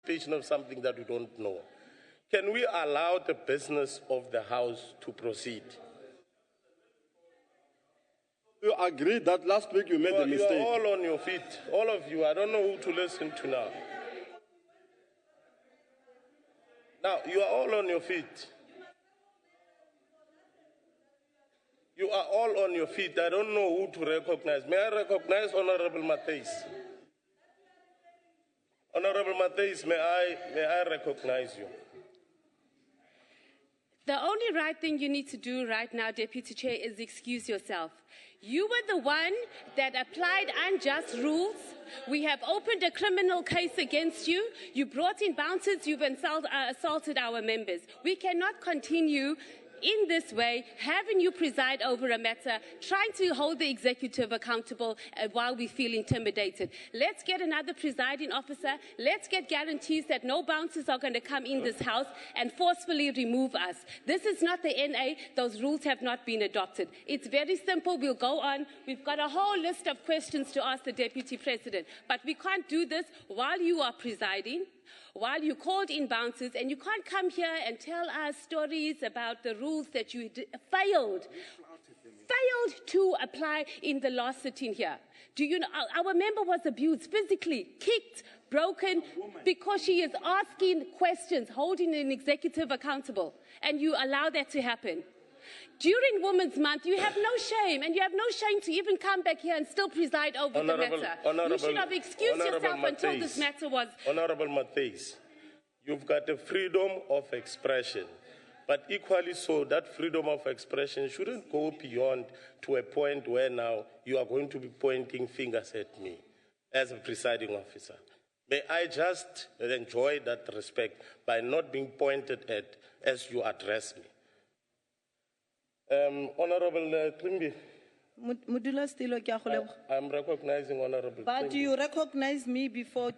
anticipation of something that we don't know. Can we allow the business of the House to proceed? You agree that last week you made a mistake? You are all on your feet, all of you. I don't know who to listen to now. Now, you are all on your feet. You are all on your feet. I don't know who to recognize. May I recognize Honorable Matthys? Honorable Matthys, may I recognize you? The only right thing you need to do right now, Deputy Chair, is excuse yourself. You were the one that applied unjust rules. We have opened a criminal case against you. You brought in bouncers. You've assaulted our members. We cannot continue in this way, having you preside over a matter, trying to hold the executive accountable while we feel intimidated. Let's get another presiding officer. Let's get guarantees that no bouncers are going to come in this house and forcefully remove us. This is not the NA. Those rules have not been adopted. It's very simple. We'll go on. We've got a whole list of questions to ask the Deputy President, but we can't do this while you are presiding, while you called in bouncers, and you can't come here and tell us stories about the rules that you failed to apply in the last sitting here. Do you know, our member was abused, physically, kicked, broken, because she is asking questions, holding an executive accountable, and you allow that to happen. During Women's Month, you have no shame, and you have no shame to even come back here and still preside over the matter. You should have excused yourself until this matter was... Honorable Matthys, you've got the freedom of expression, but equally so, that freedom of expression shouldn't go beyond to a point where now you are going to be pointing fingers at me as a presiding officer. May I just enjoy that respect by not being pointed at as you address me. Honorable Klimbi. I'm recognizing Honorable But Klimbi. do you recognize me before?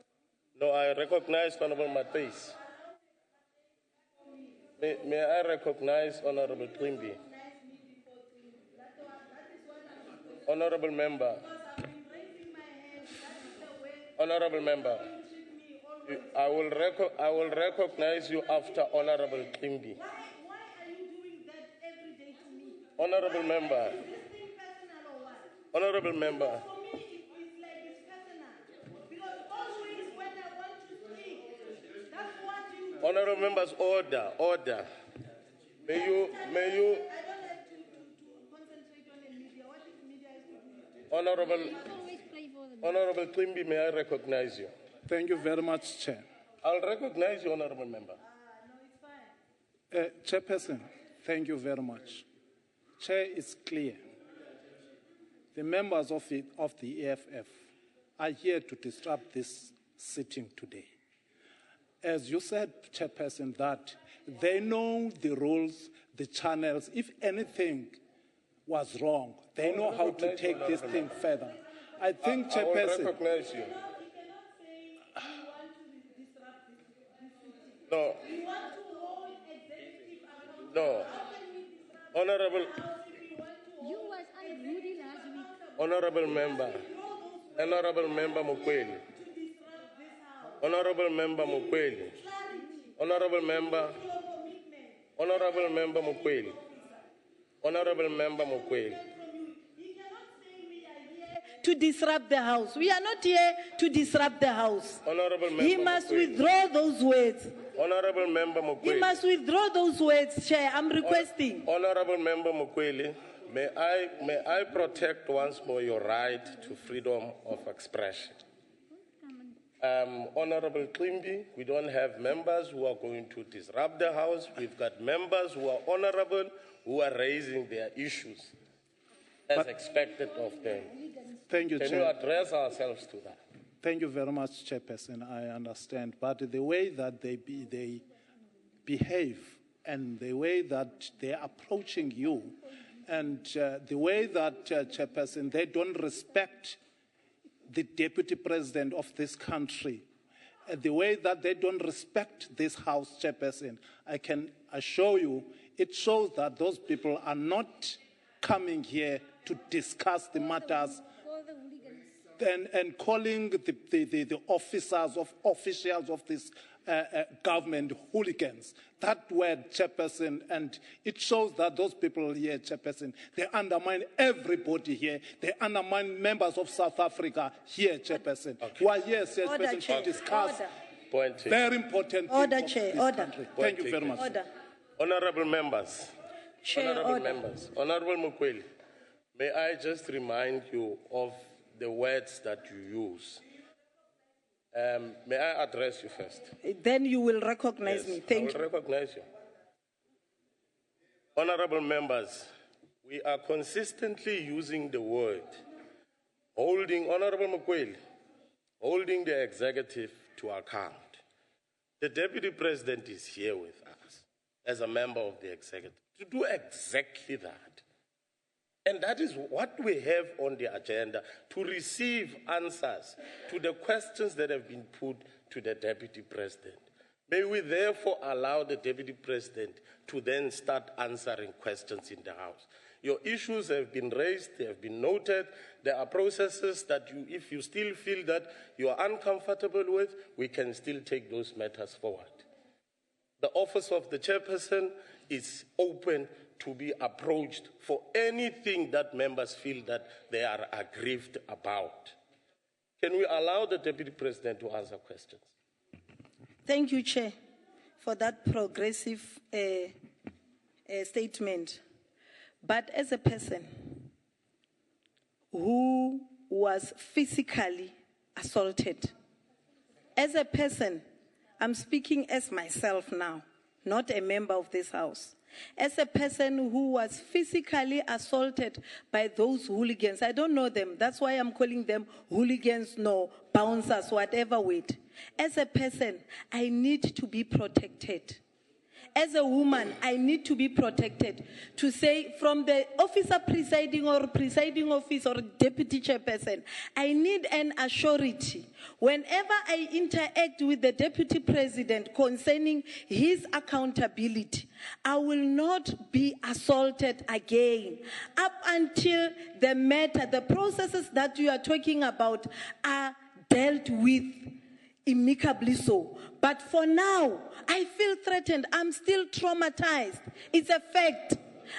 No, I recognize Honorable Matthys. May I recognize Honorable Klimbi? Honorable Member. Honorable Member. I will recognize you after Honorable Klimbi. Honorable Member. Honorable Member. Honorable Members, order, order. May you... Honorable Klimbi, may I recognize you? Thank you very much, Chair. I'll recognize you, Honorable Member. No, it's fine. Chairperson, thank you very much. Chair, it's clear. The members of the EFF are here to disrupt this sitting today. As you said, Chairperson, that they know the rules, the channels. If anything was wrong, they know how to take this thing further. I think, Chairperson... I will recognize you. No. No. Honorable Member. Honorable Member Mukweli. Honorable Member Mukweli. Honorable Member. Honorable Member Mukweli. Honorable Member Mukweli. To disrupt the House. We are not here to disrupt the House. Honorable Member He must Mukweli. withdraw those words. Honorable Member Mukweli. He must withdraw those words, Chair. I'm requesting. Honorable Member Mukweli, may I protect once more your right to freedom of expression. Honorable Klimbi, we don't have members who are going to disrupt the House. We've got members who are honorable, who are raising their issues as expected of them. Thank you, Can Chair. you address ourselves to that? Thank you very much, Chairperson. I understand. But the way that they behave and the way that they're approaching you and the way that, Chairperson, they don't respect the Deputy President of this country, the way that they don't respect this House, Chairperson, I can assure you, it shows that those people are not coming here to discuss the matters. and calling the officers of officials of this government hooligans. That word, Chairperson, and it shows that those people here, Chairperson, they undermine everybody here. They undermine members of South Africa here, Chairperson, who are here, Chairperson, to discuss very important Order, things Chair, of this order. country. Thank you very much. Order. Honorable members, Chair, honorable order. members, Honorable Mokweli, may I just remind you of the words that you use. May I address you first? Then you will recognize me. Thank I you. will recognize you. Honorable members, we are consistently using the word Honorable Mokweli, holding the executive to account. The Deputy President is here with us as a member of the executive to do exactly that. And that is what we have on the agenda, to receive answers to the questions that have been put to the Deputy President. May we therefore allow the Deputy President to then start answering questions in the House. Your issues have been raised, they have been noted. There are processes that if you still feel that you are uncomfortable with, we can still take those matters forward. The office of the chairperson is open to be approached for anything that members feel that they are aggrieved about. Can we allow the Deputy President to answer questions? Thank you, Chair, for that progressive statement. But as a person who was physically assaulted, as a person, I'm speaking as myself now, not a member of this House. As a person who was physically assaulted by those hooligans, I don't know them, that's why I'm calling them hooligans, no, bouncers, whatever word. As a person, I need to be protected. As a woman, I need to be protected. To say from the officer presiding or presiding officer or deputy chairperson, I need an assurance. Whenever I interact with the deputy president concerning his accountability, I will not be assaulted again. Up until the matter, the processes that you are talking about are dealt with amicably so. But for now, I feel threatened. I'm still traumatized. It's a fact.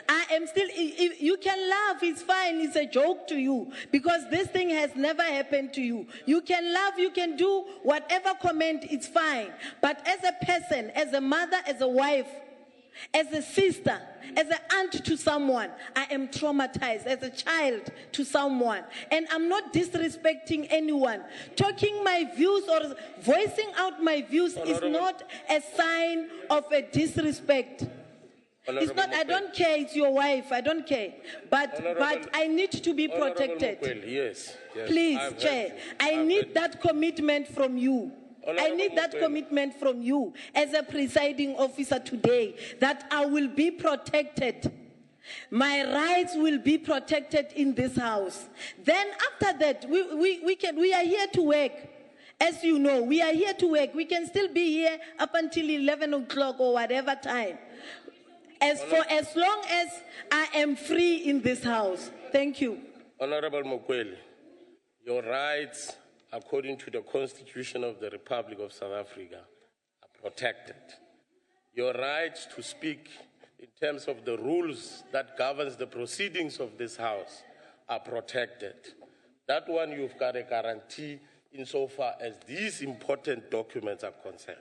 I am still, you can laugh, it's fine, it's a joke to you, because this thing has never happened to you. You can laugh, you can do whatever comment, it's fine. But as a person, as a mother, as a wife, as a sister, as an aunt to someone, I am traumatized. As a child to someone. And I'm not disrespecting anyone. Talking my views or voicing out my views is not a sign of a disrespect. It's not, I don't care, it's your wife, I don't care. But I need to be protected. Yes. Please, Chair, I need that commitment from you. I need that commitment from you as a presiding officer today, that I will be protected. My rights will be protected in this House. Then after that, we are here to work. As you know, we are here to work. We can still be here up until 11 o'clock or whatever time. As long as I am free in this House. Thank you. Honorable Mokweli, your rights, according to the Constitution of the Republic of South Africa, are protected. Your rights to speak in terms of the rules that governs the proceedings of this House are protected. That one you've got a guarantee insofar as these important documents are concerned.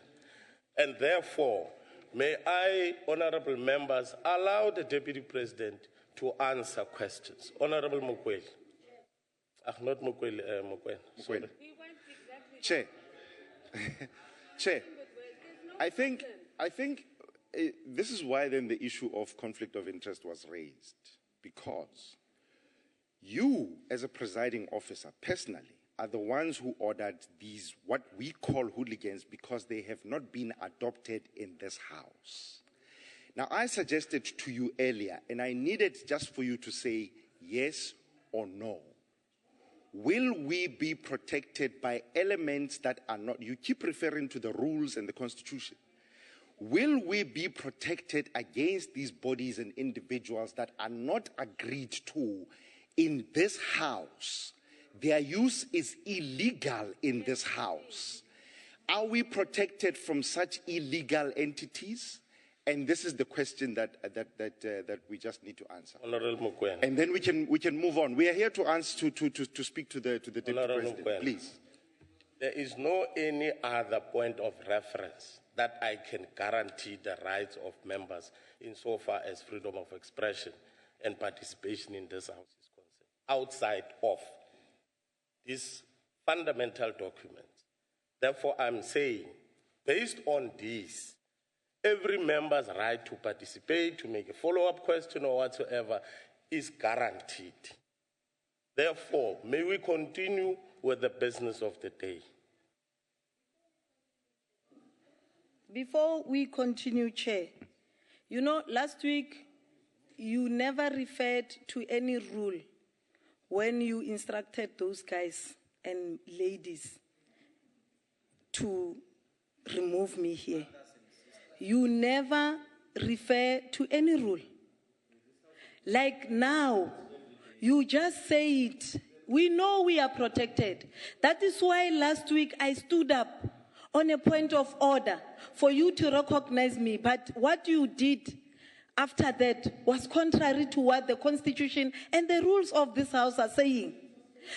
And therefore, may I, honorable members, allow the Deputy President to answer questions. Honorable Mokweli. Not Mokweli, Mokweli. Chair. Chair. I think this is why then the issue of conflict of interest was raised, because you, as a presiding officer, personally, are the ones who ordered these, what we call hooligans, because they have not been adopted in this House. Now, I suggested to you earlier, and I needed just for you to say yes or no. Will we be protected by elements that are not, you keep referring to the rules and the Constitution. Will we be protected against these bodies and individuals that are not agreed to in this House, their use is illegal in this house. Are we protected from such illegal entities? And this is the question that we just need to answer. Honorable Mokoena. And then we can move on. We are here to answer to speak to the Deputy Honorable President. Mokoena. Please. There is no any other point of reference that I can guarantee the rights of members insofar as freedom of expression and participation in this House is concerned, outside of these fundamental documents. Therefore, I'm saying, based on this, every member's right to participate, to make a follow-up question or whatsoever, is guaranteed. Therefore, may we continue with the business of the day. Before we continue, Chair, you know, last week you never referred to any rule when you instructed those guys and ladies to remove me here. You never refer to any rule. Like now, you just say it. We know we are protected. That is why last week I stood up on a point of order for you to recognize me. But what you did after that was contrary to what the Constitution and the rules of this House are saying.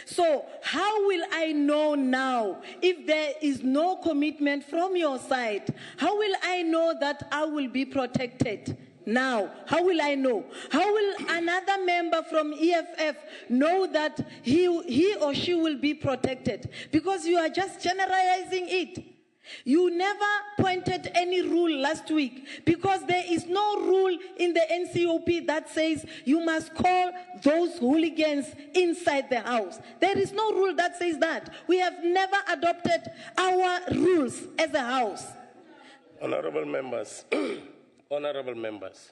So how will I know now if there is no commitment from your side? How will I know that I will be protected now? How will I know? How will another member from EFF know that he or she will be protected? Because you are just generalizing it. You never pointed any rule last week because there is no rule in the NCOP that says you must call those hooligans inside the house. There is no rule that says that. We have never adopted our rules as a house. Honorable members, honorable members,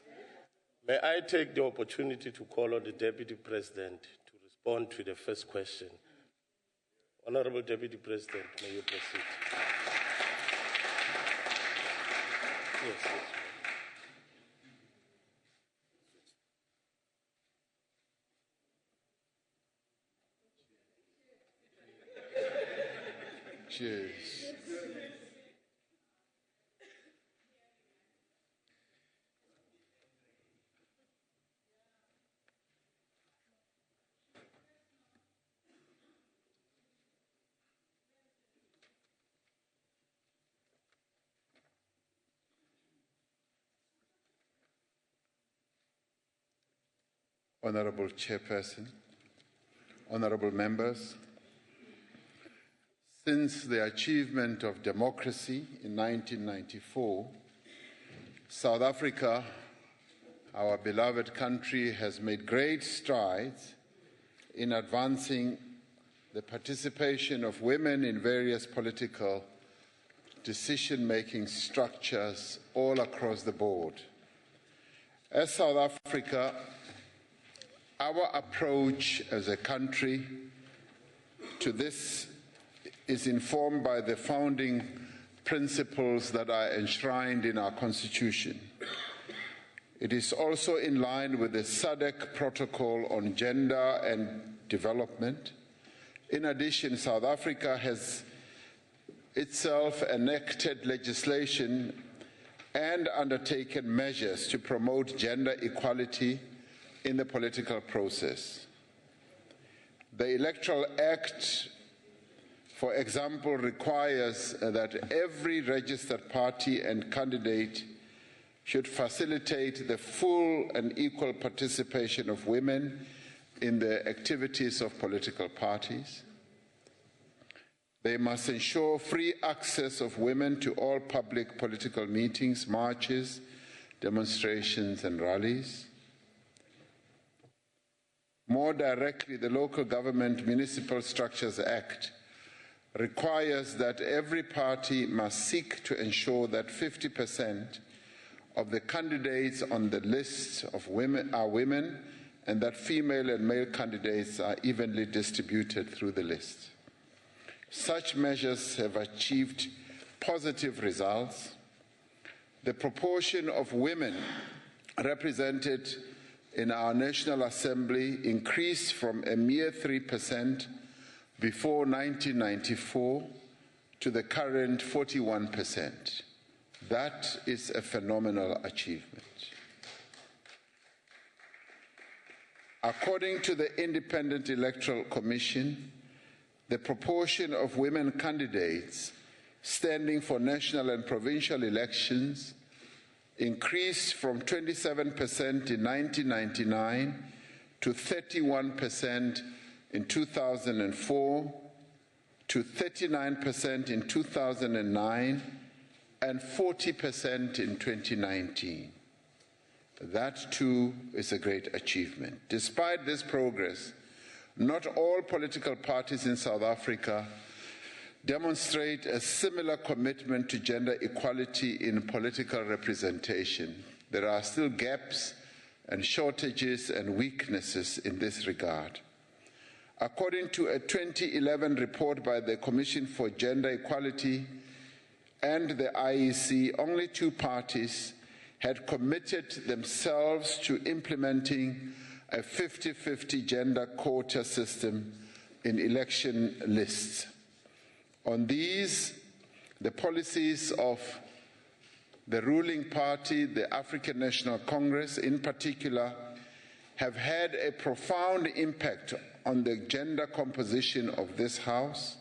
may I take the opportunity to call on the Deputy President to respond to the first question. Honorable Deputy President, may you proceed. Yes, yes. Cheers. Honorable Chairperson, honorable members, since the achievement of democracy in 1994, South Africa, our beloved country, has made great strides in advancing the participation of women in various political decision-making structures all across the board. As South Africa, our approach as a country to this is informed by the founding principles that are enshrined in our Constitution. It is also in line with the SADC Protocol on Gender and Development. In addition, South Africa has itself enacted legislation and undertaken measures to promote gender equality in the political process. The Electoral Act, for example, requires that every registered party and candidate should facilitate the full and equal participation of women in the activities of political parties. They must ensure free access of women to all public political meetings, marches, demonstrations, and rallies. More directly, the Local Government Municipal Structures Act requires that every party must seek to ensure that 50% of the candidates on the list of women are women, and that female and male candidates are evenly distributed through the list. Such measures have achieved positive results. The proportion of women represented in our National Assembly increased from a mere 3% before 1994 to the current 41%. That is a phenomenal achievement. According to the Independent Electoral Commission, the proportion of women candidates standing for national and provincial elections increased from 27% in 1999 to 31% in 2004, to 39% in 2009, and 40% in 2019. That too is a great achievement. Despite this progress, not all political parties in South Africa demonstrate a similar commitment to gender equality in political representation. There are still gaps and shortages and weaknesses in this regard. According to a 2011 report by the Commission for Gender Equality and the IEC, only 2 parties had committed themselves to implementing a 50-50 gender quota system in election lists. On these, the policies of the ruling party, the African National Congress in particular, have had a profound impact on the gender composition of this House,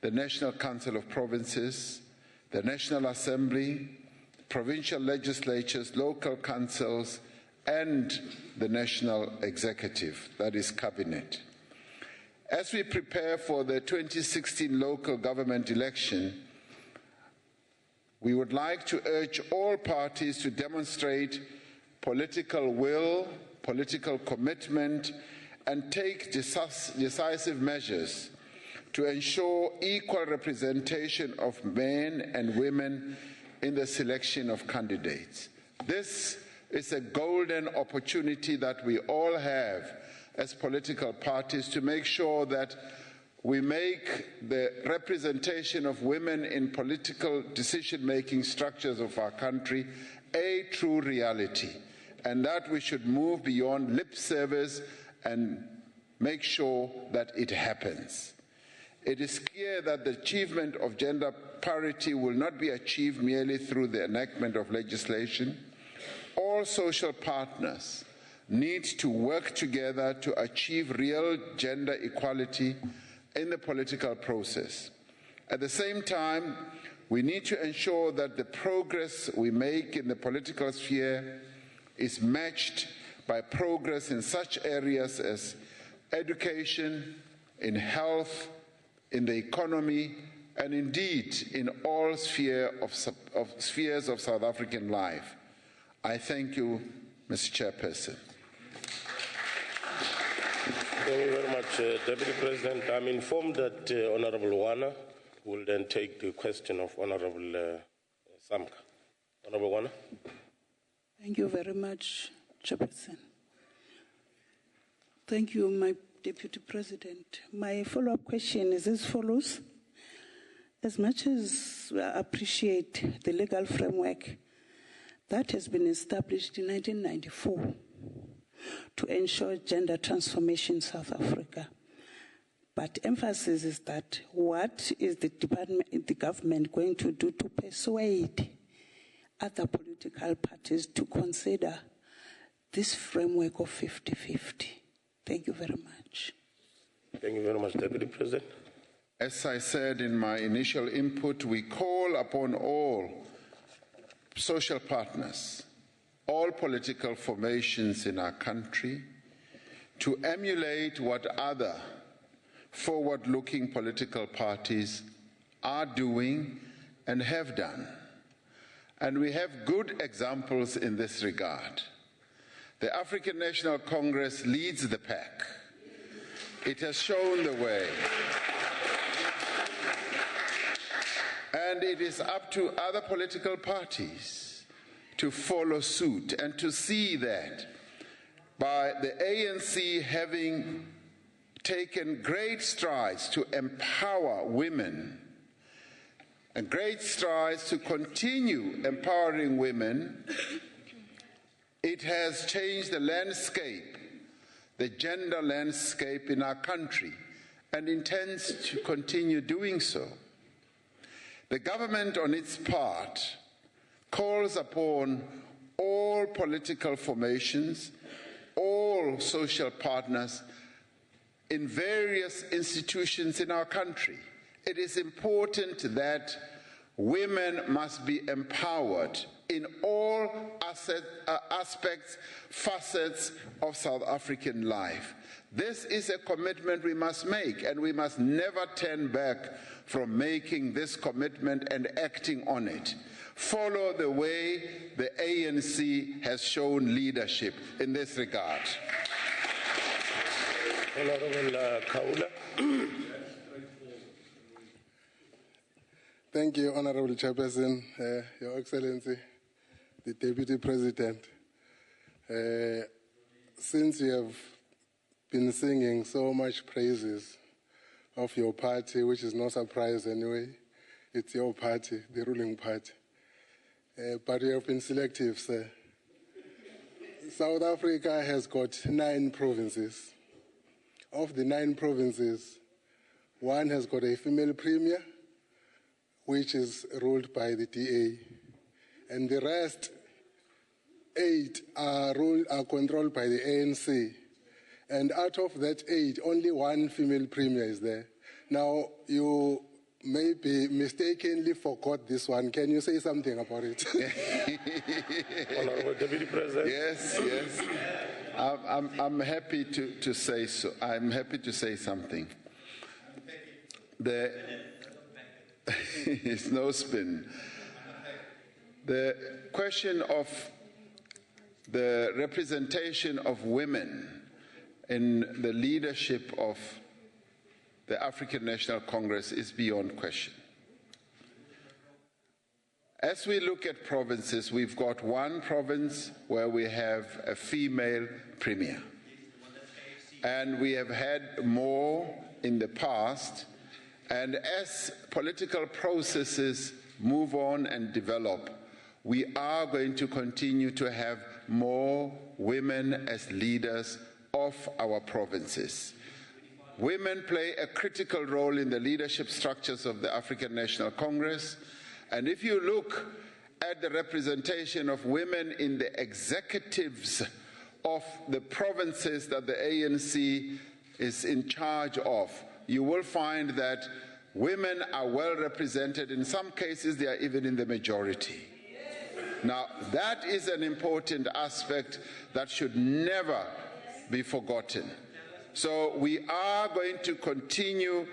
the National Council of Provinces, the National Assembly, provincial legislatures, local councils, and the National Executive, that is Cabinet. As we prepare for the 2016 local government election, we would like to urge all parties to demonstrate political will, political commitment, and take decisive measures to ensure equal representation of men and women in the selection of candidates. This is a golden opportunity that we all have as political parties to make sure that we make the representation of women in political decision-making structures of our country a true reality, and that we should move beyond lip service and make sure that it happens. It is clear that the achievement of gender parity will not be achieved merely through the enactment of legislation. All social partners need to work together to achieve real gender equality in the political process. At the same time, we need to ensure that the progress we make in the political sphere is matched by progress in such areas as education, in health, in the economy, and indeed in all spheres of South African life. I thank you, Mr. Chairperson. Thank you very much, Deputy President. I'm informed that Honorable Wana will then take the question of Honorable Samka. Honorable Wana. Thank you very much, Chairperson. Thank you, my Deputy President. My follow-up question is as follows. As much as I appreciate the legal framework that has been established in 1994 to ensure gender transformation in South Africa, but emphasis is that what is the government going to do to persuade other political parties to consider this framework of 50-50? Thank you very much. Thank you very much, Deputy President. As I said in my initial input, we call upon all social partners, all political formations in our country to emulate what other forward-looking political parties are doing and have done. And we have good examples in this regard. The African National Congress leads the pack. It has shown the way. And it is up to other political parties to follow suit and to see that by the ANC having taken great strides to empower women and great strides to continue empowering women, it has changed the landscape, the gender landscape in our country. and intends to continue doing so. The government, on its part, calls upon all political formations, all social partners in various institutions in our country. It is important that women must be empowered in all aspects, facets of South African life. This is a commitment we must make, and we must never turn back from making this commitment and acting on it. Follow the way the ANC has shown leadership in this regard. Honorable Kaula. Thank you, Honorable Chairperson, Your Excellency, the Deputy President. Since you have been singing so much praises of your party, which is no surprise anyway, it's your party, the ruling party. But you have been selective, sir. South Africa has got 9 provinces. Of the 9 provinces, 1 has got a female premier, which is ruled by the DA, and the rest 8 are controlled by the ANC. And out of that 8, only 1 female premier is there. Now, you maybe mistakenly forgot this one. Can you say something about it? Honorable Deputy President. Yes. I'm happy to say so. I'm happy to say something. It's no spin. The question of the representation of women in the leadership of the African National Congress is beyond question. As we look at provinces, we've got 1 province where we have a female premier. And we have had more in the past. And as political processes move on and develop, we are going to continue to have more women as leaders of our provinces. Women play a critical role in the leadership structures of the African National Congress. And if you look at the representation of women in the executives of the provinces that the ANC is in charge of, you will find that women are well represented. In some cases, they are even in the majority. Now, that is an important aspect that should never be forgotten. So we are going to continue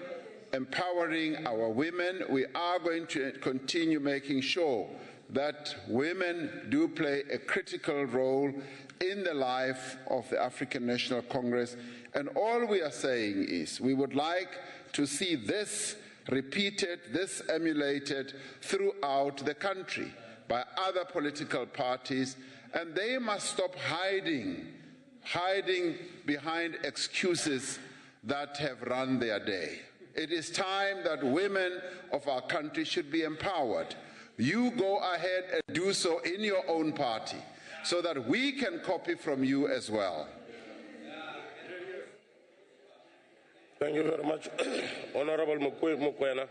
empowering our women. We are going to continue making sure that women do play a critical role in the life of the African National Congress. And all we are saying is we would like to see this repeated, this emulated throughout the country by other political parties, and they must stop hiding behind excuses that have run their day. It is time that women of our country should be empowered. You go ahead and do so in your own party so that we can copy from you as well. Thank you very much. Honorable Mukwena.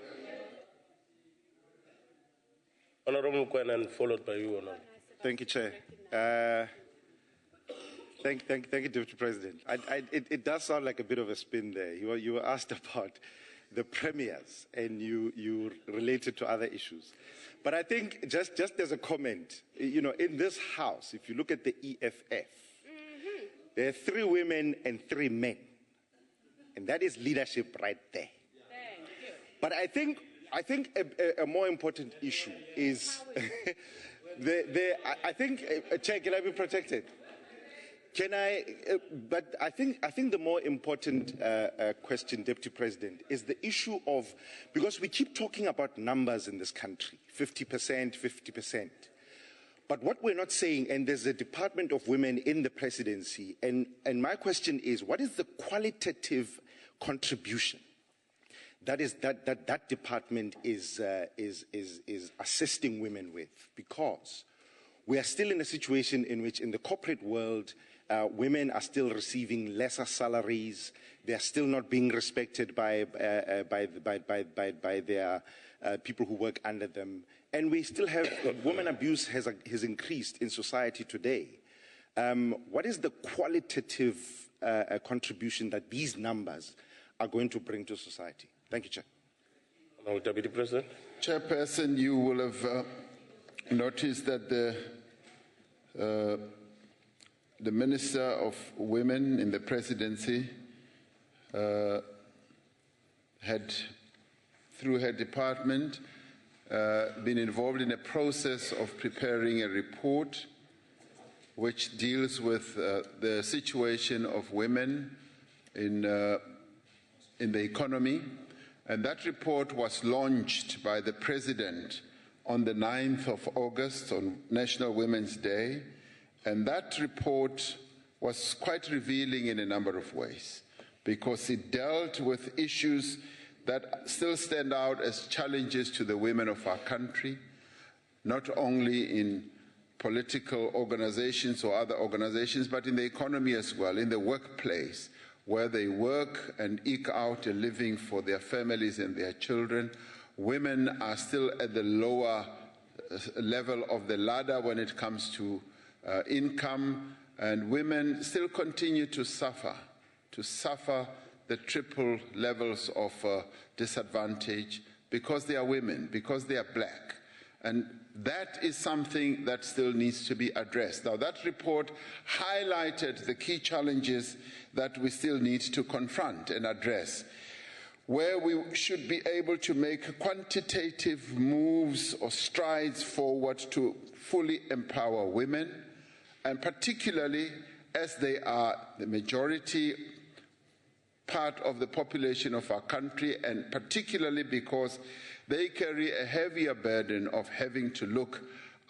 Honorable Mukwena, and followed by you, Honorable. Thank you, Chair. Thank you, Deputy President. It does sound like a bit of a spin there. You were asked about the premiers, and you related to other issues. But I think just as a comment, you know, in this House, if you look at the EFF, there are 3 women and 3 men. And that is leadership right there. But I think a more important issue is I think, Chair, can I be protected? Can I? But I think the more important question, Deputy President, is the issue of, because we keep talking about numbers in this country, 50%, 50%. But what we're not saying, and there's a Department of Women in the presidency, and my question is, what is the qualitative contribution that department is assisting women with? Because we are still in a situation in which, in the corporate world, women are still receiving lesser salaries. They are still not being respected by their people who work under them. And we still have women abuse has increased in society today. What is the qualitative contribution that these numbers are going to bring to society? Thank you, Chair. Honourable Deputy President. Chairperson, you will have noticed that the Minister of Women in the Presidency had, through her department, been involved in a process of preparing a report which deals with the situation of women in the economy. And that report was launched by the President on the 9th of August, on National Women's Day. And that report was quite revealing in a number of ways, because it dealt with issues that still stand out as challenges to the women of our country, not only in political organizations or other organizations, but in the economy as well, in the workplace, where they work and eke out a living for their families and their children. Women are still at the lower level of the ladder when it comes to income, and women still continue to suffer the triple levels of disadvantage because they are women, because they are black. And that is something that still needs to be addressed. Now, that report highlighted the key challenges that we still need to confront and address, where we should be able to make quantitative moves or strides forward to fully empower women, and particularly as they are the majority part of the population of our country, and particularly because they carry a heavier burden of having to look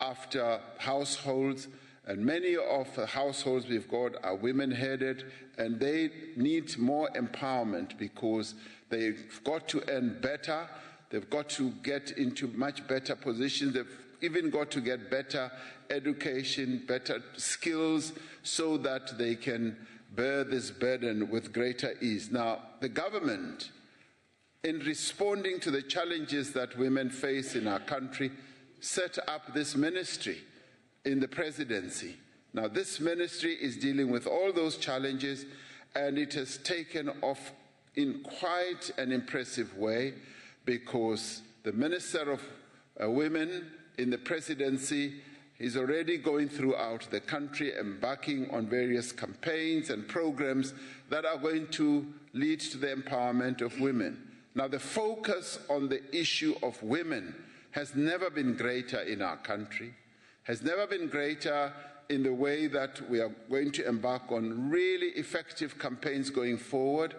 after households. And many of the households we've got are women-headed, and they need more empowerment because they've got to earn better, they've got to get into much better positions, they've even got to get better education, better skills, so that they can bear this burden with greater ease. Now, the government, in responding to the challenges that women face in our country, set up this ministry in the presidency. Now, this ministry is dealing with all those challenges, and it has taken off in quite an impressive way, because the Minister of Women in the presidency is already going throughout the country, embarking on various campaigns and programs that are going to lead to the empowerment of women. Now, the focus on the issue of women has never been greater in our country, has never been greater in the way that we are going to embark on really effective campaigns going forward,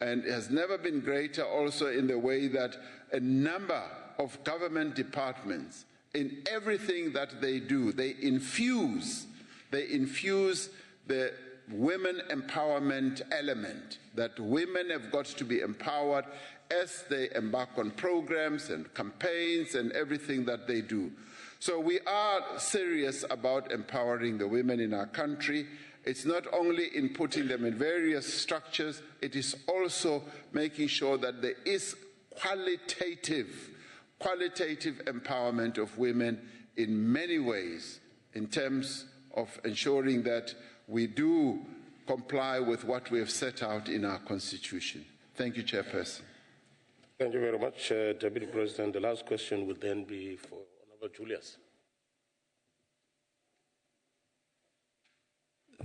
and has never been greater also in the way that a number of government departments, in everything that they do, they infuse the women empowerment element, that women have got to be empowered as they embark on programs and campaigns and everything that they do. So we are serious about empowering the women in our country. It's not only in putting them in various structures, it is also making sure that there is qualitative empowerment of women in many ways, in terms of ensuring that we do comply with what we have set out in our Constitution. Thank you, Chairperson. Thank you very much, Deputy President. The last question will then be for Honourable Julius.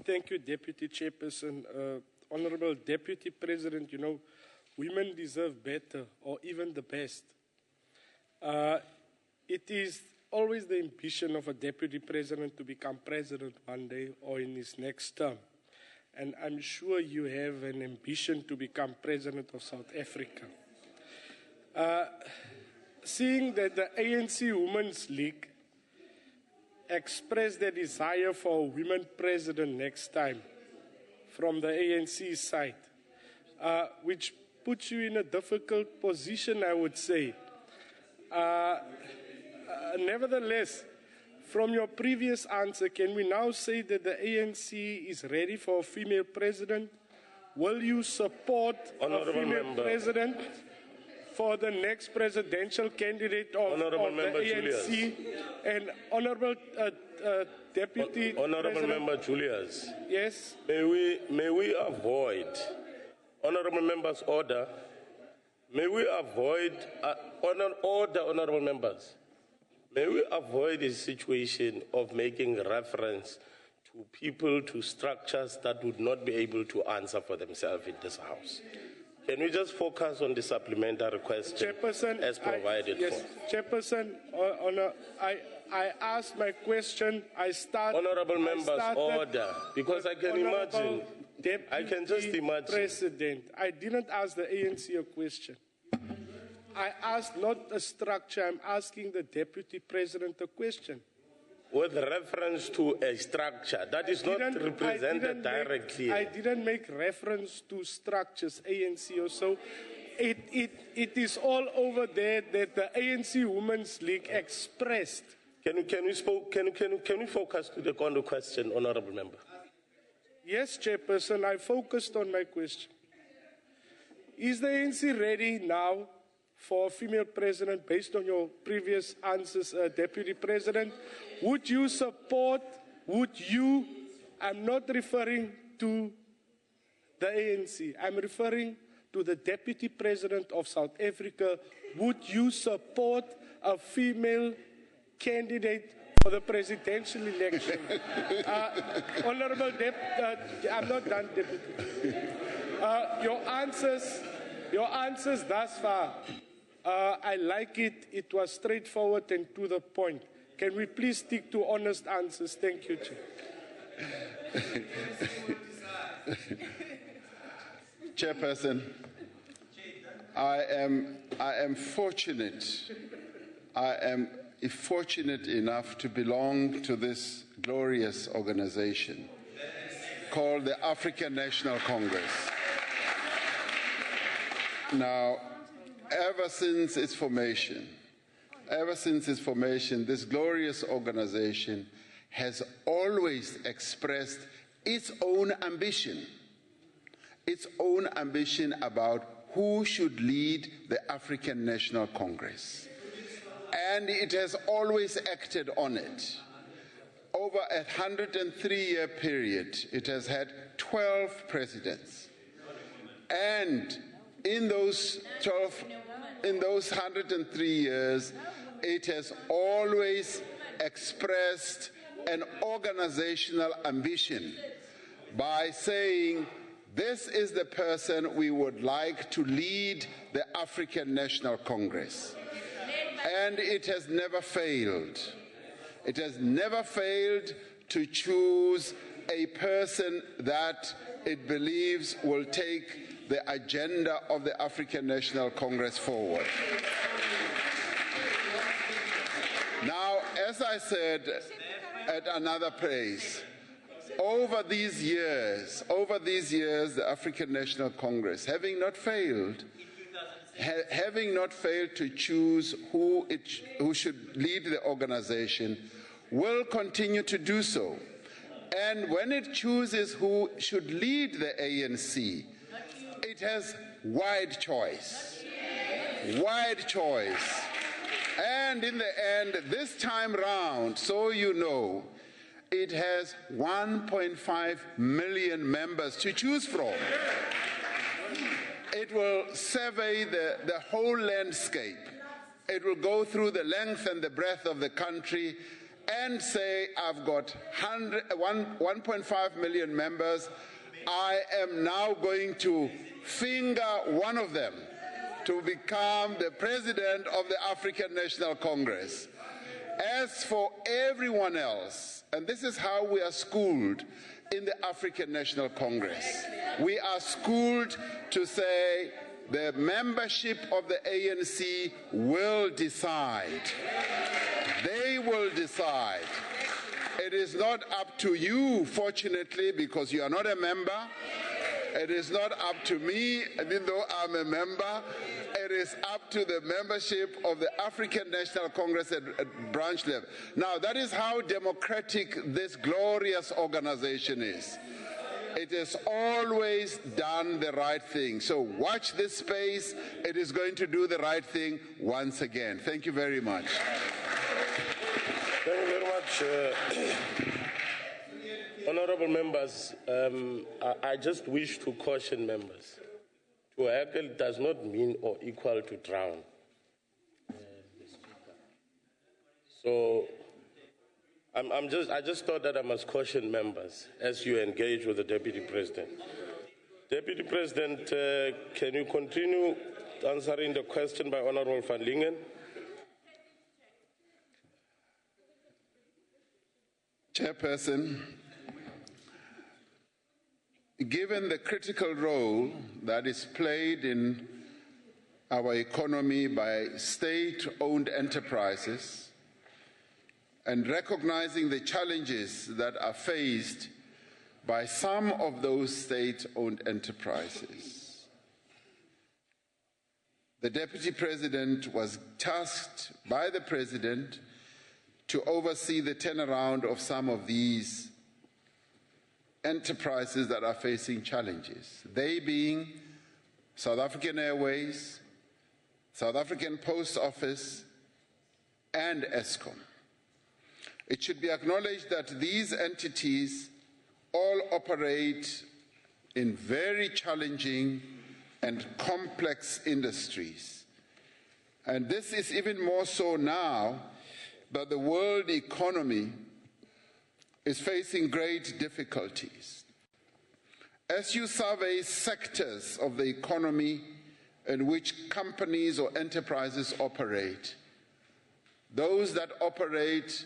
Thank you, Deputy Chairperson. Honourable Deputy President, you know, women deserve better, or even the best. It is always the ambition of a Deputy President to become President one day or in his next term. And I'm sure you have an ambition to become President of South Africa. Seeing that the ANC Women's League expressed their desire for a women president next time from the ANC side, which puts you in a difficult position, I would say. Nevertheless, From your previous answer, can we now say that the ANC is ready for a female president? Will you support a female president for the next presidential candidate of the ANC? Julius. And Honorable Deputy Honorable President, Member Julius, yes, may we avoid, Honorable Members, order. May we avoid, honorable members, may we avoid a situation of making reference to people, to structures that would not be able to answer for themselves in this House. Can we just focus on the supplementary question as provided yes, for? Chairperson, I asked my question. Honorable members, order, because I can imagine. I can just imagine. President, I didn't ask the ANC a question. I asked not a structure, I'm asking the Deputy President a question. With reference to a structure that is not represented directly. I didn't make reference to structures, ANC or so. It is all over there that the ANC Women's League expressed. Can we focus on the question, Honorable Member? Yes, Chairperson, I focused on my question. Is the ANC ready now for a female president based on your previous answers, Deputy President? Would you support, I'm not referring to the ANC, I'm referring to the Deputy President of South Africa. Would you support a female candidate for the presidential election? Honorable I'm not done, Deputy. Your answers thus far, I like it. It was straightforward and to the point. Can we please stick to honest answers? Thank you, Chair. Chairperson, I am fortunate. I am fortunate enough to belong to this glorious organization called the African National Congress. Now, ever since its formation, this glorious organization has always expressed its own ambition about who should lead the African National Congress. And it has always acted on it. Over a 103-year period, it has had 12 presidents. And in those 103 years, it has always expressed an organizational ambition by saying, this is the person we would like to lead the African National Congress. And it has never failed. It has never failed to choose a person that it believes will take the agenda of the African National Congress forward. Now, as I said at another place, over these years, the African National Congress, having not failed to choose who should lead the organization, will continue to do so. And when it chooses who should lead the ANC, it has wide choice. And in the end, this time round, so you know, it has 1.5 million members to choose from. It will survey the whole landscape. It will go through the length and the breadth of the country and say, I've got 1.5 million members. I am now going to finger one of them to become the president of the African National Congress. As for everyone else, and this is how we are schooled in the African National Congress, we are schooled to say the membership of the ANC will decide. They will decide. It is not up to you, fortunately, because you are not a member. It is not up to me, even though I'm a member. It is up to the membership of the African National Congress at branch level. Now, that is how democratic this glorious organization is. It has always done the right thing. So watch this space. It is going to do the right thing once again. Thank you very much. Thank you very much. Honorable members, I just wish to caution members. To heckle does not mean or equal to drown. So I just thought that I must caution members as you engage with the Deputy President. Deputy President, can you continue answering the question by Honorable van Lingen? Chairperson, given the critical role that is played in our economy by state-owned enterprises and recognizing the challenges that are faced by some of those state-owned enterprises, the Deputy President was tasked by the President to oversee the turnaround of some of these enterprises that are facing challenges, they being South African Airways, South African Post Office, and Eskom. It should be acknowledged that these entities all operate in very challenging and complex industries. And this is even more so now that the world economy is facing great difficulties. As you survey sectors of the economy in which companies or enterprises operate, those that operate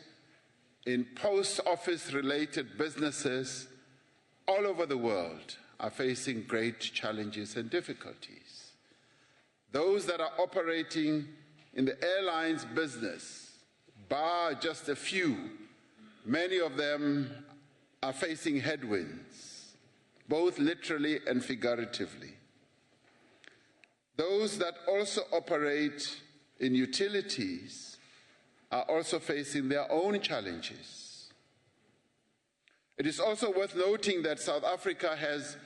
in post office related businesses all over the world are facing great challenges and difficulties. Those that are operating in the airlines business, bar just a few, many of them are facing headwinds, both literally and figuratively. Those that also operate in utilities are also facing their own challenges. It is also worth noting that South Africa has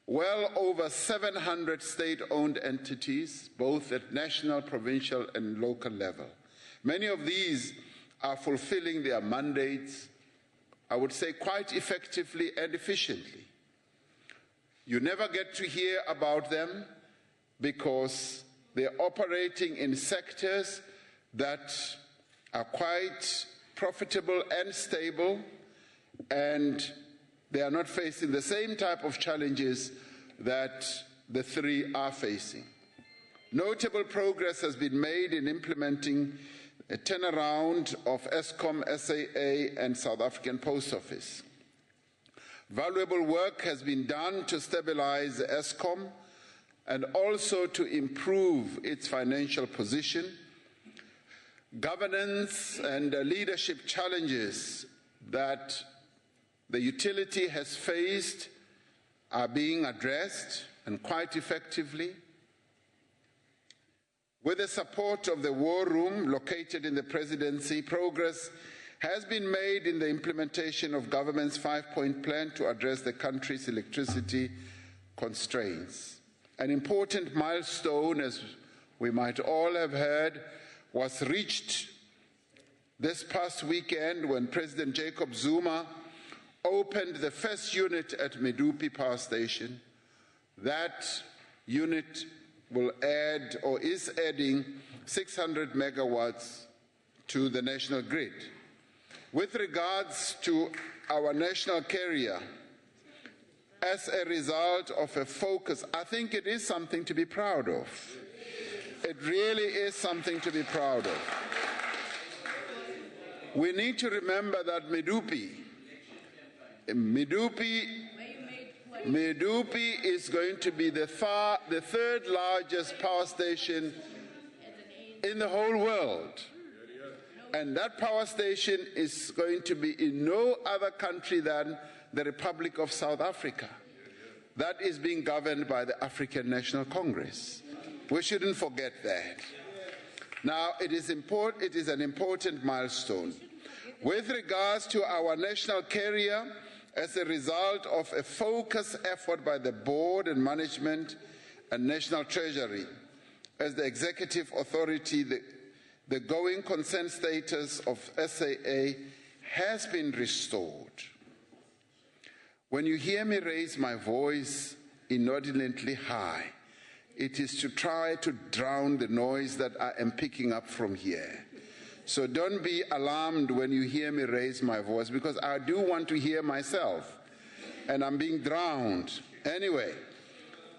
well over 700 state-owned entities, both at national, provincial, and local level. Many of these are fulfilling their mandates, I would say, quite effectively and efficiently. You never get to hear about them because they're operating in sectors that are quite profitable and stable, and they are not facing the same type of challenges that the three are facing. Notable progress has been made in implementing a turnaround of Eskom, SAA, and South African Post Office. Valuable work has been done to stabilize Eskom and also to improve its financial position. Governance and leadership challenges that the utility has faced are being addressed, and quite effectively. With the support of the War Room located in the Presidency, progress has been made in the implementation of government's 5-point plan to address the country's electricity constraints. An important milestone, as we might all have heard, was reached this past weekend when President Jacob Zuma opened the first unit at Medupi Power Station. That unit will add, or is adding, 600 megawatts to the national grid. With regards to our national carrier, as a result of a focus, I think it is something to be proud of. It really is something to be proud of. We need to remember that Medupi is going to be the third largest power station in the whole world. And that power station is going to be in no other country than the Republic of South Africa. That is being governed by the African National Congress. We shouldn't forget that. Now, it is an important milestone. With regards to our national carrier, as a result of a focused effort by the board and management and National Treasury, as the executive authority, the going concern status of SAA has been restored. When you hear me raise my voice inordinately high, it is to try to drown the noise that I am picking up from here. So don't be alarmed when you hear me raise my voice, because I do want to hear myself, and I'm being drowned. Anyway,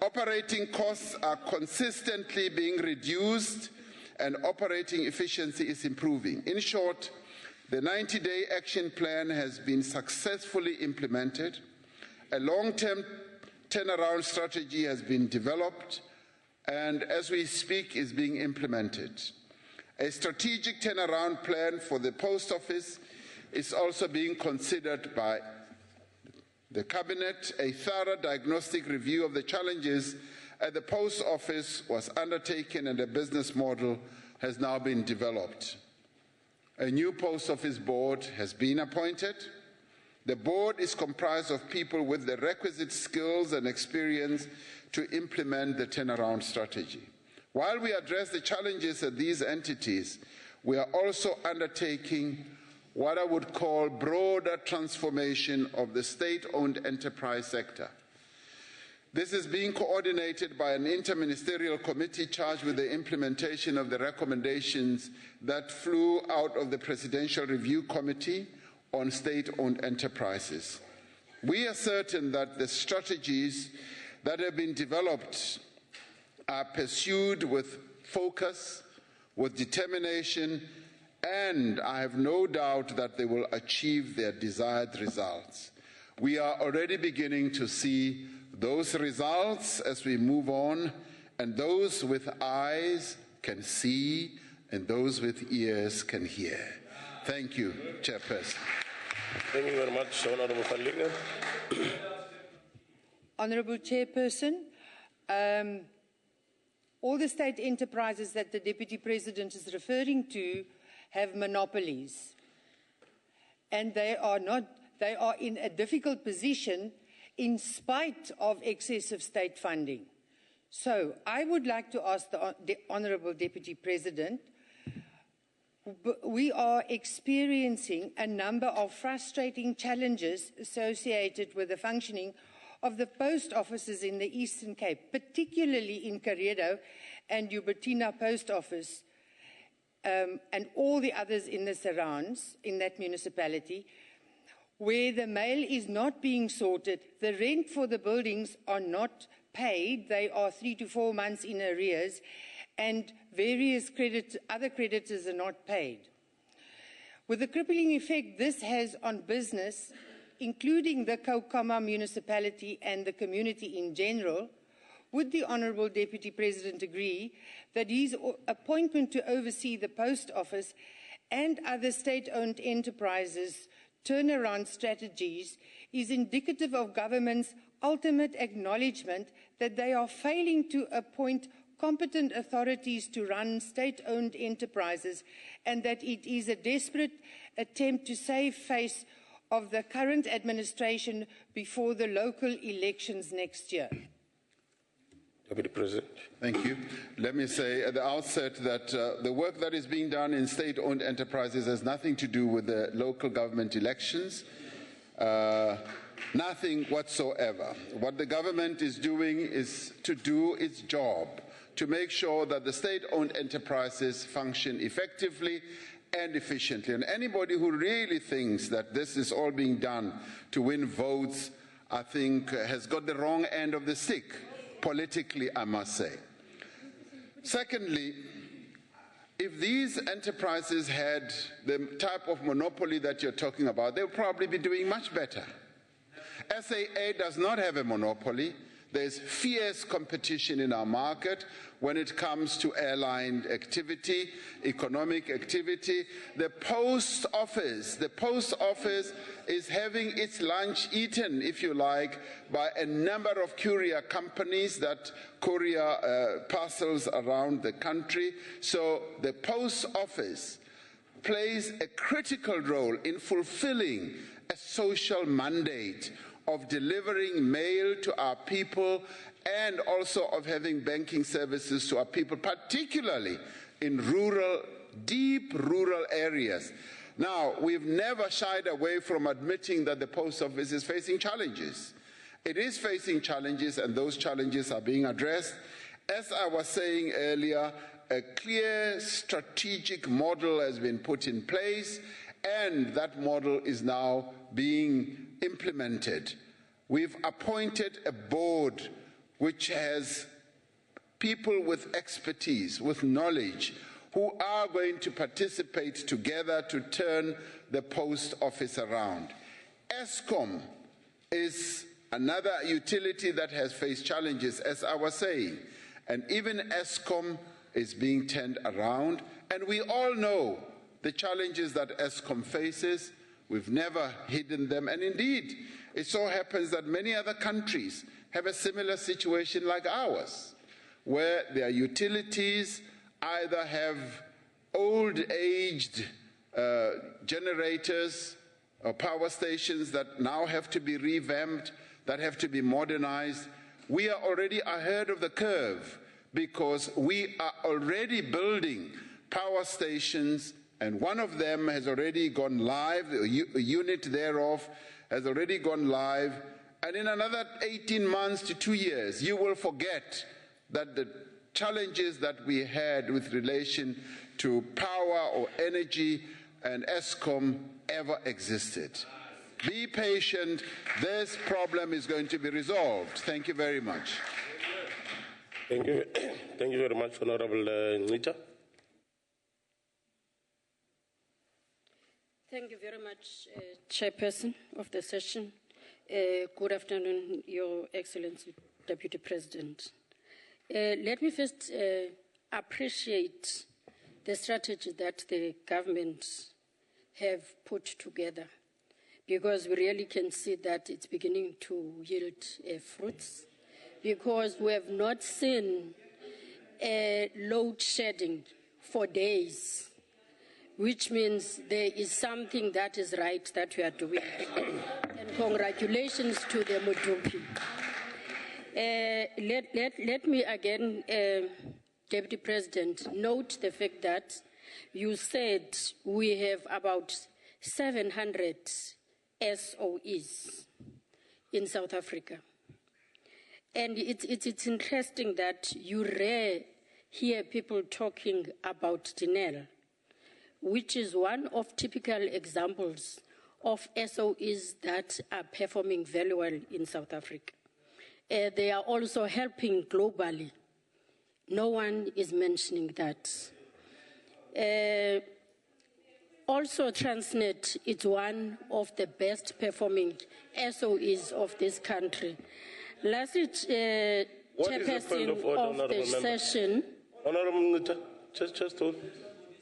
operating costs are consistently being reduced, and operating efficiency is improving. In short, the 90-day action plan has been successfully implemented. A long-term turnaround strategy has been developed, and as we speak is being implemented. A strategic turnaround plan for the post office is also being considered by the Cabinet. A thorough diagnostic review of the challenges at the post office was undertaken, and a business model has now been developed. A new post office board has been appointed. The board is comprised of people with the requisite skills and experience to implement the turnaround strategy. While we address the challenges at these entities, we are also undertaking what I would call broader transformation of the state-owned enterprise sector. This is being coordinated by an interministerial committee charged with the implementation of the recommendations that flew out of the Presidential Review Committee on state-owned enterprises. We are certain that the strategies that have been developed are pursued with focus, with determination, and I have no doubt that they will achieve their desired results. We are already beginning to see those results as we move on, and those with eyes can see, and those with ears can hear. Thank you, Chairperson. Thank you very much, Honourable van Lingen. Honourable Chairperson, all the state enterprises that the Deputy President is referring to have monopolies, and they are in a difficult position in spite of excessive state funding. So I would like to ask the Honourable Deputy President, we are experiencing a number of frustrating challenges associated with the functioning of the post offices in the Eastern Cape, particularly in Karedo and Ubertina Post Office, and all the others in the surrounds in that municipality, where the mail is not being sorted, the rent for the buildings are not paid, they are 3 to 4 months in arrears, and various other creditors are not paid. With the crippling effect this has on business, including the Kaukama municipality and the community in general, would the Honourable Deputy President agree that his appointment to oversee the Post Office and other state-owned enterprises' turnaround strategies is indicative of government's ultimate acknowledgement that they are failing to appoint competent authorities to run state-owned enterprises, and that it is a desperate attempt to save face of the current administration before the local elections next year? Deputy President. Thank you. Let me say at the outset that the work that is being done in state-owned enterprises has nothing to do with the local government elections. Nothing whatsoever. What the government is doing is to do its job, to make sure that the state-owned enterprises function effectively and efficiently. And anybody who really thinks that this is all being done to win votes, I think has got the wrong end of the stick, politically, I must say. Secondly, if these enterprises had the type of monopoly that you're talking about, they would probably be doing much better. SAA does not have a monopoly. There's fierce competition in our market when it comes to airline activity, economic activity. The post office is having its lunch eaten, if you like, by a number of courier companies that courier parcels around the country. So the post office plays a critical role in fulfilling a social mandate of delivering mail to our people and also of having banking services to our people, particularly in rural, deep rural areas. Now, we've never shied away from admitting that the post office is facing challenges. It is facing challenges, and those challenges are being addressed. As I was saying earlier, a clear strategic model has been put in place, and that model is now being implemented. We've appointed a board which has people with expertise, with knowledge, who are going to participate together to turn the post office around. ESCOM is another utility that has faced challenges, as I was saying, and even ESCOM is being turned around, and we all know the challenges that ESCOM faces. We've never hidden them, and indeed, it so happens that many other countries have a similar situation like ours, where their utilities either have old-aged generators or power stations that now have to be revamped, that have to be modernized. We are already ahead of the curve because we are already building power stations, and one of them has already gone live, a unit thereof has already gone live, and in another 18 months to 2 years, you will forget that the challenges that we had with relation to power or energy and ESCOM ever existed. Be patient. This problem is going to be resolved. Thank you very much. Thank you. Thank you very much, Honorable Nita. Thank you very much, Chairperson of the session. Good afternoon, Your Excellency, Deputy President. Let me first appreciate the strategy that the government have put together, because we really can see that it's beginning to yield fruits, because we have not seen load shedding for days, which means there is something that is right that we are doing. And congratulations to the Mudupi. Let me again, Deputy President, note the fact that you said we have about 700 SOEs in South Africa. And it's interesting that you rarely hear people talking about Dinel, which is one of typical examples of SOEs that are performing very well in South Africa. They are also helping globally. No one is mentioning that. Also, Transnet is one of the best performing SOEs of this country. Lastly, Chairperson of the session. Honorable Nita, just hold.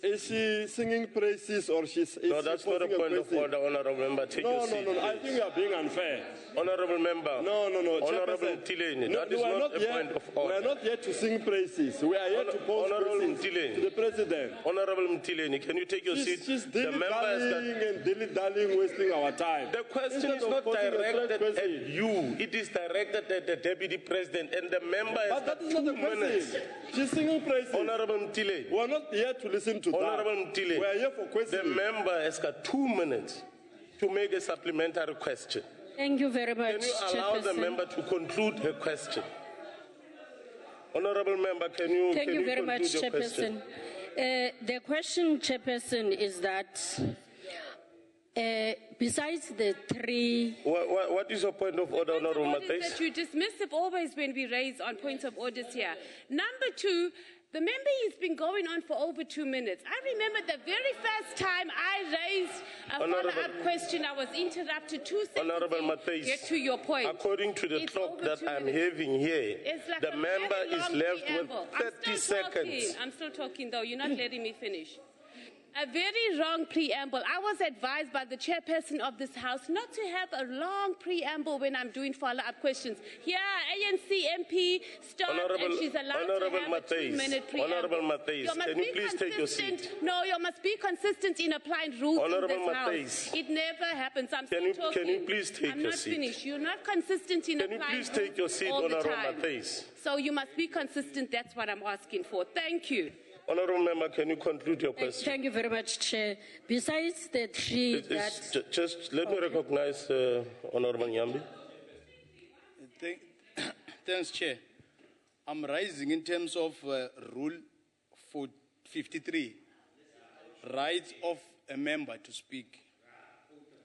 Is she singing praises or she's... No, that's not a point of order, Honorable Member. Take your seat. No, I think you are being unfair. Honorable Member. No. Honorable Mtileni, that is not a point of order. We are not here to sing praises. We are here to pose praises to the President. Honorable Mtileni, can you take your seat? She's dilly-dallying, wasting our time. The question is not directed at you. It is directed at the Deputy President, and the member has But that is not the question. She's singing praises. Honorable Mtileni. We are not here to listen to Honorable that. Mtileni. We are here for questions. The member has got 2 minutes to make a supplementary question. Thank you very much, Can you allow the member to conclude her question? Honorable member, can you Thank you very conclude much, your Chairperson. question? The question, Chairperson, is that besides the three... What is your point of order, Honorable That you dismissive always when we raise on points of orders here. Number two, The member has been going on for over 2 minutes. I remember the very first time I raised a follow-up question, I was interrupted 2 seconds. Honorable Matthys, Get to your point. according to the It's clock over that 2 I'm minutes. having here, It's like the a member very is long left preamble. with 30 I'm still seconds. Talking. I'm still talking, though. You're not letting me finish. A very long preamble. I was advised by the chairperson of this house not to have a long preamble when I'm doing follow-up questions. Here, ANC MP stopped and she's allowed to have a 2-minute preamble. Honorable Matthys, can you please take your seat? No, you must be consistent in applying rules Honorable in this Matthys, house. It never happens. I'm can still talking. you please take I'm your not seat? finished. You're not consistent in Can you applying please take your seat, all the Honorable time. Matthys? So you must be consistent. That's what I'm asking for. Thank you. Honorable Member, can you conclude your question? Thank you very much, Chair. Besides the three Just let me recognize Honorable Nyambi. Thanks, Chair. I'm rising in terms of Rule 53, right of a member to speak.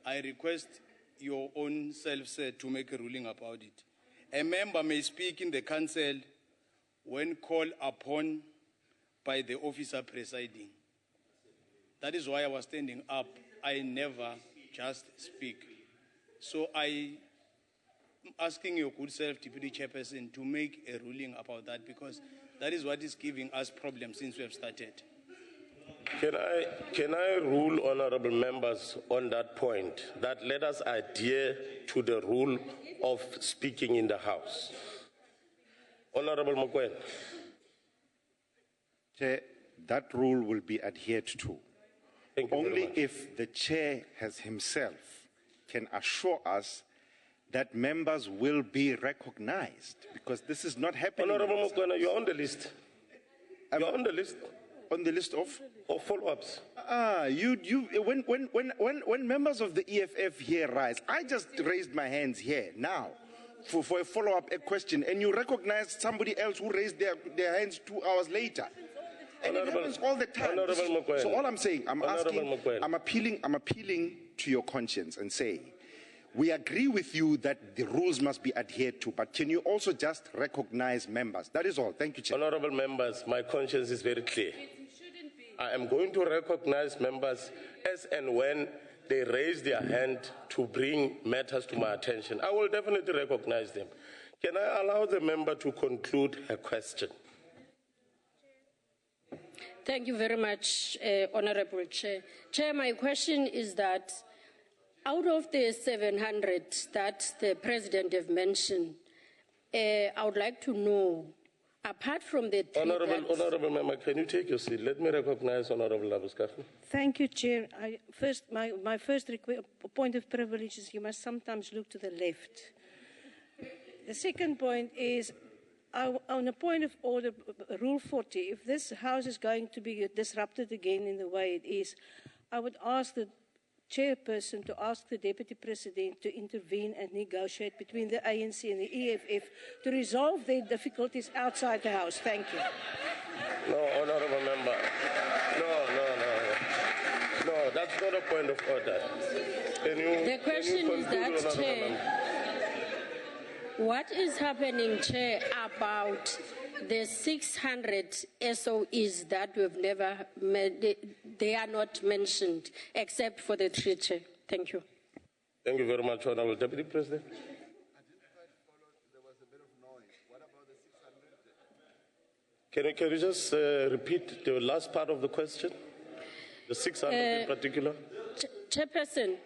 I request your own self, sir, to make a ruling about it. A member may speak in the council when called upon by the officer presiding. That is why I was standing up. I never just speak. So I am asking your good self, Deputy Chairperson, to make a ruling about that, because that is what is giving us problems since we have started. Can I rule, honorable members, on that point, that let us adhere to the rule of speaking in the House? Honorable Mokoena. Chair, that rule will be adhered to. Only if the chair has himself can assure us that members will be recognized, because this is not happening. Honorable Mokoena, you're on the list. You're on the list. On the list of follow-ups. When members of the EFF here rise, I just raised my hands here now for a follow-up question, and you recognize somebody else who raised their hands 2 hours later. And it happens all the time. So all I'm saying, I'm appealing to your conscience and say, we agree with you that the rules must be adhered to, but can you also just recognize members? That is all. Thank you, Chair. Honorable members, my conscience is very clear. I am going to recognize members as and when they raise their hand to bring matters to my attention. I will definitely recognize them. Can I allow the member to conclude her question? Thank you very much, Honorable Chair. Chair, my question is that out of the 700 that the President have mentioned, I would like to know, apart from the three Honorable Member, can you take your seat? Let me recognize Honorable Labuskafu. Thank you, Chair. My first point of privilege is you must sometimes look to the left. The second point is, on a point of order, Rule 40, if this House is going to be disrupted again in the way it is, I would ask the Chairperson to ask the Deputy President to intervene and negotiate between the ANC and the EFF to resolve their difficulties outside the House. Thank you. No, Honorable Member. No, that's not a point of order. The question is that, Chair, what is happening, Chair, about the 600 SOEs that we've never made? They are not mentioned, except for the three, Chair. Thank you. Thank you very much, Honorable Deputy President. Can you just repeat the last part of the question? The 600 in particular? Chairperson,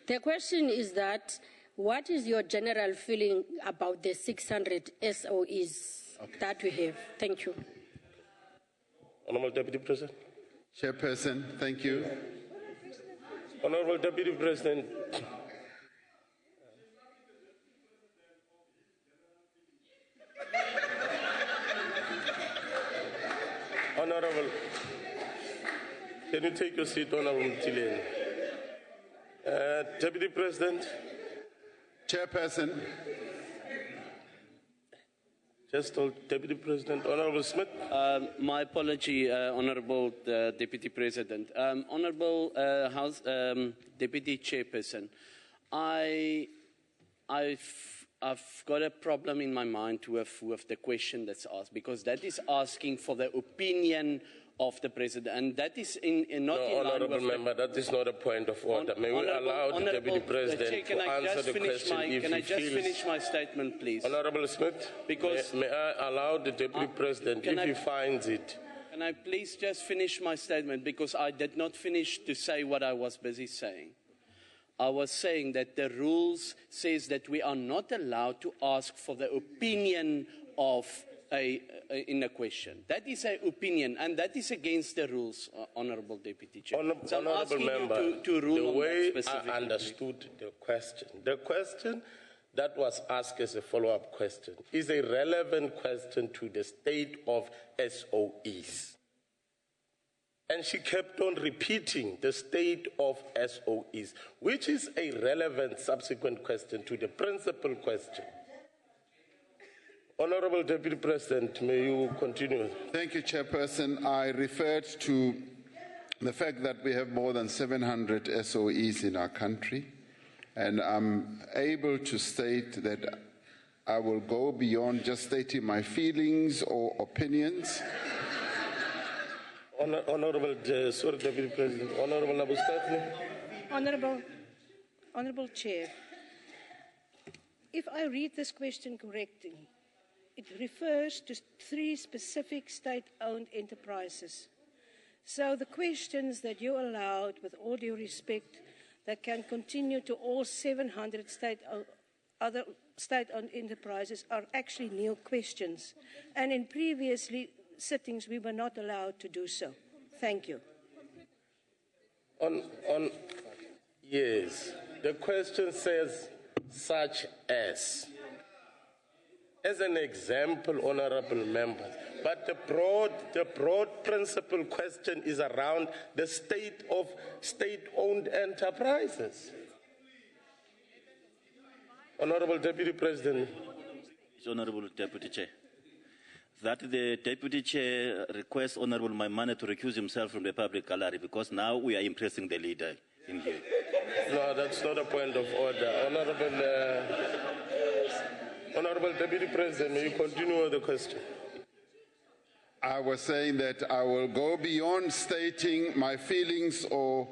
the question is that what is your general feeling about the 600 SOEs that we have? Thank you. Honorable Deputy President. Chairperson, thank you. Honorable Deputy President. Honorable, can you take your seat, Honorable Mtileni? Deputy President. Chairperson. Just told Deputy President. Honorable Smith. My apology, Honorable Deputy President. Honorable House Deputy Chairperson, I I've got a problem in my mind with the question that's asked, because that is asking for the opinion of the president, and that is not no, in line Honourable with member, that is not a point of order. May we allow the Deputy President to answer the question if he feels... Can I just finish my statement, please? Honourable Smith, because may I allow the Deputy President, if he finds it... Can I please just finish my statement, because I did not finish to say what I was busy saying. I was saying that the rules says that we are not allowed to ask for the opinion of in a question. That is an opinion, and that is against the rules, Honourable Deputy Chair. Honourable member, to rule the way on I understood the question that was asked as a follow-up question is a relevant question to the state of SOEs. And she kept on repeating the state of SOEs, which is a relevant subsequent question to the principal question. Honourable Deputy President, may you continue. Thank you, Chairperson. I referred to the fact that we have more than 700 SOEs in our country, and I'm able to state that I will go beyond just stating my feelings or opinions. Honourable Deputy President, Honourable Nabustatni. Honourable Chair, if I read this question correctly, it refers to 3 specific state-owned enterprises. So the questions that you allowed, with all due respect, that can continue to all 700 other state-owned enterprises are actually new questions. And in previous sittings, we were not allowed to do so. Thank you. Yes, the question says such as an example, honourable members, but the broad principal question is around the state of state-owned enterprises. Honourable Deputy President. Honourable Deputy Chair. That the Deputy Chair requests Honourable Maimane to recuse himself from the public gallery, because now we are impressing the leader in here. No, that's not a point of order. Honourable Deputy President, may you continue with the question? I was saying that I will go beyond stating my feelings or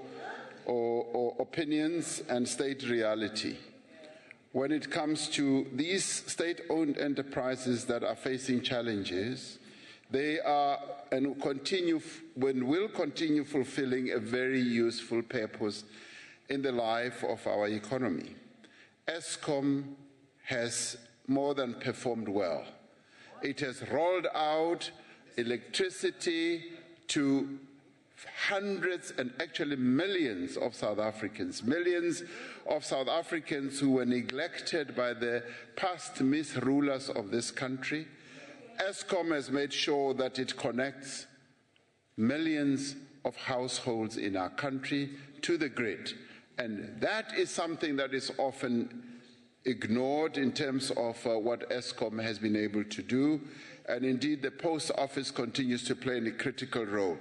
opinions and state reality. When it comes to these state-owned enterprises that are facing challenges, they are and will continue fulfilling a very useful purpose in the life of our economy. Eskom has more than performed well. It has rolled out electricity to hundreds and actually millions of South Africans who were neglected by the past misrulers of this country. Eskom has made sure that it connects millions of households in our country to the grid. And that is something that is often ignored in terms of what Eskom has been able to do. And indeed, the post office continues to play a critical role.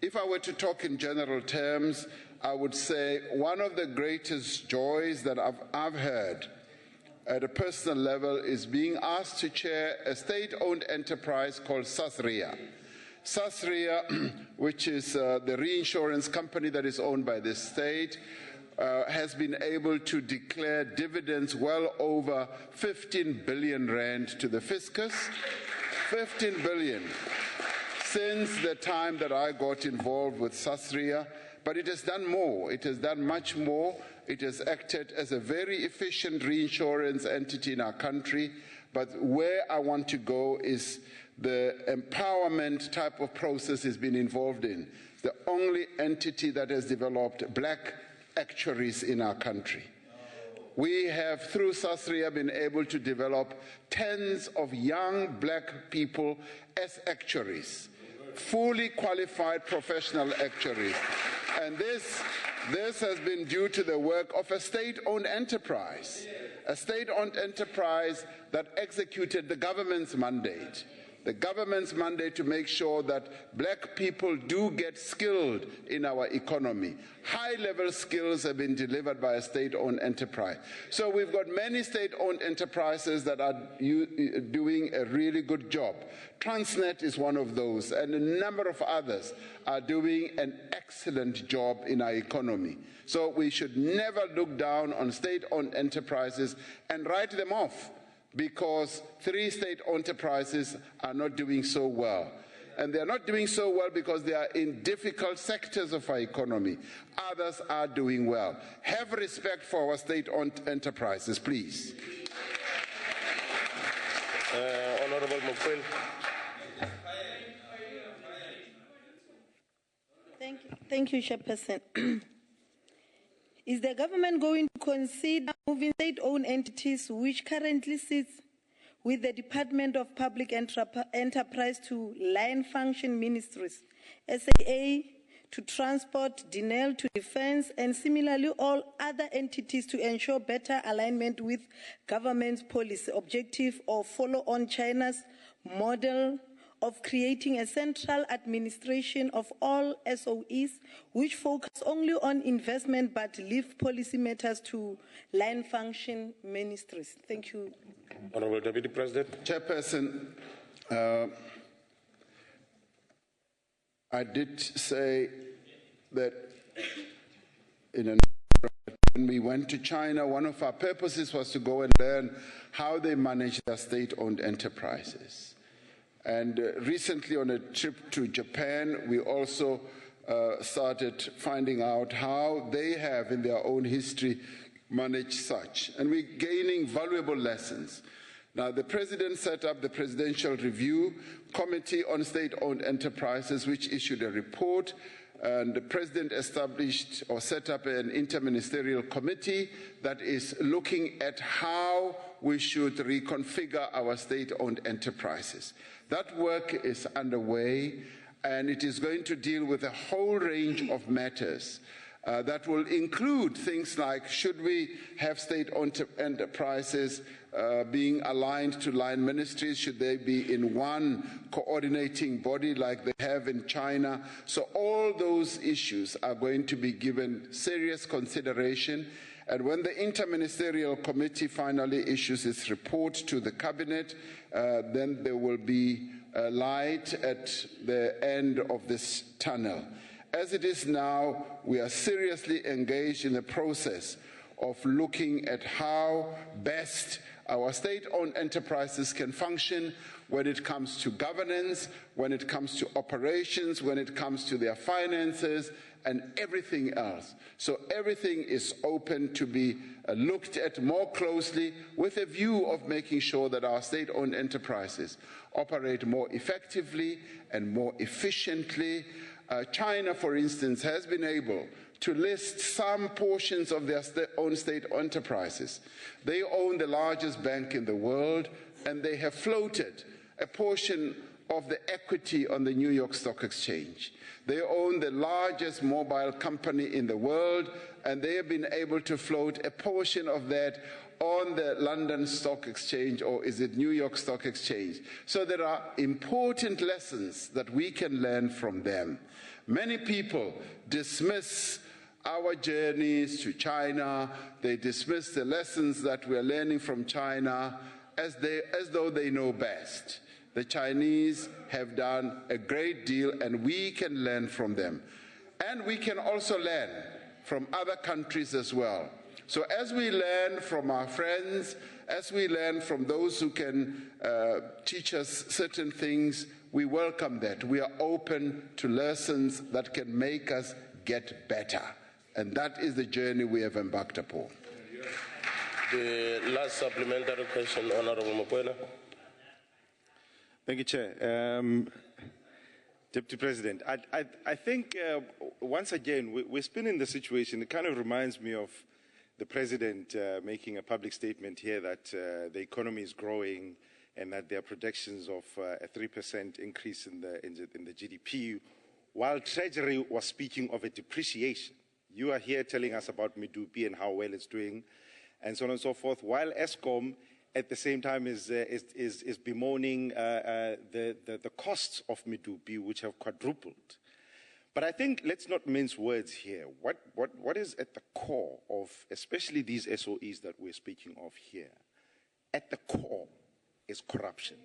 If I were to talk in general terms, I would say one of the greatest joys that I've heard at a personal level is being asked to chair a state-owned enterprise called Sasria. Sasria, which is the reinsurance company that is owned by the state, has been able to declare dividends well over 15 billion rand to the fiscus. 15 billion. Since the time that I got involved with Sasria, but it has done more. It has done much more. It has acted as a very efficient reinsurance entity in our country. But where I want to go is the empowerment type of process has been involved in. The only entity that has developed black actuaries in our country. We have, through Sasria, been able to develop tens of young black people as actuaries, fully qualified professional actuaries. And this has been due to the work of a state-owned enterprise that executed the government's mandate the government's mandate to make sure that black people do get skilled in our economy. High-level skills have been delivered by a state-owned enterprise. So we've got many state-owned enterprises that are doing a really good job. Transnet is one of those, and a number of others are doing an excellent job in our economy. So we should never look down on state-owned enterprises and write them off because 3 state-owned enterprises are not doing so well. And they are not doing so well because they are in difficult sectors of our economy. Others are doing well. Have respect for our state-owned enterprises, please. Honorable Mokwena. Thank you, Chairperson. Is the government going to consider moving state-owned entities which currently sits with the Department of Public Enterprise to line function ministries, SAA to transport, DNL to defense, and similarly all other entities to ensure better alignment with government's policy objective or follow on China's model of creating a central administration of all SOEs which focus only on investment but leave policy matters to line function ministries? Thank you. Honorable Deputy President. Chairperson, I did say that when we went to China, one of our purposes was to go and learn how they manage their state-owned enterprises. And recently on a trip to Japan, we also started finding out how they have in their own history managed such. And we're gaining valuable lessons. Now, the President set up the Presidential Review Committee on State-Owned Enterprises, which issued a report. And the President established or set up an interministerial committee that is looking at how we should reconfigure our state-owned enterprises. That work is underway, and it is going to deal with a whole range of matters that will include things like, should we have state-owned enterprises being aligned to line ministries? Should they be in one coordinating body like they have in China? So all those issues are going to be given serious consideration. And when the Interministerial Committee finally issues its report to the Cabinet, then there will be a light at the end of this tunnel. As it is now, we are seriously engaged in the process of looking at how best our state-owned enterprises can function when it comes to governance, when it comes to operations, when it comes to their finances, and everything else. So everything is open to be looked at more closely with a view of making sure that our state-owned enterprises operate more effectively and more efficiently. China, for instance, has been able to list some portions of their own state enterprises. They own the largest bank in the world, and they have floated a portion of the equity on the New York Stock Exchange. They own the largest mobile company in the world, and they have been able to float a portion of that on the London Stock Exchange, or is it New York Stock Exchange? So there are important lessons that we can learn from them. Many people dismiss our journeys to China. They dismiss the lessons that we are learning from China as though they know best. The Chinese have done a great deal, and we can learn from them. And we can also learn from other countries as well. So as we learn from our friends, as we learn from those who can teach us certain things, we welcome that. We are open to lessons that can make us get better. And that is the journey we have embarked upon. The last supplementary question, Honorable Mokwena. Thank you, Chair. Deputy President, I think once again, we're spinning the situation. It kind of reminds me of the President making a public statement here that the economy is growing and that there are projections of a 3% increase in the GDP, while Treasury was speaking of a depreciation. You are here telling us about Medupi and how well it's doing, and so on and so forth, while ESCOM at the same time is bemoaning the costs of Medupi, which have quadrupled. But I think let's not mince words here. What is at the core of, especially these SOEs that we're speaking of here, at the core is corruption.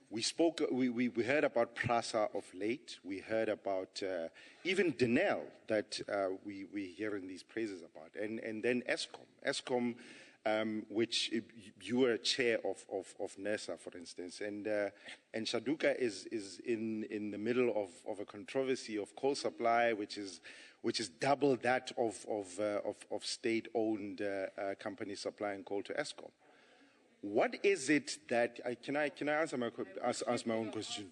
We heard about PRASA of late. We heard about even Denel that we're hearing these praises about. And then ESCOM, which you were chair of NESA, for instance. And Shaduka is in the middle of a controversy of coal supply, which is double that of state-owned companies supplying coal to ESCOM. What is it that can I ask my own question?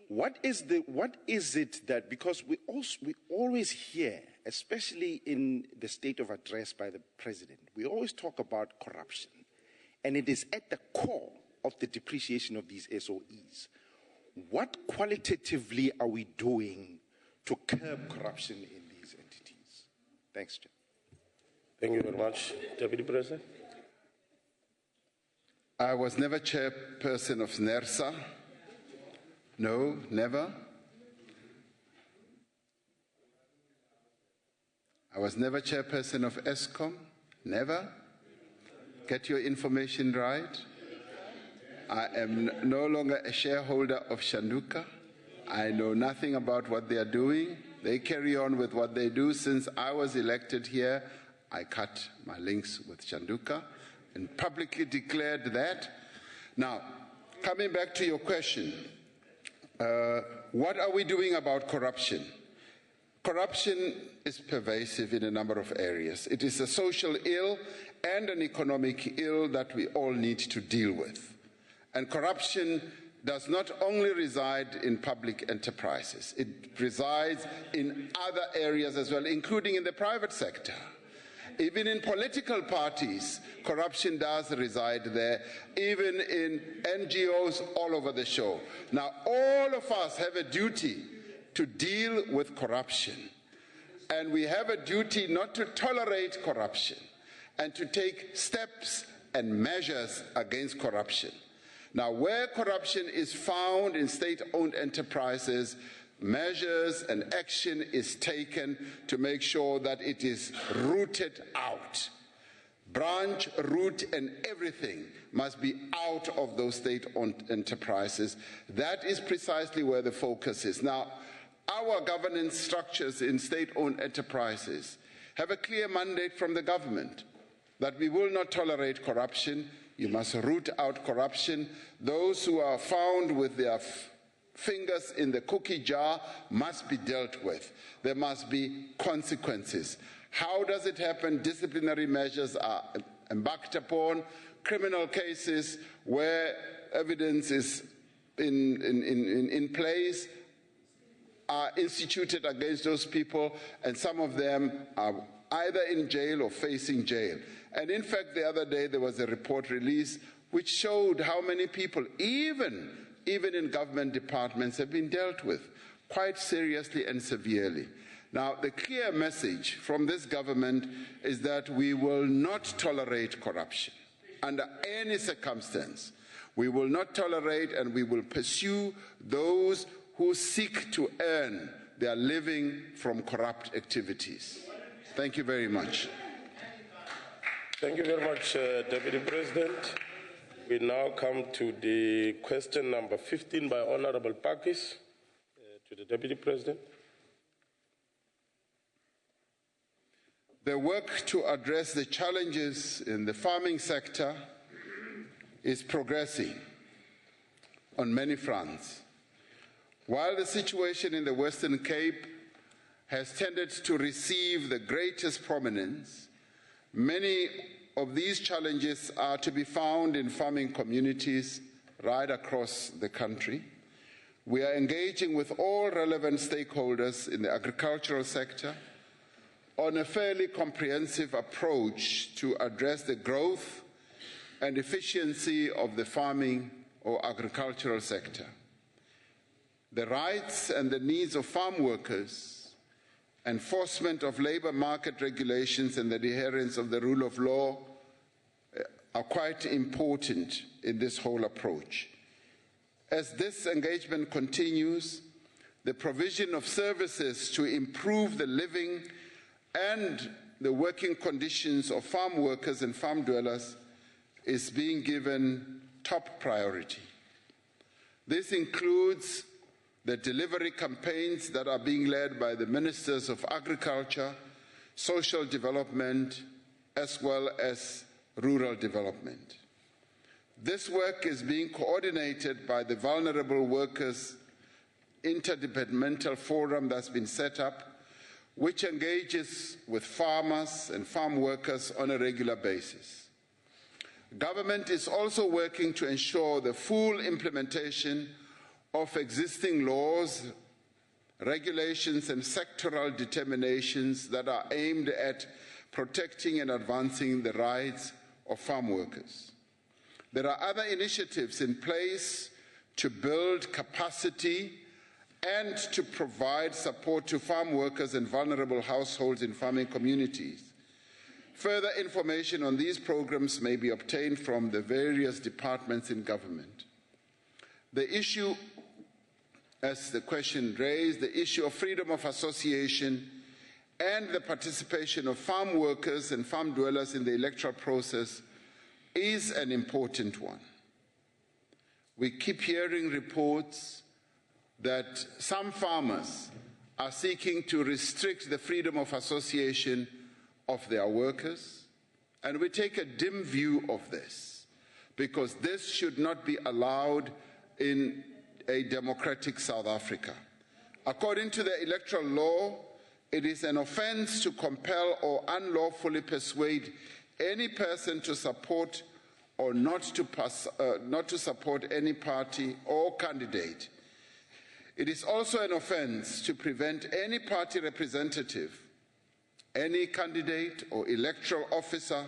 What is it that, because we always hear, especially in the state of address by the president, we always talk about corruption, and it is at the core of the depreciation of these SOEs. What qualitatively are we doing to curb corruption in these entities? Thanks, Chair. Thank you very much, Deputy President. I was never chairperson of NERSA. No, never. I was never chairperson of ESCOM. Never. Get your information right. I am no longer a shareholder of Shanduka. I know nothing about what they are doing. They carry on with what they do. Since I was elected here, I cut my links with Shanduka and publicly declared that. Now, coming back to your question, what are we doing about corruption? Corruption is pervasive in a number of areas. It is a social ill and an economic ill that we all need to deal with. And corruption does not only reside in public enterprises, it resides in other areas as well, including in the private sector. Even in political parties, corruption does reside there, even in NGOs all over the show. Now, all of us have a duty to deal with corruption. And we have a duty not to tolerate corruption and to take steps and measures against corruption. Now, where corruption is found in state-owned enterprises, measures and action is taken to make sure that it is rooted out. Branch, root, and everything must be out of those state-owned enterprises. That is precisely where the focus is. Now, our governance structures in state-owned enterprises have a clear mandate from the government that we will not tolerate corruption. You must root out corruption. Those who are found with their fingers in the cookie jar must be dealt with. There must be consequences. How does it happen? Disciplinary measures are embarked upon. Criminal cases where evidence is in place are instituted against those people, and some of them are either in jail or facing jail. And in fact, the other day there was a report released which showed how many people, even in government departments, have been dealt with quite seriously and severely. Now, the clear message from this government is that we will not tolerate corruption under any circumstance. We will not tolerate, and we will pursue those who seek to earn their living from corrupt activities. Thank you very much. Thank you very much, Deputy President. We now come to the question number 15 by Honorable Pakis to the Deputy President. The work to address the challenges in the farming sector is progressing on many fronts. While the situation in the Western Cape has tended to receive the greatest prominence, many of these challenges are to be found in farming communities right across the country. We are engaging with all relevant stakeholders in the agricultural sector on a fairly comprehensive approach to address the growth and efficiency of the farming or agricultural sector. The rights and the needs of farm workers, enforcement of labor market regulations, and the adherence of the rule of law are quite important in this whole approach. As this engagement continues, the provision of services to improve the living and the working conditions of farm workers and farm dwellers is being given top priority. This includes the delivery campaigns that are being led by the Ministers of Agriculture, Social Development, as well as Rural Development. This work is being coordinated by the Vulnerable Workers Interdepartmental Forum that's been set up, which engages with farmers and farm workers on a regular basis. Government is also working to ensure the full implementation of existing laws, regulations, and sectoral determinations that are aimed at protecting and advancing the rights of farm workers. There are other initiatives in place to build capacity and to provide support to farm workers and vulnerable households in farming communities. Further information on these programs may be obtained from the various departments in government. The issue, as the question raised, the issue of freedom of association and the participation of farm workers and farm dwellers in the electoral process is an important one. We keep hearing reports that some farmers are seeking to restrict the freedom of association of their workers, and we take a dim view of this, because this should not be allowed in a democratic South Africa. According to the electoral law, it is an offense to compel or unlawfully persuade any person to support or not to support any party or candidate. It is also an offense to prevent any party representative, any candidate or electoral officer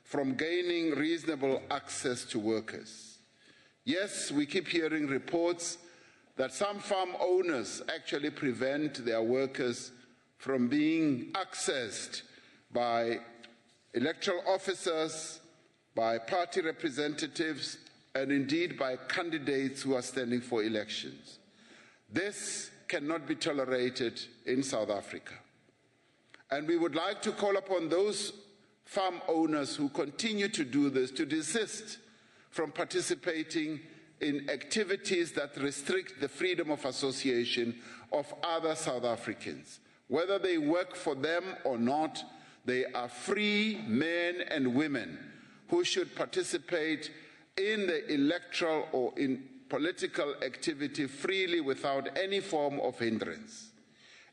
from gaining reasonable access to workers. Yes, we keep hearing reports that some farm owners actually prevent their workers from being accessed by electoral officers, by party representatives, and indeed by candidates who are standing for elections. This cannot be tolerated in South Africa. And we would like to call upon those farm owners who continue to do this to desist from participating in activities that restrict the freedom of association of other South Africans. Whether they work for them or not, they are free men and women who should participate in the electoral or in political activity freely without any form of hindrance.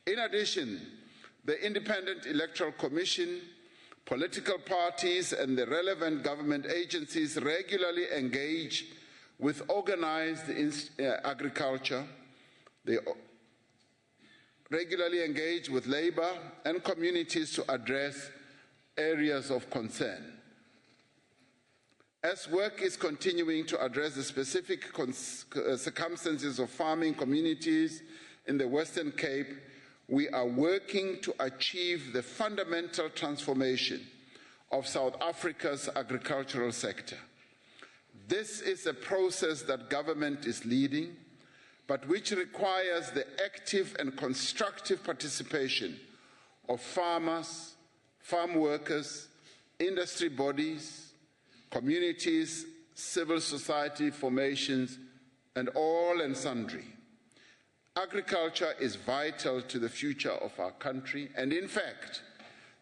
In addition, the Independent Electoral Commission, political parties, and the relevant government agencies regularly engage with organized agriculture. They regularly engage with labor and communities to address areas of concern. As work is continuing to address the specific circumstances of farming communities in the Western Cape, we are working to achieve the fundamental transformation of South Africa's agricultural sector. This is a process that government is leading, but which requires the active and constructive participation of farmers, farm workers, industry bodies, communities, civil society formations, and all and sundry. Agriculture is vital to the future of our country, and in fact,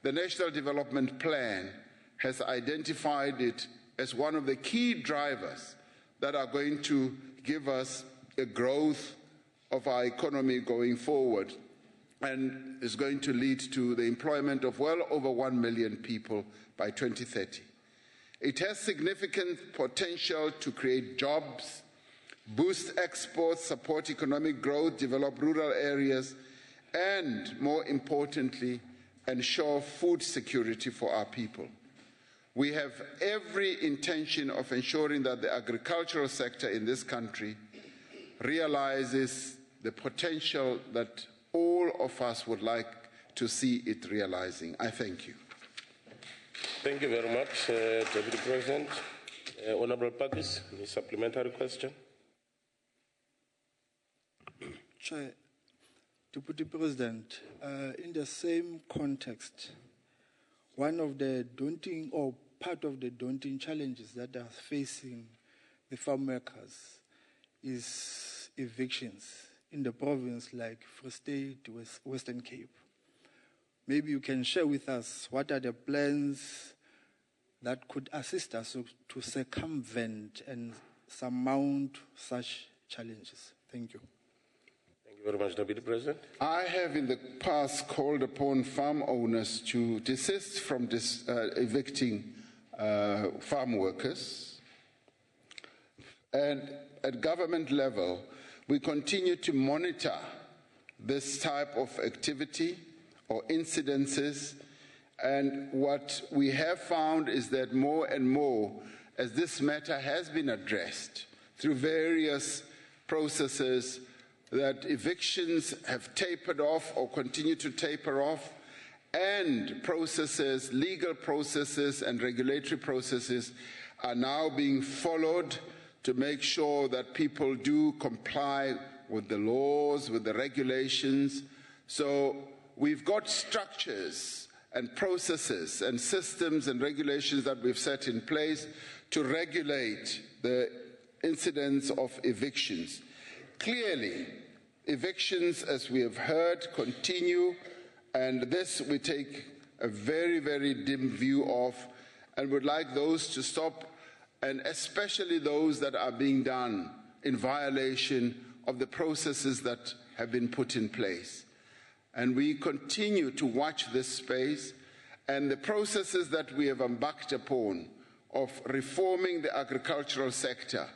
the National Development Plan has identified it as one of the key drivers that are going to give us a growth of our economy going forward, and is going to lead to the employment of well over 1 million people by 2030. It has significant potential to create jobs, boost exports, support economic growth, develop rural areas, and, more importantly, ensure food security for our people. We have every intention of ensuring that the agricultural sector in this country realizes the potential that all of us would like to see it realizing. I thank you. Thank you very much, Deputy President. Honorable Pakis, the supplementary question. Chair, Deputy President, in the same context, one of the daunting or part of the daunting challenges that are facing the farm workers is evictions in the province like Free State, Western Cape. Maybe you can share with us what are the plans that could assist us to circumvent and surmount such challenges. Thank you. Thank you very much, Deputy President. I have in the past called upon farm owners to desist from evicting farm workers. And at government level, we continue to monitor this type of activity or incidences. And what we have found is that more and more, as this matter has been addressed through various processes, that evictions have tapered off or continue to taper off, and processes, legal processes and regulatory processes are now being followed to make sure that people do comply with the laws, with the regulations. So we've got structures and processes and systems and regulations that we've set in place to regulate the incidence of evictions. Clearly, evictions, as we have heard, continue, and this we take a very, very dim view of, and would like those to stop, and especially those that are being done in violation of the processes that have been put in place. And we continue to watch this space, and the processes that we have embarked upon of reforming the agricultural sector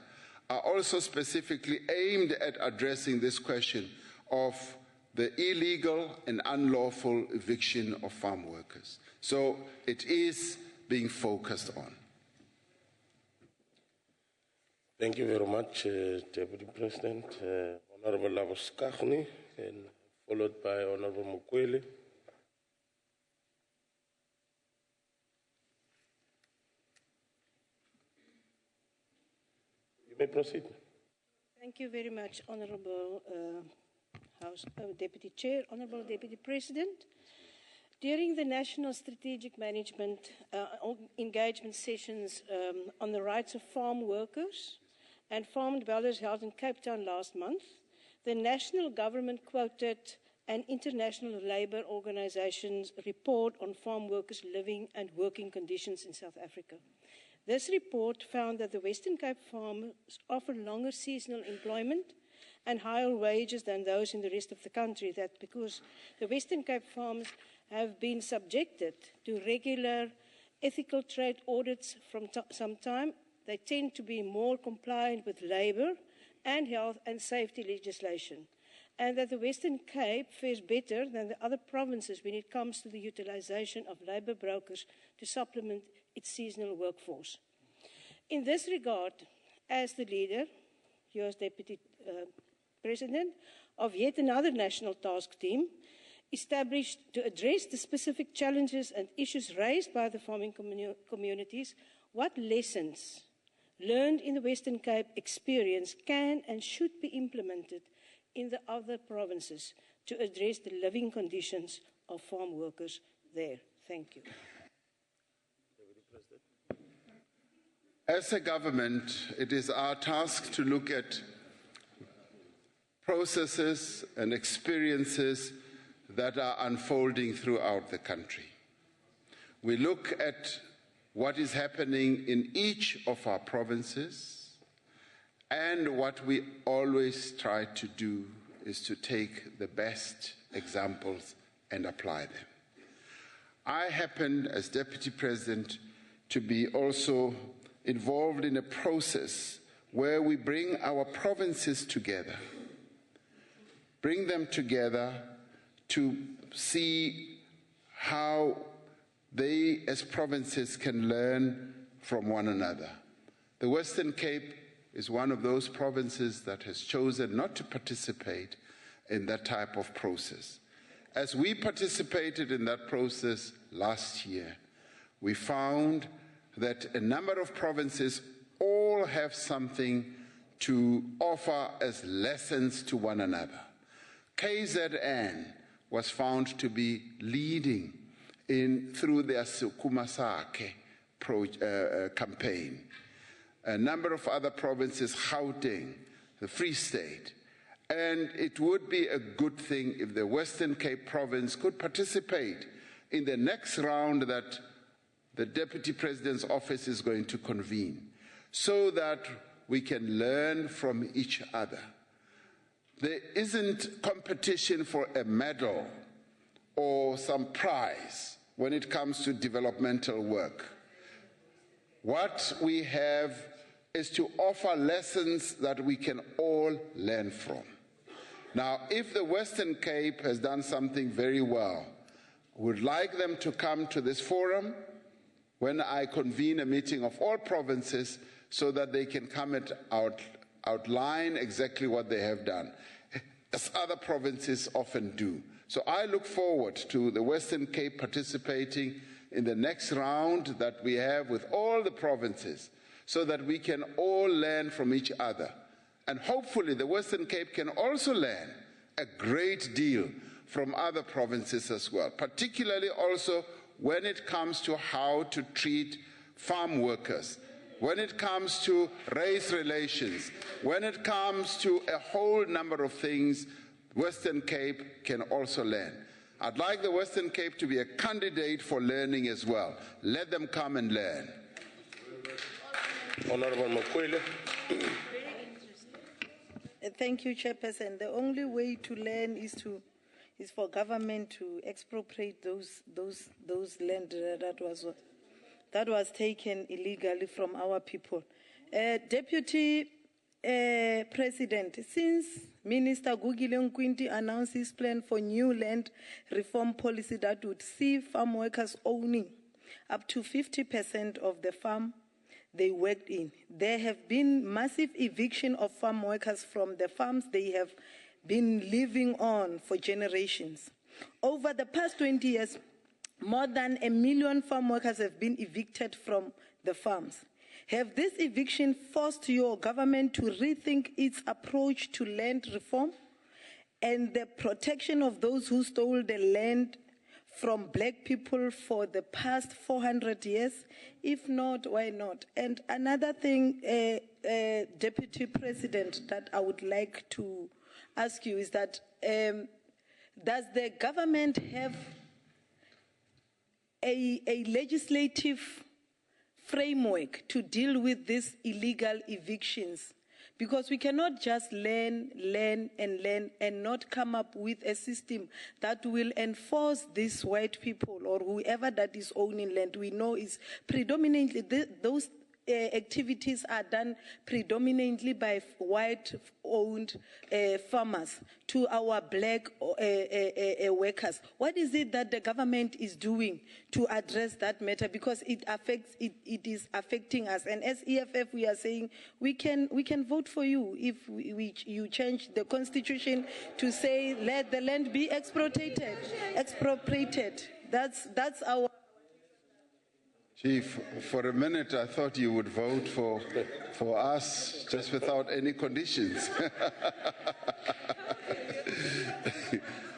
are also specifically aimed at addressing this question of the illegal and unlawful eviction of farm workers. So it is being focused on. Thank you very much, Deputy President. Honorable Laboskachni, and followed by Honorable Mukwele. You may proceed. Thank you very much, Honourable Deputy Chair, Honourable Deputy President. During the National Strategic Management engagement sessions on the rights of farm workers and farm dwellers held in Cape Town last month, the national government quoted an International Labour Organization's report on farm workers' living and working conditions in South Africa. This report found that the Western Cape farmers offer longer seasonal employment and higher wages than those in the rest of the country. That because the Western Cape farmers have been subjected to regular ethical trade audits from some time, they tend to be more compliant with labour and health and safety legislation, and that the Western Cape fares better than the other provinces when it comes to the utilisation of labour brokers to supplement its seasonal workforce. In this regard, as the leader, you as Deputy President, of yet another national task team established to address the specific challenges and issues raised by the farming communities, what lessons learned in the Western Cape experience can and should be implemented in the other provinces to address the living conditions of farm workers there? Thank you. As a government, it is our task to look at processes and experiences that are unfolding throughout the country. We look at what is happening in each of our provinces, and what we always try to do is to take the best examples and apply them. I happen, as Deputy President, to be also involved in a process where we bring our provinces together, bring them together to see how they as provinces can learn from one another. The Western Cape is one of those provinces that has chosen not to participate in that type of process. As we participated in that process last year, we found that a number of provinces all have something to offer as lessons to one another. KZN was found to be leading through their Sukuma Sake campaign. A number of other provinces, Gauteng, the Free State. And it would be a good thing if the Western Cape province could participate in the next round that the Deputy President's office is going to convene, so that we can learn from each other. There isn't competition for a medal or some prize when it comes to developmental work. What we have is to offer lessons that we can all learn from. Now, if the Western Cape has done something very well, we'd like them to come to this forum when I convene a meeting of all provinces so that they can come and outline exactly what they have done, as other provinces often do. So I look forward to the Western Cape participating in the next round that we have with all the provinces so that we can all learn from each other. And hopefully the Western Cape can also learn a great deal from other provinces as well, particularly also when it comes to how to treat farm workers, when it comes to race relations, when it comes to a whole number of things, Western Cape can also learn. I'd like the Western Cape to be a candidate for learning as well. Let them come and learn. Honorable Mokwele. Thank you, Chairperson. The only way to learn is for government to expropriate those land that was taken illegally from our people. Deputy President, since Minister Gugile Nkwinti announced his plan for new land reform policy that would see farm workers owning up to 50% of the farm they worked in, there have been massive eviction of farm workers from the farms they have been living on for generations. Over the past 20 years, more than 1 million farm workers have been evicted from the farms. Have this eviction forced your government to rethink its approach to land reform and the protection of those who stole the land from black people for the past 400 years? If not, why not? And another thing, Deputy President, that I would like to ask you is that does the government have a legislative framework to deal with these illegal evictions? Because we cannot just learn and not come up with a system that will enforce these white people or whoever that is owning land. We know is predominantly those activities are done predominantly by white-owned farmers to our black workers. What is it that the government is doing to address that matter? Because it is affecting us. And as EFF, we are saying we can vote for you if you change the constitution to say let the land be expropriated. That's our. Chief, for a minute I thought you would vote for us just without any conditions.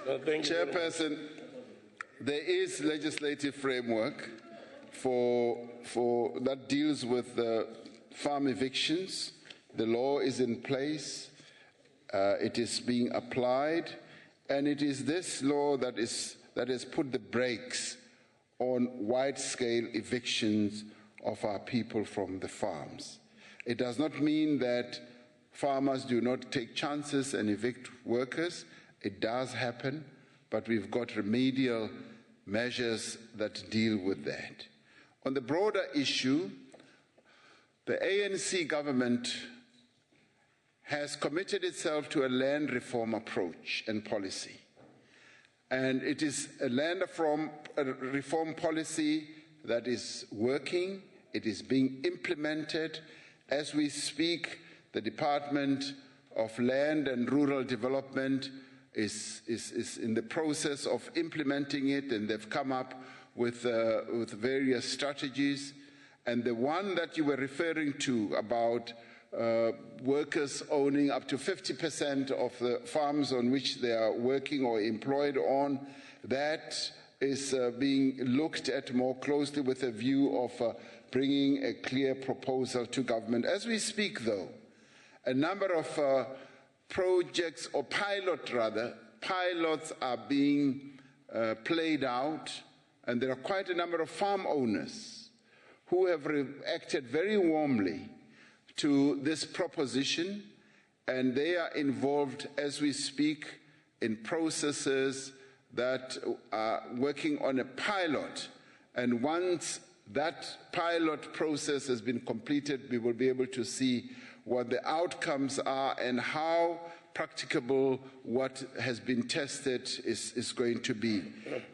Chairperson, there is legislative framework that deals with farm evictions. The law is in place. It is being applied, and it is this law that has put the brakes on wide-scale evictions of our people from the farms. It does not mean that farmers do not take chances and evict workers. It does happen, but we've got remedial measures that deal with that. On the broader issue, the ANC government has committed itself to a land reform approach and policy. And it is a land reform policy that is working. It is being implemented. As we speak, the Department of Land and Rural Development is in the process of implementing it, and they've come up with various strategies. And the one that you were referring to about workers owning up to 50% of the farms on which they are working or employed on, that is being looked at more closely with a view of bringing a clear proposal to government. As we speak, though, a number of projects, or pilots are being played out, and there are quite a number of farm owners who have reacted very warmly to this proposition, and they are involved as we speak in processes that are working on a pilot. And once that pilot process has been completed, we will be able to see what the outcomes are and how practicable what has been tested is going to be.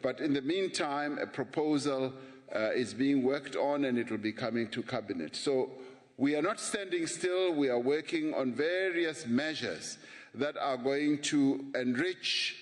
But in the meantime, a proposal is being worked on, and it will be coming to Cabinet. So we are not standing still. We are working on various measures that are going to enrich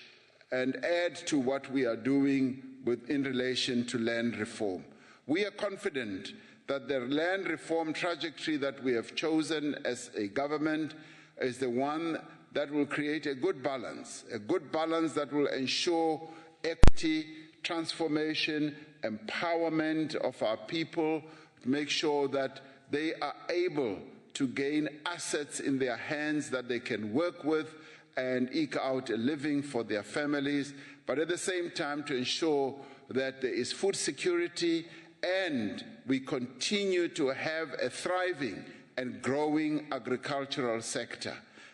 and add to what we are doing in relation to land reform. We are confident that the land reform trajectory that we have chosen as a government is the one that will create a good balance that will ensure equity, transformation, empowerment of our people, to make sure that they are able to gain assets in their hands that they can work with and eke out a living for their families, but at the same time to ensure that there is food security and we continue to have a thriving and growing agricultural sector.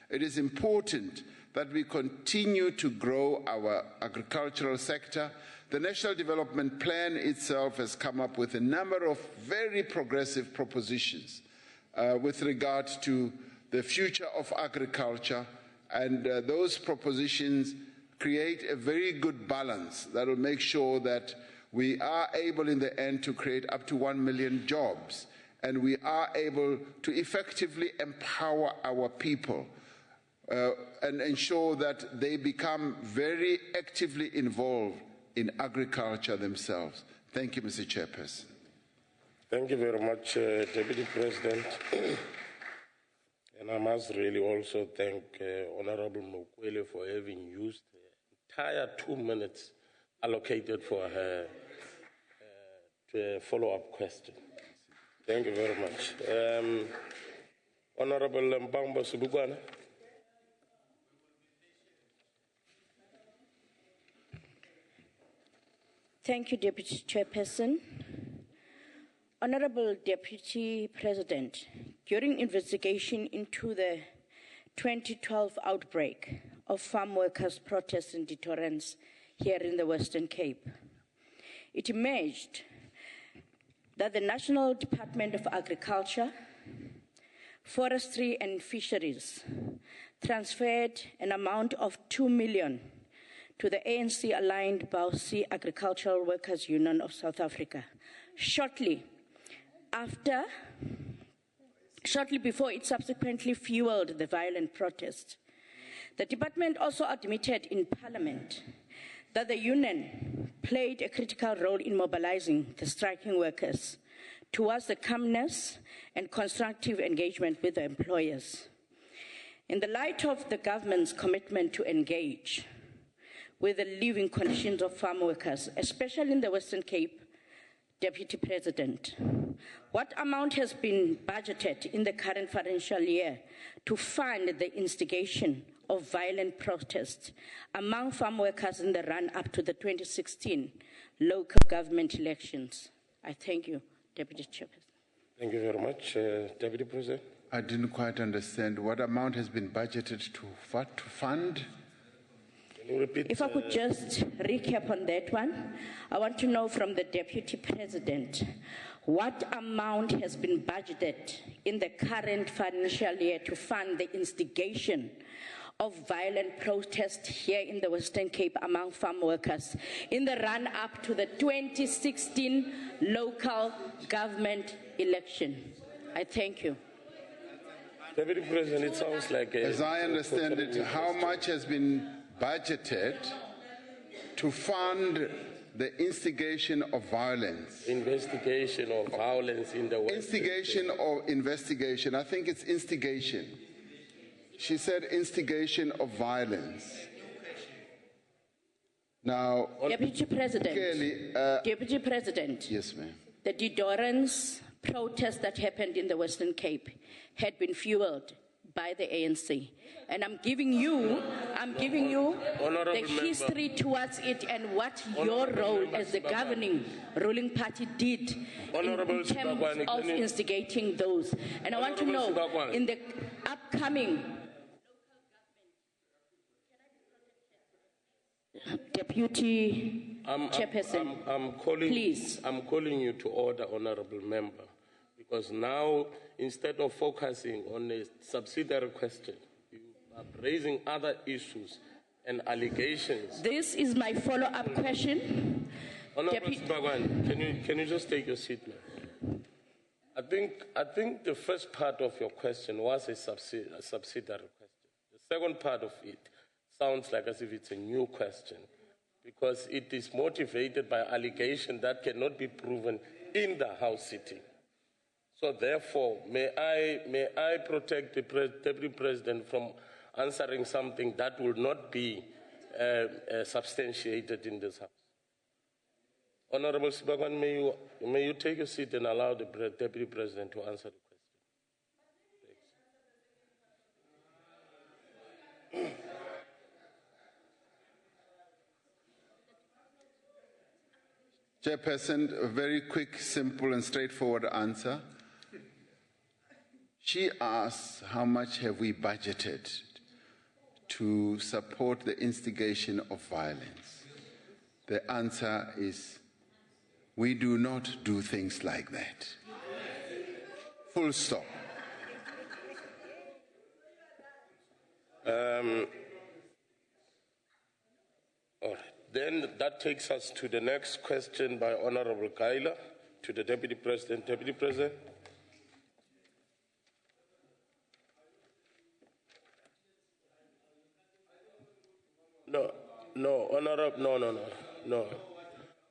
It is important that we continue to grow our agricultural sector. The National Development Plan itself has come up with a number of very progressive propositions with regard to the future of agriculture, and those propositions create a very good balance that will make sure that we are able in the end to create up to 1 million jobs, and we are able to effectively empower our people and ensure that they become very actively involved in agriculture themselves. Thank you, Mr. Chairperson. Thank you very much, Deputy President. And I must really also thank Honorable Mokwele for having used the entire 2 minutes allocated for her follow-up question. Thank you very much. Honorable Mpamba Subugwana. Thank you, Deputy Chairperson. Honorable Deputy President, during investigation into the 2012 outbreak of farm workers' protests in deterrence here in the Western Cape, it emerged that the National Department of Agriculture, Forestry and Fisheries transferred an amount of 2 million to the ANC-aligned Bausi Agricultural Workers Union of South Africa, shortly before it subsequently fueled the violent protest. The department also admitted in Parliament that the union played a critical role in mobilizing the striking workers towards the calmness and constructive engagement with the employers. In the light of the government's commitment to engage with the living conditions of farm workers, especially in the Western Cape, Deputy President, what amount has been budgeted in the current financial year to fund the instigation of violent protests among farm workers in the run-up to the 2016 local government elections? I thank you, Deputy Chairperson. Thank you very much, Deputy President. I didn't quite understand what amount has been budgeted to fund. If I could just recap on that one, I want to know from the Deputy President what amount has been budgeted in the current financial year to fund the instigation of violent protests here in the Western Cape among farm workers in the run-up to the 2016 local government election. I thank you. Deputy President, it sounds like... As I understand it, how much has been budgeted to fund the instigation of violence. Investigation of violence in the Western Instigation or investigation? I think it's instigation. She said instigation of violence. Now, Deputy President, clearly, Deputy President, yes, ma'am. the deodorants protest that happened in the Western Cape had been fueled by the ANC. And I'm giving you the history towards it and what your role as the governing ruling party did in terms of instigating those. And I want to know, in the upcoming Deputy Chairperson, please. I'm calling you to order, Honorable Member, because now, instead of focusing on a subsidiary question, you are raising other issues and allegations. This is my follow-up question. Honorable Sibagwan, can you just take your seat, ma'am? I think the first part of your question was a subsidiary question. The second part of it sounds like as if it's a new question, because it is motivated by allegation that cannot be proven in the House sitting. So therefore, may I protect the Deputy President from answering something that will not be substantiated in this House. Honorable Sibagwan, may you take a seat and allow the Deputy President to answer the question. Chairperson, a very quick, simple, and straightforward answer. She asked, how much have we budgeted to support the instigation of violence? The answer is, we do not do things like that. Full stop. All right. Then that takes us to the next question by Honorable Kaila to the Deputy President. Deputy President. No.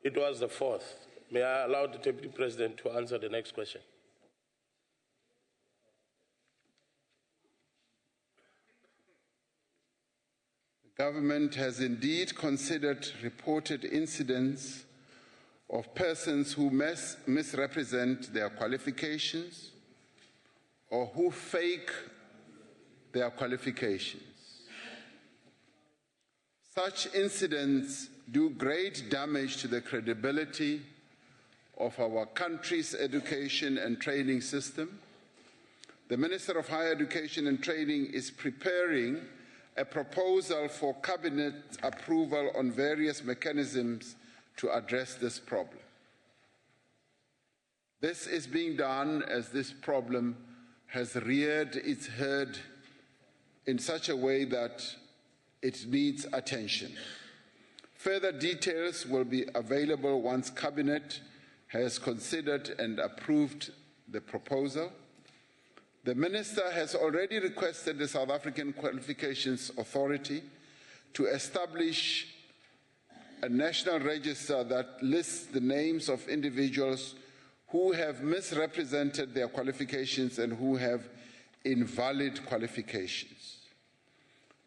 It was the fourth. May I allow the Deputy President to answer the next question? The government has indeed considered reported incidents of persons who misrepresent their qualifications or who fake their qualifications. Such incidents do great damage to the credibility of our country's education and training system. The Minister of Higher Education and Training is preparing a proposal for cabinet approval on various mechanisms to address this problem. This is being done as this problem has reared its head in such a way that it needs attention. Further details will be available once Cabinet has considered and approved the proposal. The Minister has already requested the South African Qualifications Authority to establish a national register that lists the names of individuals who have misrepresented their qualifications and who have invalid qualifications.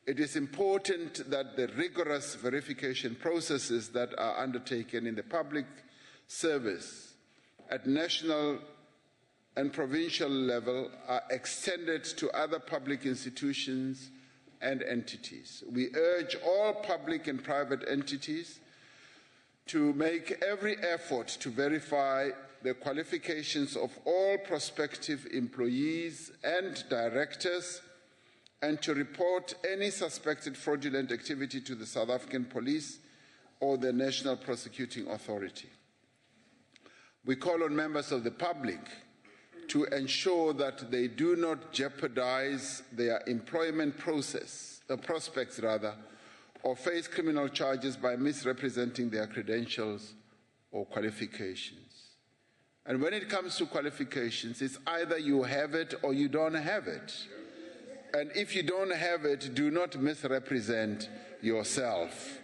It is important that the rigorous verification processes that are undertaken in the public service at national and provincial level are extended to other public institutions and entities. We urge all public and private entities to make every effort to verify the qualifications of all prospective employees and directors, and to report any suspected fraudulent activity to the South African Police or the National Prosecuting Authority. We call on members of the public to ensure that they do not jeopardize their employment prospects, or face criminal charges by misrepresenting their credentials or qualifications. And when it comes to qualifications, it's either you have it or you don't have it. And if you don't have it, do not misrepresent yourself.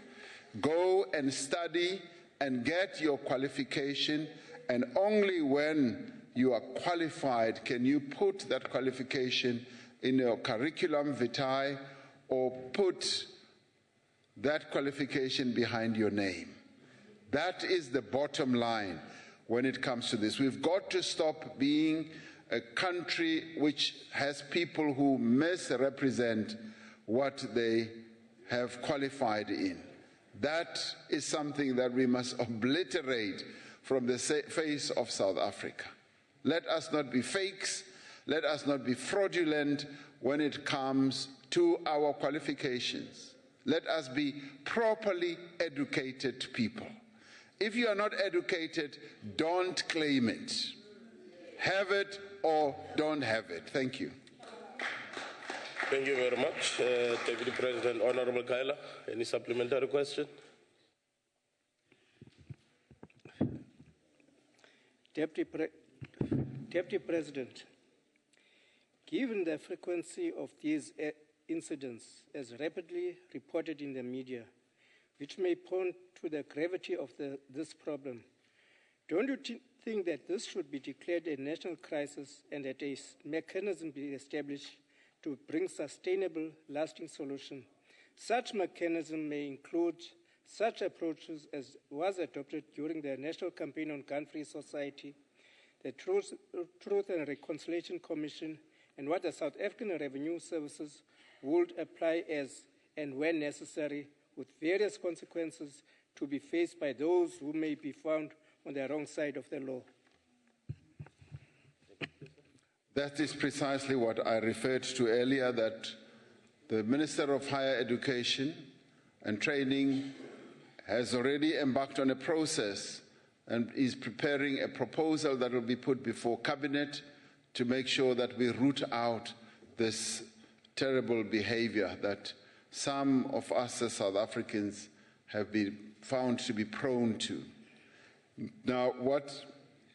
Go and study and get your qualification, and only when you are qualified can you put that qualification in your curriculum vitae or put that qualification behind your name. That is the bottom line when it comes to this. We've got to stop being a country which has people who misrepresent what they have qualified in. That is something that we must obliterate from the face of South Africa. Let us not be fakes. Let us not be fraudulent when it comes to our qualifications. Let us be properly educated people. If you are not educated, don't claim it. Have it or don't have it. Thank you. Thank you very much, Deputy President. Honorable Kaila, any supplementary question? Deputy President, given the frequency of these incidents as rapidly reported in the media, which may point to the gravity of this problem, don't you think that this should be declared a national crisis and that a mechanism be established to bring sustainable, lasting solution? Such mechanism may include such approaches as was adopted during the National Campaign on Gun-Free Society, the Truth and Reconciliation Commission, and what the South African Revenue Services would apply as and when necessary, with various consequences to be faced by those who may be found on the wrong side of the law. That is precisely what I referred to earlier, that the Minister of Higher Education and Training has already embarked on a process and is preparing a proposal that will be put before Cabinet to make sure that we root out this terrible behavior that some of us as South Africans have been found to be prone to. Now, what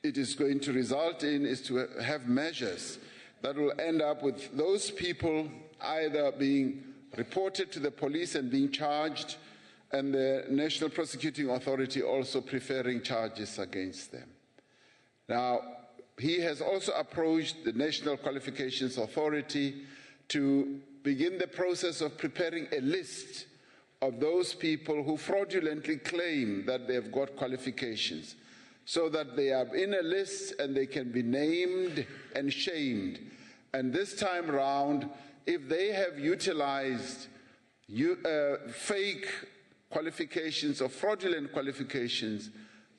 it is going to result in is to have measures that will end up with those people either being reported to the police and being charged, and the National Prosecuting Authority also preferring charges against them. Now, he has also approached the National Qualifications Authority to begin the process of preparing a list of those people who fraudulently claim that they've got qualifications, so that they are in a list and they can be named and shamed. And this time round, if they have utilized fake qualifications or fraudulent qualifications,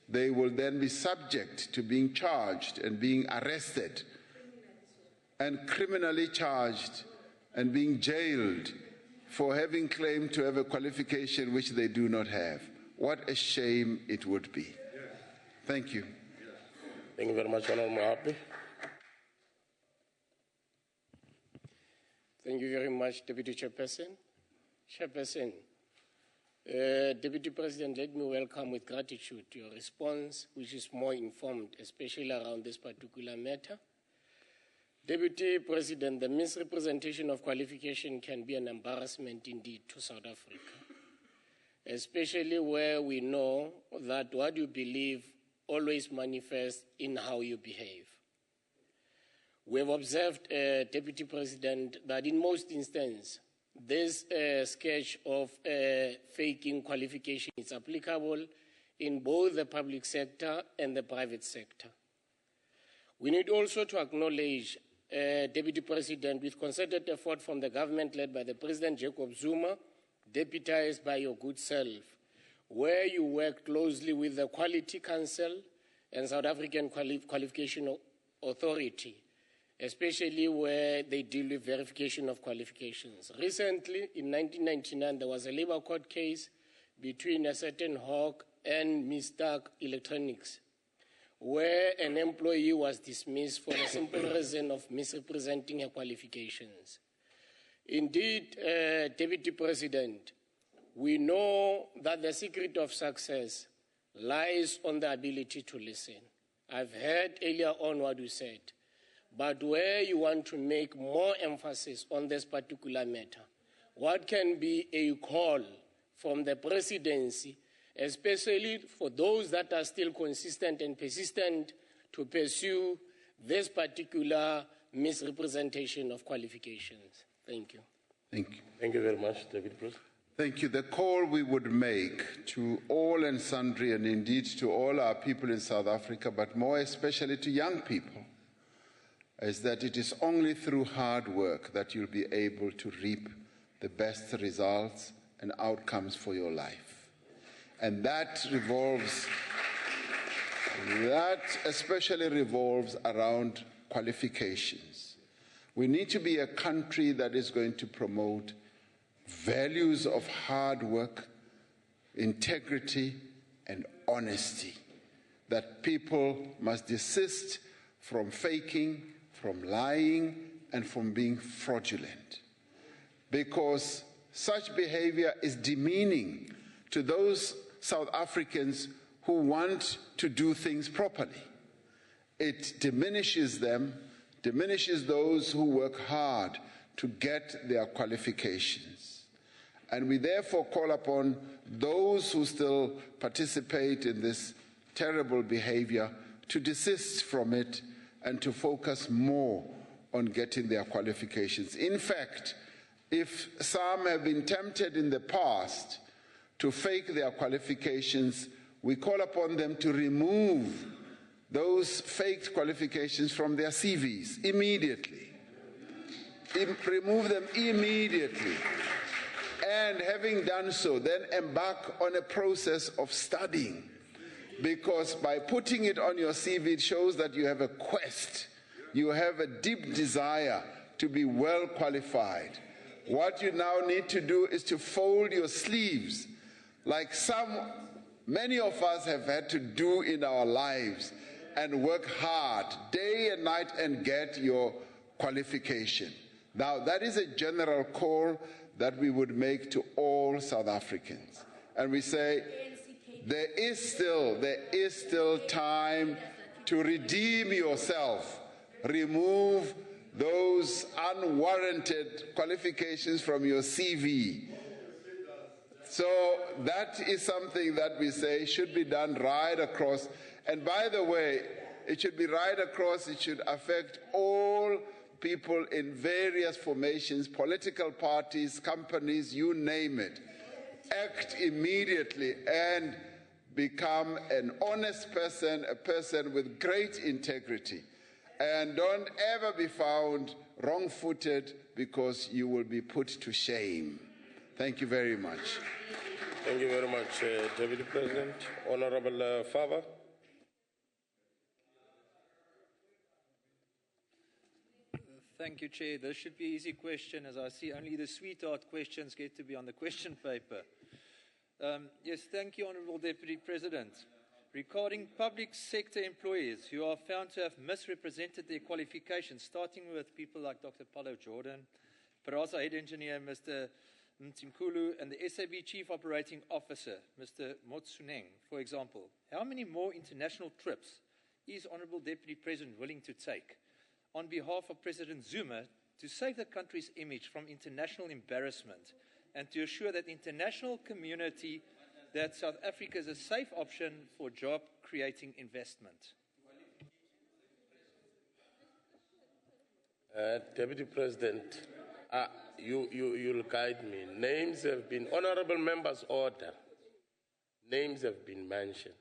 they will then be subject to being charged and being arrested and criminally charged and being jailed for having claimed to have a qualification which they do not have. What a shame it would be. Thank you. Thank you very much, Honorable Mohapi. Thank you very much, Deputy Chairperson. Chairperson, Deputy President, let me welcome with gratitude your response, which is more informed, especially around this particular matter. Deputy President, the misrepresentation of qualification can be an embarrassment indeed to South Africa, especially where we know that what you believe always manifests in how you behave. We have observed, Deputy President, that in most instances, this sketch of faking qualification is applicable in both the public sector and the private sector. We need also to acknowledge, Deputy President, with concerted effort from the government led by the President Jacob Zuma, deputized by your good self, where you work closely with the Quality Council and South African Qualification Authority, especially where they deal with verification of qualifications. Recently, in 1999, there was a labor court case between a certain Hawk and Mr. Electronics, where an employee was dismissed for the simple reason of misrepresenting her qualifications. Indeed, Deputy President, we know that the secret of success lies on the ability to listen. I've heard earlier on what you said, but where you want to make more emphasis on this particular matter, what can be a call from the presidency especially for those that are still consistent and persistent to pursue this particular misrepresentation of qualifications. Thank you. Thank you. Thank you very much, David Bruce. Thank you. The call we would make to all and sundry, and indeed to all our people in South Africa, but more especially to young people, is that it is only through hard work that you'll be able to reap the best results and outcomes for your life. And that especially revolves around qualifications. We need to be a country that is going to promote values of hard work, integrity, and honesty, that people must desist from faking, from lying, and from being fraudulent, because such behavior is demeaning to those South Africans who want to do things properly. It diminishes them, diminishes those who work hard to get their qualifications. And we therefore call upon those who still participate in this terrible behavior to desist from it and to focus more on getting their qualifications. In fact, if some have been tempted in the past to fake their qualifications, we call upon them to remove those faked qualifications from their CVs immediately. Remove them immediately. And having done so, then embark on a process of studying. Because by putting it on your CV, it shows that you have a quest. You have a deep desire to be well qualified. What you now need to do is to fold your sleeves, like many of us have had to do in our lives, and work hard day and night and get your qualification. Now, that is a general call that we would make to all South Africans. And we say, there is still time to redeem yourself. Remove those unwarranted qualifications from your CV. So that is something that we say should be done right across. And by the way, it should be right across. It should affect all people in various formations, political parties, companies, you name it. Act immediately and become an honest person, a person with great integrity. And don't ever be found wrong-footed, because you will be put to shame. Thank you very much. Thank you very much, Deputy President. Honorable Fava. Thank you, Chair. This should be an easy question, as I see only the sweetheart questions get to be on the question paper. Yes, thank you, Honourable Deputy President. Regarding public sector employees who are found to have misrepresented their qualifications, starting with people like Dr. Paulo Jordan, Peraza Head Engineer Mr. Mtimkulu, and the SAB Chief Operating Officer Mr. Motsuneng, for example, how many more international trips is Honourable Deputy President willing to take on behalf of President Zuma to save the country's image from international embarrassment and to assure that the international community that South Africa is a safe option for job-creating investment? Deputy President, you'll guide me. Names have been, honorable members' order, names have been mentioned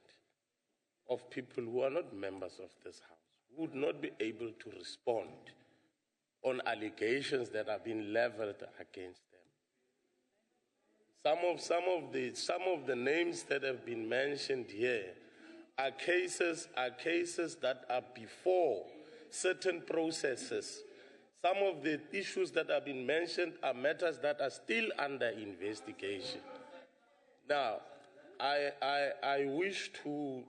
of people who are not members of this House, who would not be able to respond on allegations that have been leveled against them. Some of the names that have been mentioned here are cases that are before certain processes. Some of the issues that have been mentioned are matters that are still under investigation. Now, I wish to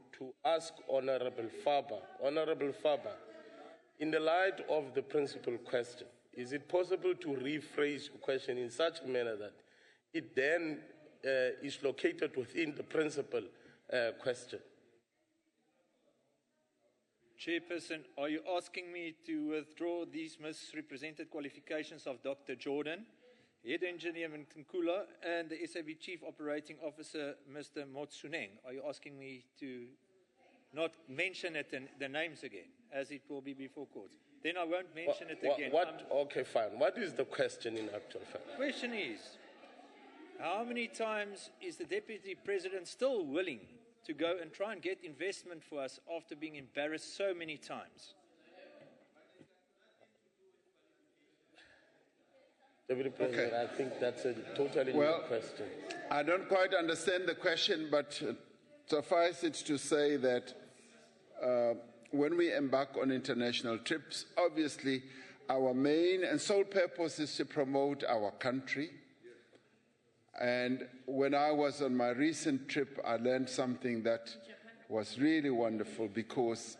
ask Honorable Faba, in the light of the principal question, is it possible to rephrase your question in such a manner that it then is located within the principal question? Chairperson, are you asking me to withdraw these misrepresented qualifications of Dr. Jordan Head Engineer Mnkula, and the SAB Chief Operating Officer, Mr. Motsuneng. Are you asking me to not mention it in the names again, as it will be before court? Then I won't mention it again. Okay, fine. What is the question in actual fact? The question is, how many times is the Deputy President still willing to go and try and get investment for us after being embarrassed so many times? Deputy President, I think that's a totally new question. I don't quite understand the question, but suffice it to say that when we embark on international trips, obviously our main and sole purpose is to promote our country. And when I was on my recent trip, I learned something that was really wonderful, because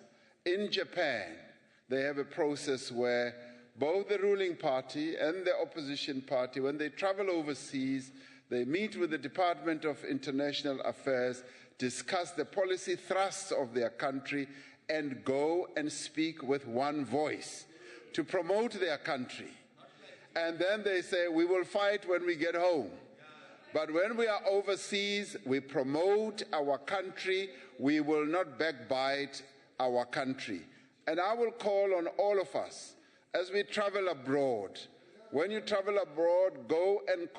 in Japan, they have a process where both the ruling party and the opposition party, when they travel overseas, they meet with the Department of International Affairs, discuss the policy thrusts of their country, and go and speak with one voice to promote their country. And then they say, we will fight when we get home. But when we are overseas, we promote our country. We will not backbite our country. And I will call on all of us, as we travel abroad, when you travel abroad, go and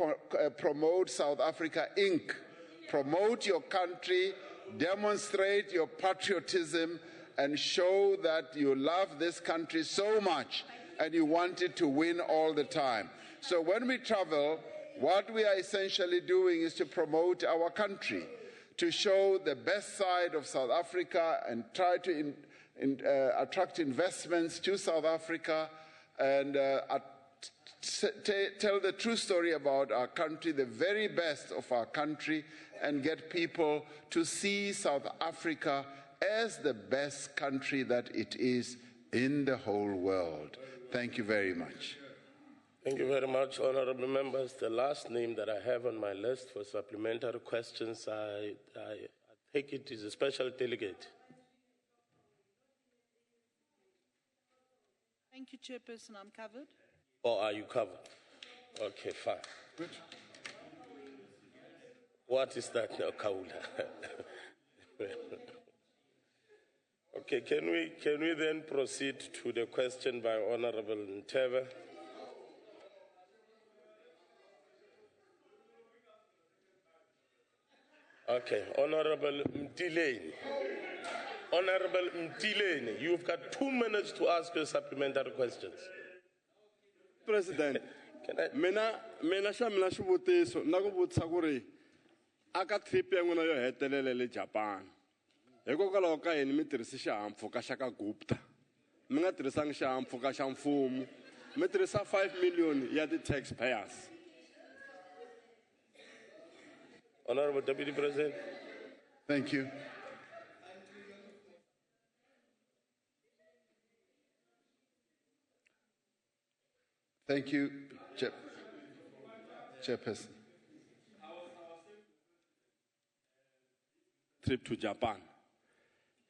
promote South Africa Inc. Promote your country, demonstrate your patriotism, and show that you love this country so much and you want it to win all the time. So when we travel, what we are essentially doing is to promote our country, to show the best side of South Africa and try to attract investments to South Africa and tell the true story about our country, the very best of our country, and get people to see South Africa as the best country that it is in the whole world. Thank you very much. Thank you very much, honorable members. The last name that I have on my list for supplementary questions, I take it is a special delegate. Thank you, Chairperson. I'm covered. Or are you covered? Okay, fine. Good. What is that now, Kaula? Okay, can we then proceed to the question by Honorable Ntebe? Okay, Honorable Mtileni. Honorable Mtileni, you've got 2 minutes to ask your supplementary questions. President, mina xamila xivutiso na ku vutisa ku ri aka trip ya n'wina yo hetelela le Japan hikokwalaho ka yini mi tirhisa xihahampfhuka xa ka Gupta mi nga tirhisanga xihahampfhuka xa mfumo mi tirhisa 5 million ya ti-taxpayers. Honorable Deputy President. Thank you. Thank you, Chairperson. Trip to Japan.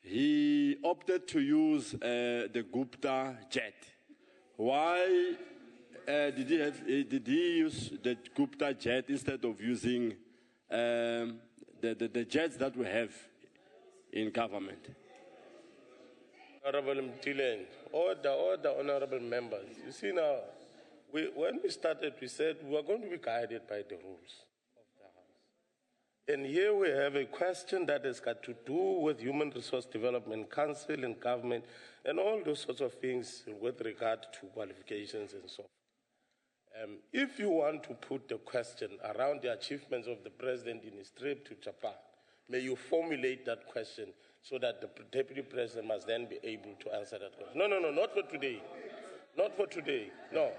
He opted to use the Gupta jet. Why did he use the Gupta jet instead of using the jets that we have in government? Honorable Mtileni, order, honorable members. You see now, when we started, we said we are going to be guided by the rules of the House. And here we have a question that has got to do with Human Resource Development Council and government and all those sorts of things with regard to qualifications and so on. If you want to put the question around the achievements of the President in his trip to Japan, may you formulate that question so that the Deputy President must then be able to answer that question. No, not for today. Not for today. No.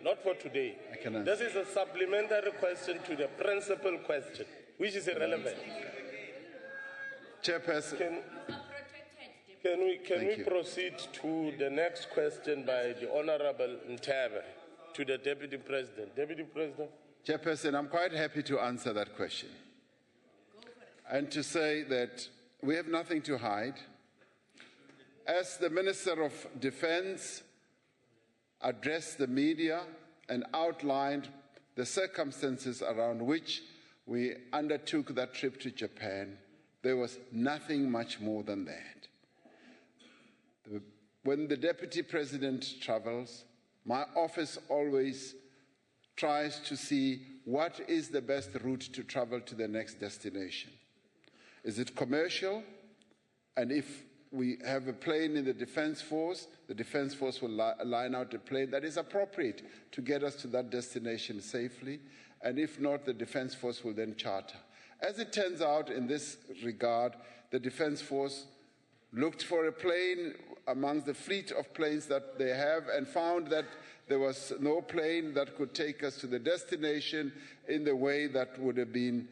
Not for today. This is a supplementary question to the principal question, which is irrelevant. Chairperson. Can we proceed to the next question by the Honorable Ntebe to the Deputy President? Deputy President. Chairperson, I'm quite happy to answer that question. And to say that we have nothing to hide. As the Minister of Defense addressed the media and outlined the circumstances around which we undertook that trip to Japan, there was nothing much more than that. When the Deputy President travels, my office always tries to see what is the best route to travel to the next destination. Is it commercial? And if we have a plane in the Defense Force will line out a plane that is appropriate to get us to that destination safely. And if not, the Defense Force will then charter. As it turns out, in this regard, the Defense Force looked for a plane amongst the fleet of planes that they have and found that there was no plane that could take us to the destination in the way that would have been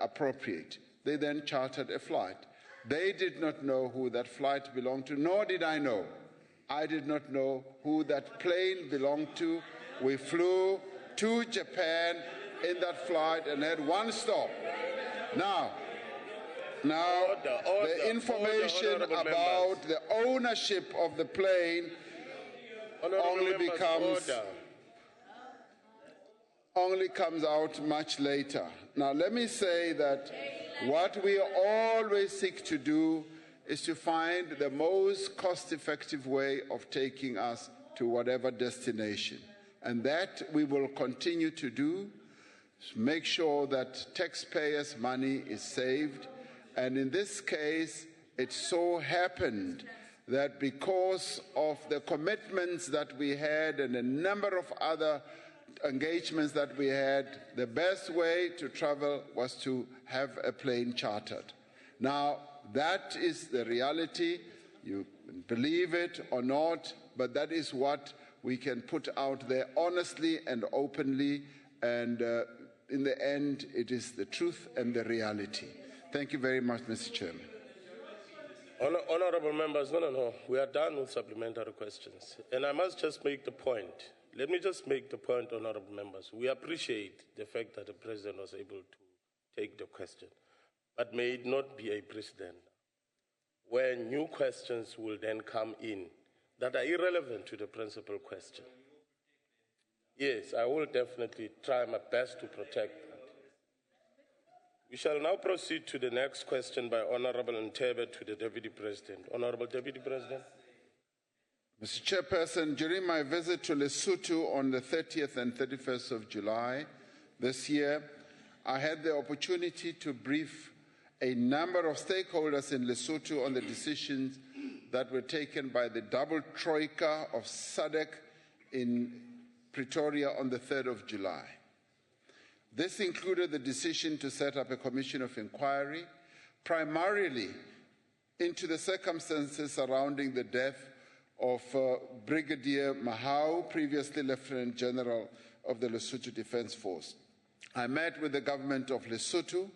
appropriate. They then chartered a flight. They did not know who that flight belonged to, nor did I know. I did not know who that plane belonged to. We flew to Japan in that flight and had one stop. Now, the information about the ownership of the plane only comes out much later. Now, let me say that what we always seek to do is to find the most cost-effective way of taking us to whatever destination. And that we will continue to do, make sure that taxpayers' money is saved. And in this case, it so happened that because of the commitments that we had and a number of other engagements that we had, the best way to travel was to have a plane chartered. Now, that is the reality. You believe it or not, but that is what we can put out there honestly and openly, and in the end, it is the truth and the reality. Thank you very much, Mr. Chairman. Honorable members, no. We are done with supplementary questions. And I must just make the point. Let me just make the point, honorable members. We appreciate the fact that the President was able to take the question. But may it not be a precedent where new questions will then come in that are irrelevant to the principal question. Yes, I will definitely try my best to protect that. We shall now proceed to the next question by Honorable Ntebe to the Deputy President. Honorable Deputy President. Mr. Chairperson, during my visit to Lesotho on the 30th and 31st of July this year, I had the opportunity to brief a number of stakeholders in Lesotho on the decisions that were taken by the double troika of SADC in Pretoria on the 3rd of July. This included the decision to set up a commission of inquiry, primarily into the circumstances surrounding the death of Brigadier Mahau, previously Lieutenant General of the Lesotho Defense Force. I met with the government of Lesotho,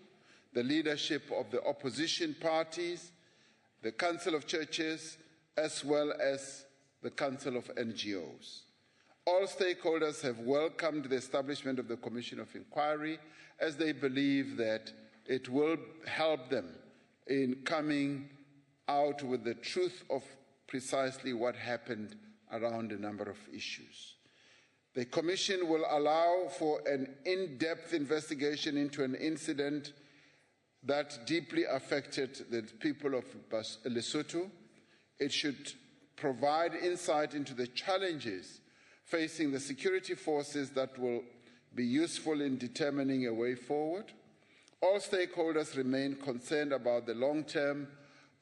the leadership of the opposition parties, the Council of Churches, as well as the Council of NGOs. All stakeholders have welcomed the establishment of the Commission of Inquiry as they believe that it will help them in coming out with the truth of precisely what happened around a number of issues. The Commission will allow for an in-depth investigation into an incident that deeply affected the people of Lesotho. It should provide insight into the challenges facing the security forces that will be useful in determining a way forward. All stakeholders remain concerned about the long-term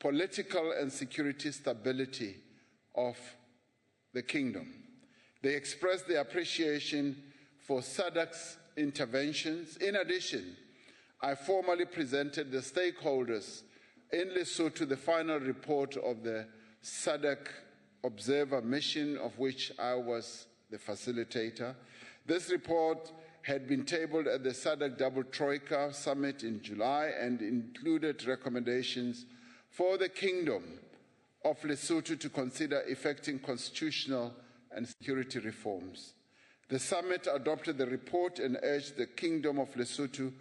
political and security stability of the kingdom. They express their appreciation for SADC's interventions. In addition, I formally presented the stakeholders in Lesotho the final report of the SADC Observer Mission, of which I was the facilitator. This report had been tabled at the SADC Double Troika Summit in July and included recommendations for the Kingdom of Lesotho to consider effecting constitutional and security reforms. The summit adopted the report and urged the Kingdom of Lesotho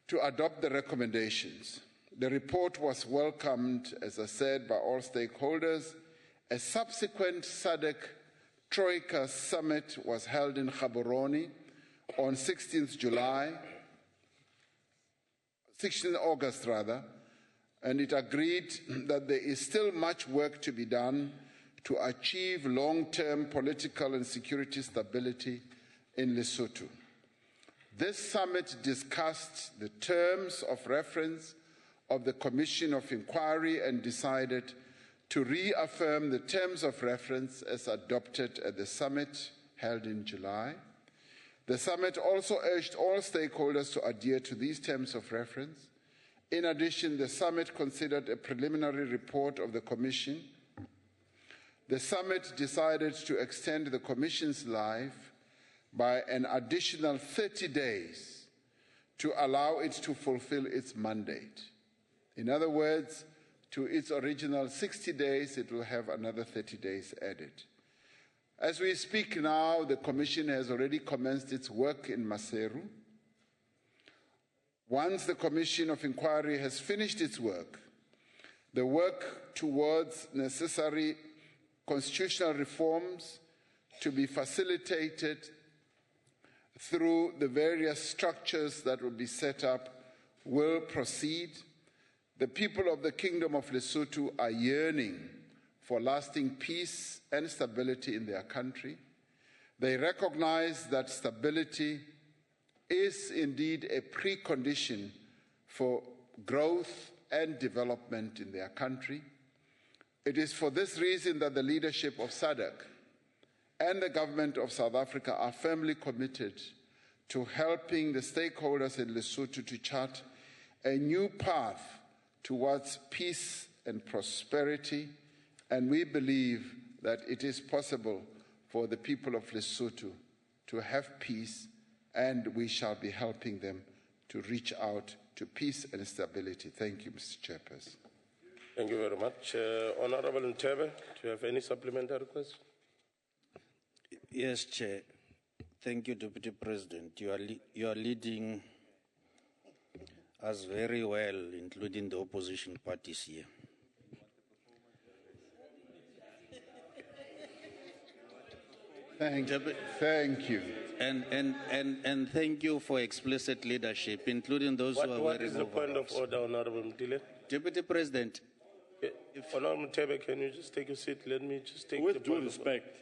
to adopt the recommendations. The report was welcomed, as I said, by all stakeholders. A subsequent SADC Troika Summit was held in Gaborone on 16th August, and it agreed that there is still much work to be done to achieve long-term political and security stability in Lesotho. This summit discussed the terms of reference of the Commission of Inquiry and decided to reaffirm the terms of reference as adopted at the summit held in July. The summit also urged all stakeholders to adhere to these terms of reference. In addition, the summit considered a preliminary report of the Commission. The summit decided to extend the Commission's life by an additional 30 days to allow it to fulfill its mandate. In other words, to its original 60 days, it will have another 30 days added. As we speak now, the Commission has already commenced its work in Maseru. Once the Commission of Inquiry has finished its work, the work towards necessary constitutional reforms to be facilitated through the various structures that will be set up will proceed. The people of the Kingdom of Lesotho are yearning for lasting peace and stability in their country. They recognize that stability is indeed a precondition for growth and development in their country. It is for this reason that the leadership of SADC and the government of South Africa are firmly committed to helping the stakeholders in Lesotho to chart a new path towards peace and prosperity, and we believe that it is possible for the people of Lesotho to have peace, and we shall be helping them to reach out to peace and stability. Thank you, Mr. Chairperson. Thank you very much. Honorable Ntebe, do you have any supplementary question? Yes, Chair. Thank you, Deputy President. You are leading us very well, including the opposition parties here. Thank you. And thank you for explicit leadership, including those who are What wearing is the point of overalls. order, Honorable Mtile? Deputy President. Honorable Mtebe, can you just take a seat? Let me just take the With due point of respect,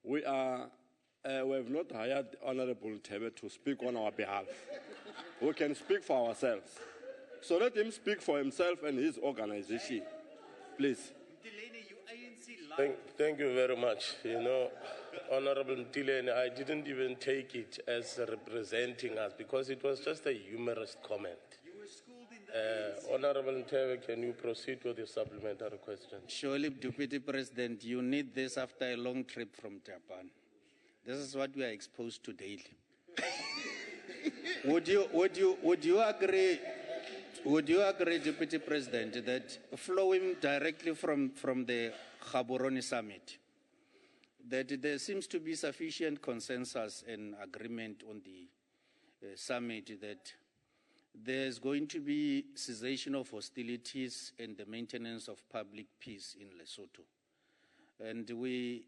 we have not hired Honorable Tebe to speak on our behalf. We can speak for ourselves. So let him speak for himself and his organization, please. Thank you very much. You know, Honorable Mtile, I didn't even take it as representing us because it was just a humorous comment. Honorable Ntebe, can you proceed with your supplementary question? Surely, Deputy President, you need this after a long trip from Japan. This is what we are exposed to daily. Would you agree, Deputy President, that flowing directly from the Gaborone summit, that there seems to be sufficient consensus and agreement on the summit that there's going to be cessation of hostilities and the maintenance of public peace in Lesotho. And the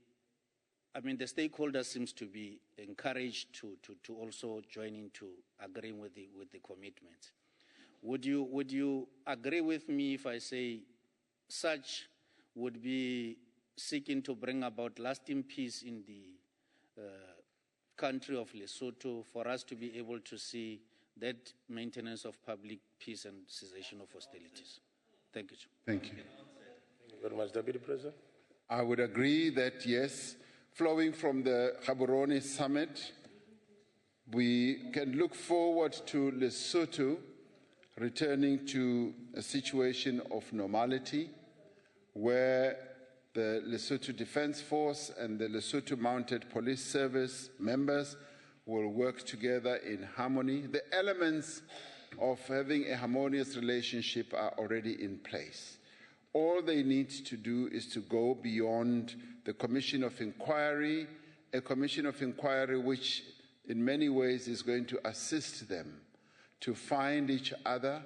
stakeholders seems to be encouraged to also join into agreeing with the commitments. Would you agree with me if I say such would be seeking to bring about lasting peace in the country of Lesotho for us to be able to see that maintenance of public peace and cessation of hostilities? Thank you. Thank you. Thank you very much, Deputy President. I would agree that, yes, flowing from the Gaborone summit, we can look forward to Lesotho returning to a situation of normality where the Lesotho Defense Force and the Lesotho Mounted Police Service members will work together in harmony. The elements of having a harmonious relationship are already in place. All they need to do is to go beyond the Commission of Inquiry, a Commission of Inquiry which in many ways is going to assist them to find each other,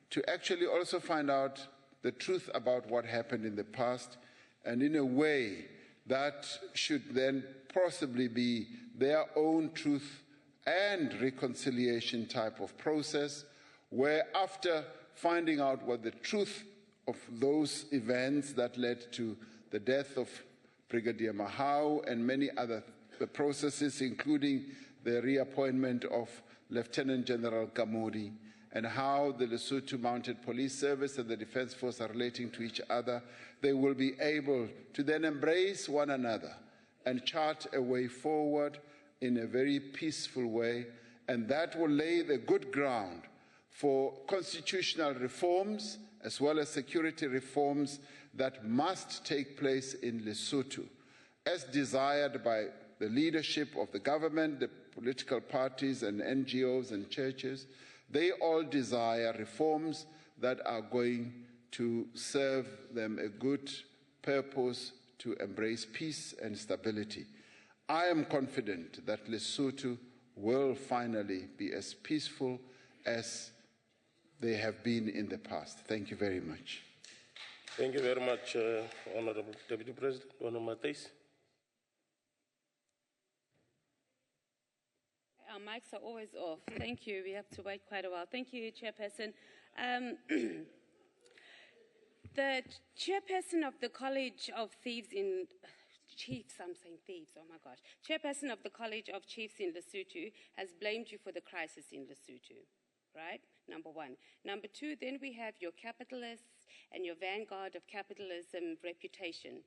to actually also find out the truth about what happened in the past, and in a way that should then possibly be their own truth and reconciliation type of process, where after finding out what the truth of those events that led to the death of Brigadier Mahau and many other processes, including the reappointment of Lieutenant General Kamudi, and how the Lesotho Mounted Police Service and the Defense Force are relating to each other, they will be able to then embrace one another and chart a way forward in a very peaceful way, and that will lay the good ground for constitutional reforms as well as security reforms that must take place in Lesotho, as desired by the leadership of the government, the political parties and NGOs and churches. They all desire reforms that are going to serve them a good purpose to embrace peace and stability. I am confident that Lesotho will finally be as peaceful as they have been in the past. Thank you very much. Thank you very much, Honorable Deputy President. Honorable Matthys. Our mics are always off. Thank you. We have to wait quite a while. Thank you, Chairperson. The Chairperson of the College of Chiefs, I'm saying thieves, oh my gosh. Chairperson of the College of Chiefs in Lesotho has blamed you for the crisis in Lesotho, right? Number one. Number two, then we have your capitalists and your vanguard of capitalism reputation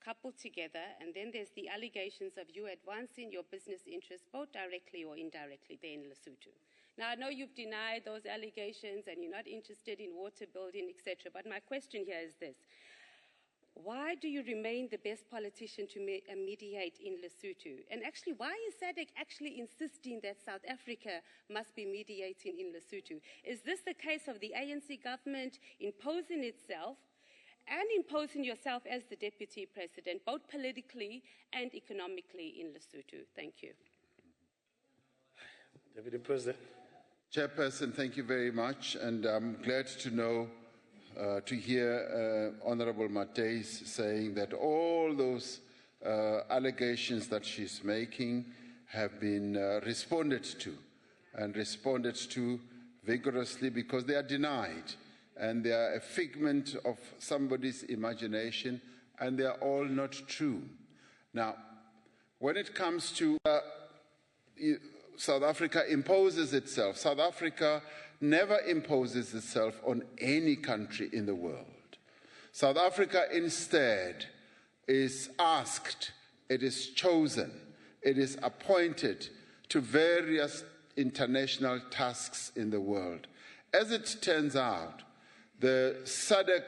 coupled together, and then there's the allegations of you advancing your business interests, both directly or indirectly, there in Lesotho. Now, I know you've denied those allegations and you're not interested in water building, etc., but my question here is this. Why do you remain the best politician to mediate in Lesotho? And actually, why is SADC actually insisting that South Africa must be mediating in Lesotho? Is this the case of the ANC government imposing itself and imposing yourself as the Deputy President, both politically and economically in Lesotho? Thank you. Deputy President. Chairperson, thank you very much, and I'm glad to know, to hear Honorable Matthys saying that all those allegations that she's making have been responded to, and responded to vigorously, because they are denied. And they are a figment of somebody's imagination, and they are all not true. Now, when it comes to South Africa imposes itself, South Africa never imposes itself on any country in the world. South Africa instead is asked, it is chosen, it is appointed to various international tasks in the world. As it turns out, the SADC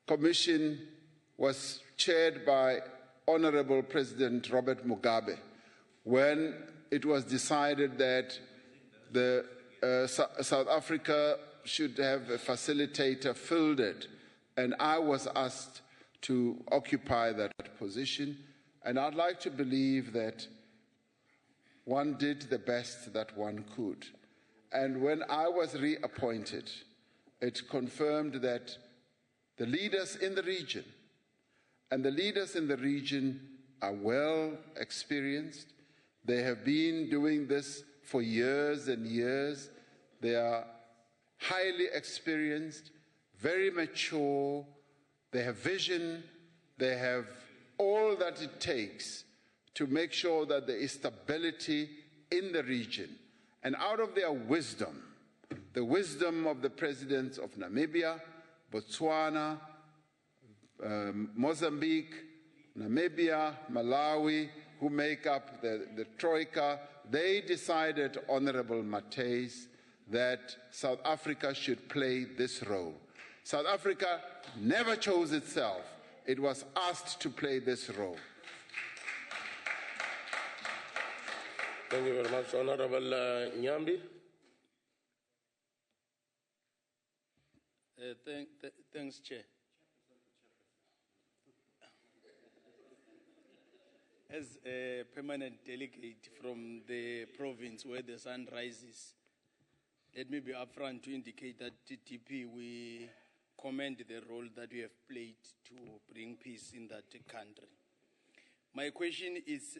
Commission was chaired by Honorable President Robert Mugabe when it was decided that South Africa should have a facilitator fielded, and I was asked to occupy that position, and I'd like to believe that one did the best that one could. And when I was reappointed, it confirmed that the leaders in the region, and the leaders in the region are well experienced. They have been doing this for years and years. They are highly experienced, very mature. They have vision. They have all that it takes to make sure that there is stability in the region. And out of their wisdom, the wisdom of the presidents of Namibia, Botswana, Mozambique, Namibia, Malawi, who make up the Troika, they decided, Honorable Matthys, that South Africa should play this role. South Africa never chose itself. It was asked to play this role. Thank you very much. Honorable Nyambi. Thanks, Chair. As a permanent delegate from the province where the sun rises, let me be upfront to indicate that TTP, we commend the role that we have played to bring peace in that country. My question is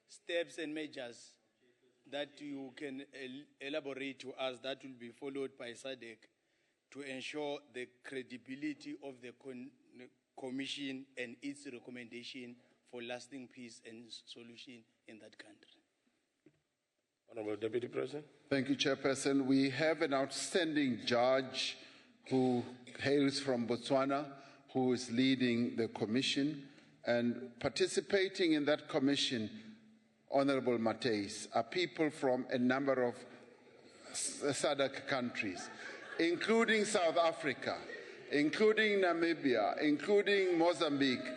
steps and measures that you can elaborate to us that will be followed by SADC to ensure the credibility of the Commission and its recommendation for lasting peace and solution in that country? Honorable Deputy President. Thank you, Chairperson. We have an outstanding judge who hails from Botswana, who is leading the commission, and participating in that commission, Honorable Mateis, are people from a number of SADC countries, including South Africa, including Namibia, including Mozambique.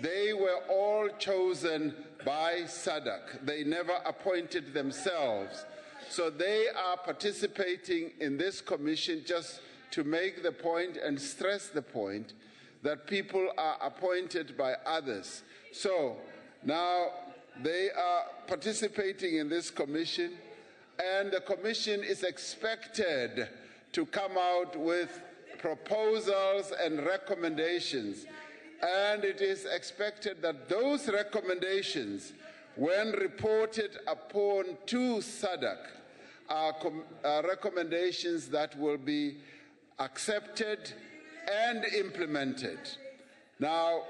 They were all chosen by SADC. They never appointed themselves. So they are participating in this commission just to make the point and stress the point that people are appointed by others. So now they are participating in this commission, and the commission is expected to come out with proposals and recommendations. And it is expected that those recommendations, when reported upon to SADC, are recommendations that will be accepted and implemented. Now,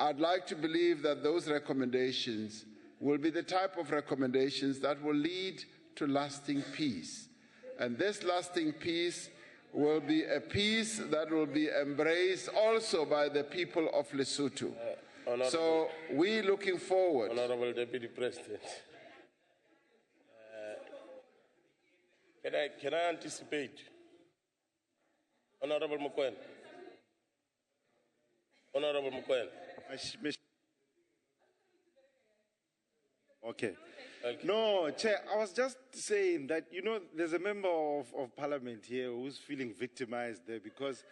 I'd like to believe that those recommendations will be the type of recommendations that will lead to lasting peace. And this lasting peace will be a peace that will be embraced also by the people of Lesotho. So we're looking forward. Honorable Deputy President. Can I anticipate? Honorable Mokoen. Honorable Mokoen. Okay. No, Chair, I was just saying that, there's a member of Parliament here who's feeling victimized there because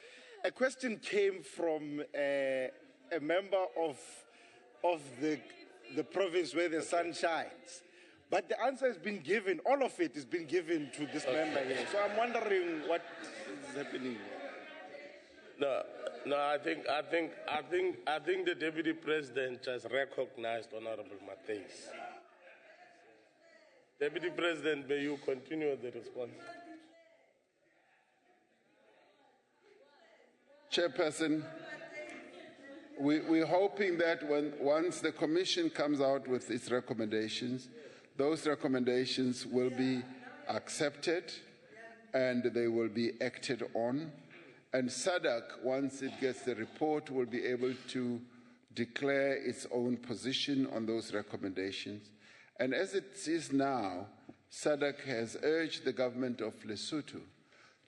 a question came from a member of the province where the sun shines. But the answer has been given, all of it has been given to this member here. So I'm wondering what is happening here. No, I think the Deputy President has recognized Honorable Mateis. Deputy President, may you continue the response? Chairperson, we're hoping that once the Commission comes out with its recommendations, those recommendations will be accepted and they will be acted on. And SADC, once it gets the report, will be able to declare its own position on those recommendations. And as it is now, SADC has urged the government of Lesotho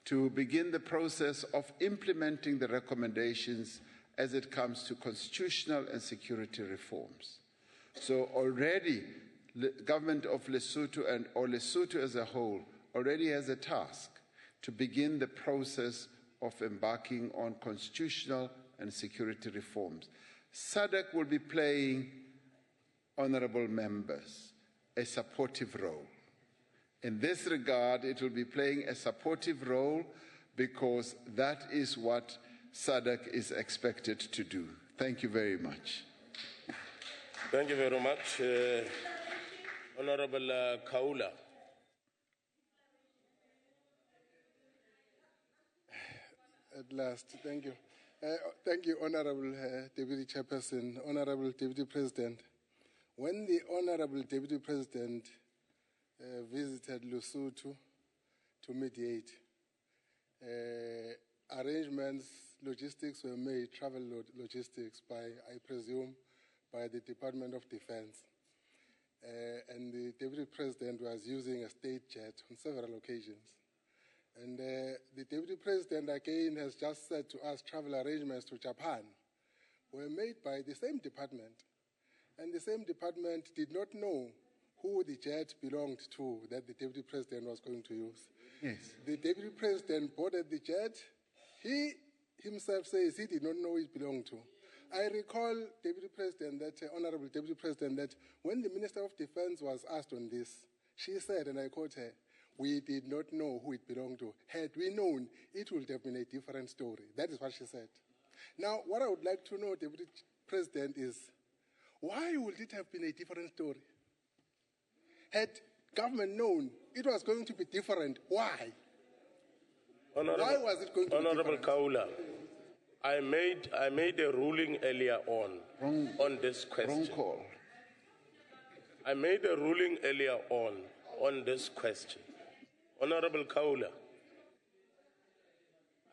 to begin the process of implementing the recommendations as it comes to constitutional and security reforms. So already, the government of Lesotho or Lesotho as a whole already has a task to begin the process of embarking on constitutional and security reforms. SADC will be playing, honorable members, a supportive role. In this regard, it will be playing a supportive role because that is what SADC is expected to do. Thank you very much. Thank you very much. Honorable Kaula. At last, thank you. Thank you, Honorable Deputy Chairperson, Honorable Deputy President. When the Honorable Deputy President visited Lesotho to mediate, arrangements, logistics were made, travel logistics by, I presume, by the Department of Defense. And the Deputy President was using a state jet on several occasions. And the Deputy President again has just said to us travel arrangements to Japan were made by the same department. And the same department did not know who the jet belonged to that the Deputy President was going to use. Yes. The Deputy President boarded the jet. He himself says he did not know who it belonged to. I recall, Deputy President, Honorable Deputy President, that when the Minister of Defense was asked on this, she said, and I quote her, "We did not know who it belonged to. Had we known, it would have been a different story." That is what she said. Now, what I would like to know, Deputy President, is why would it have been a different story? Had government known it was going to be different, why? Why was it going to Honorable be different? Kaula, I made a ruling earlier on this question. Wrong call. I made a ruling earlier on this question. Honorable Kaula,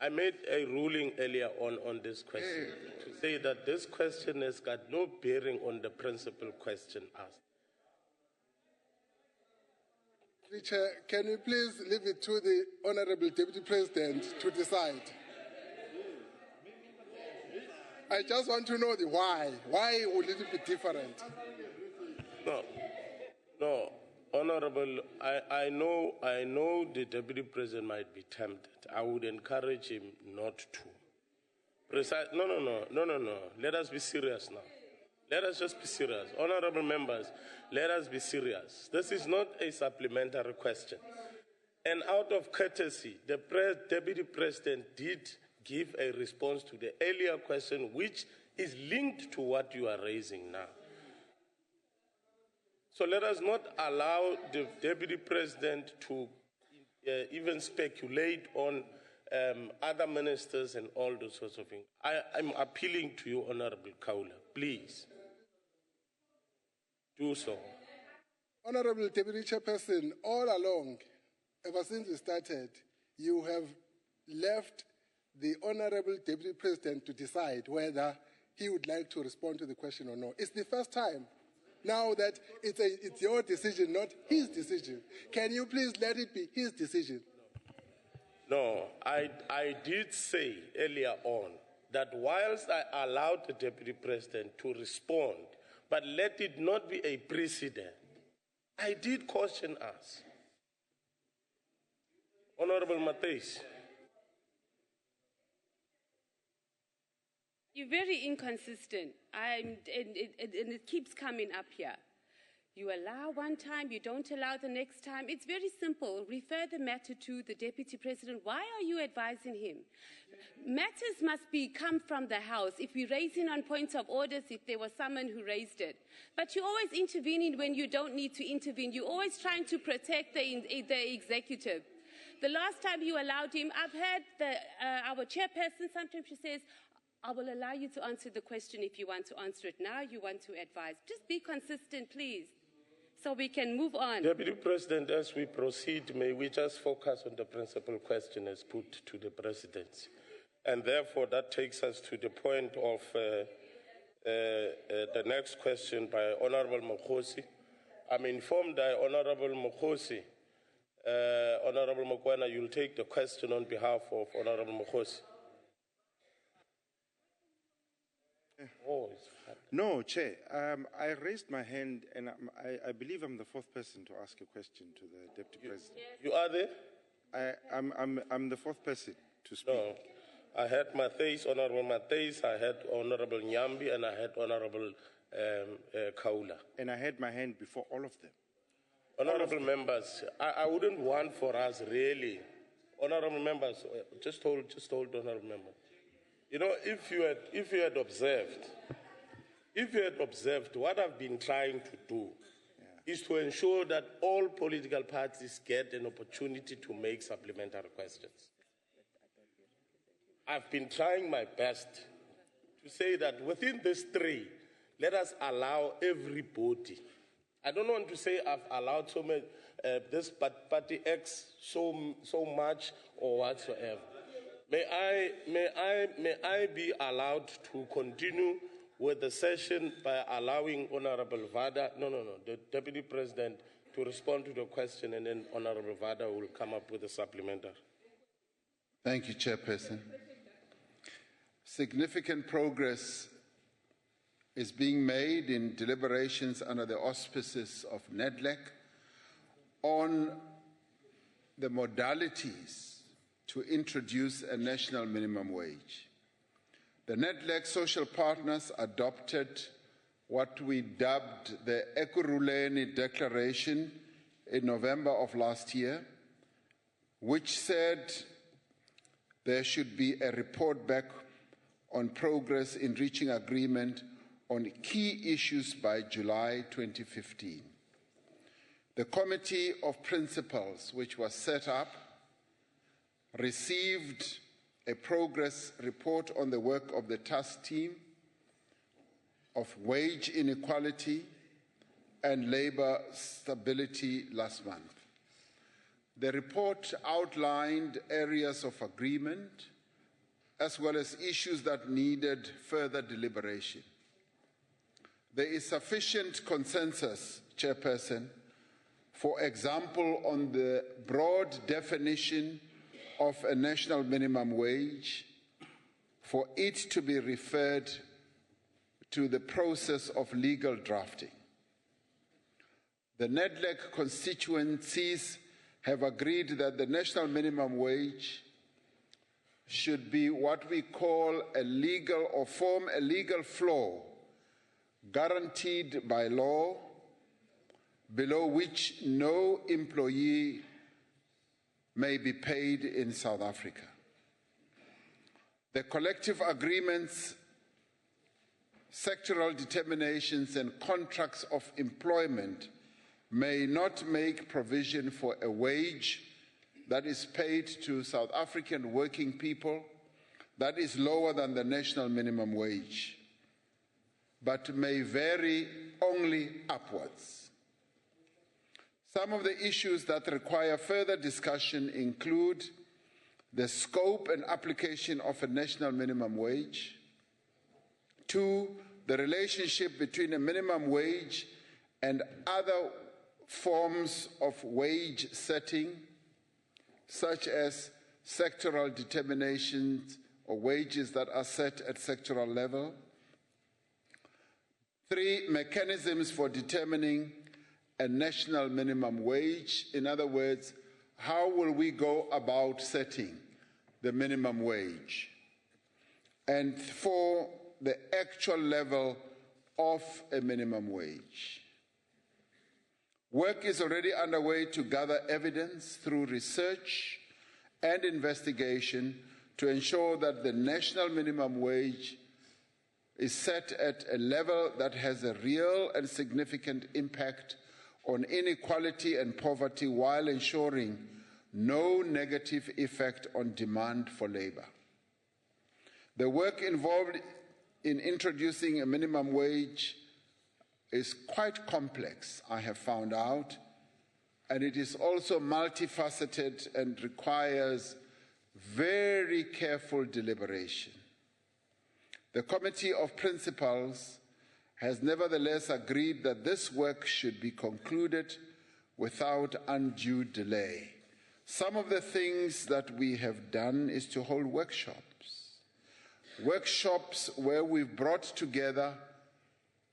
I made a ruling earlier on this question to say that this question has got no bearing on the principal question asked. Chair, can you please leave it to the Honorable Deputy President to decide? I just want to know the why. Why would it be different? No, Honorable, I know the Deputy President might be tempted. I would encourage him not to. No. Let us be serious now. Let us just be serious. Honorable members, let us be serious. This is not a supplementary question. And out of courtesy, the Deputy President did give a response to the earlier question, which is linked to what you are raising now. So let us not allow the Deputy President to even speculate on other ministers and all those sorts of things. I'm appealing to you, Honorable Kaula, please do so. Honorable Deputy Chairperson, all along, ever since we started, you have left the Honorable Deputy President to decide whether he would like to respond to the question or not. It's the first time now that it's your decision, not his decision. Can you please let it be his decision? No, I did say earlier on that whilst I allowed the Deputy President to respond, but let it not be a precedent, I did caution us. Honorable Matthys. You're very inconsistent, and it keeps coming up here. You allow one time, you don't allow the next time. It's very simple. Refer the matter to the Deputy President. Why are you advising him? Matters must come from the House. If we're raising on points of orders, if there was someone who raised it. But you're always intervening when you don't need to intervene. You're always trying to protect the executive. The last time you allowed him, I've heard our chairperson, sometimes she says, I will allow you to answer the question if you want to answer it now, you want to advise. Just be consistent, please, so we can move on. Deputy President, as we proceed, may we just focus on the principal question as put to the presidency. And therefore, that takes us to the point of the next question by Honorable Mokhosi. I'm informed by Honorable Mokhosi, Honorable Mokwena, you'll take the question on behalf of Honorable Mokhosi. No, Chair. I raised my hand, and I believe I'm the fourth person to ask a question to the Deputy President. You are there? I'm the fourth person to speak. No. I had Matthys, Honorable Matthys, I had Honorable Nyambi, and I had Honorable Kaula. And I had my hand before all of them. Honorable members, I wouldn't want for us really. Honorable members, just hold, honorable members. You know, if you had observed, what I've been trying to do is to ensure that all political parties get an opportunity to make supplementary questions. I've been trying my best to say that within these three, let us allow everybody. I don't want to say I've allowed so much, this party X so much or whatsoever. May I be allowed to continue with the session by allowing Honorable Vada, the Deputy President to respond to the question, and then Honorable Vada will come up with a supplementary. Thank you, Chairperson. Significant progress is being made in deliberations under the auspices of NEDLEC on the modalities to introduce a national minimum wage. The NEDLEC social partners adopted what we dubbed the Ekurhuleni Declaration in November of last year, which said there should be a report back on progress in reaching agreement on key issues by July 2015. The Committee of Principals, which was set up, received a progress report on the work of the task team of wage inequality and labor stability last month. The report outlined areas of agreement as well as issues that needed further deliberation. There is sufficient consensus, Chairperson, for example, on the broad definition of a national minimum wage, for it to be referred to the process of legal drafting. The NEDLEC constituencies have agreed that the national minimum wage should be what we call a legal or form a legal floor guaranteed by law, below which no employee may be paid in South Africa. The collective agreements, sectoral determinations, and contracts of employment may not make provision for a wage that is paid to South African working people that is lower than the national minimum wage, but may vary only upwards. Some of the issues that require further discussion include the scope and application of a national minimum wage. 2, the relationship between a minimum wage and other forms of wage setting, such as sectoral determinations or wages that are set at sectoral level. 3, mechanisms for determining a national minimum wage. In other words, how will we go about setting the minimum wage? And 4, the actual level of a minimum wage. Work is already underway to gather evidence through research and investigation to ensure that the national minimum wage is set at a level that has a real and significant impact on inequality and poverty while ensuring no negative effect on demand for labor. The work involved in introducing a minimum wage is quite complex, I have found out, and it is also multifaceted and requires very careful deliberation. The Committee of Principals has nevertheless agreed that this work should be concluded without undue delay. Some of the things that we have done is to hold workshops where we've brought together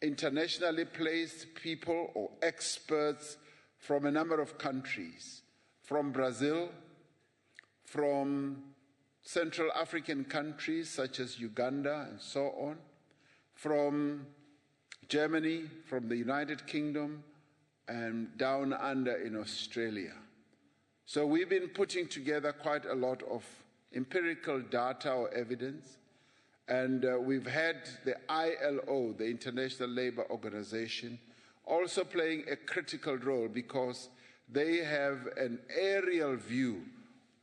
internationally placed people or experts from a number of countries, from Brazil, from Central African countries such as Uganda and so on, from Germany, from the United Kingdom, and down under in Australia. So we've been putting together quite a lot of empirical data or evidence, and we've had the ILO, the International Labour Organization, also playing a critical role because they have an aerial view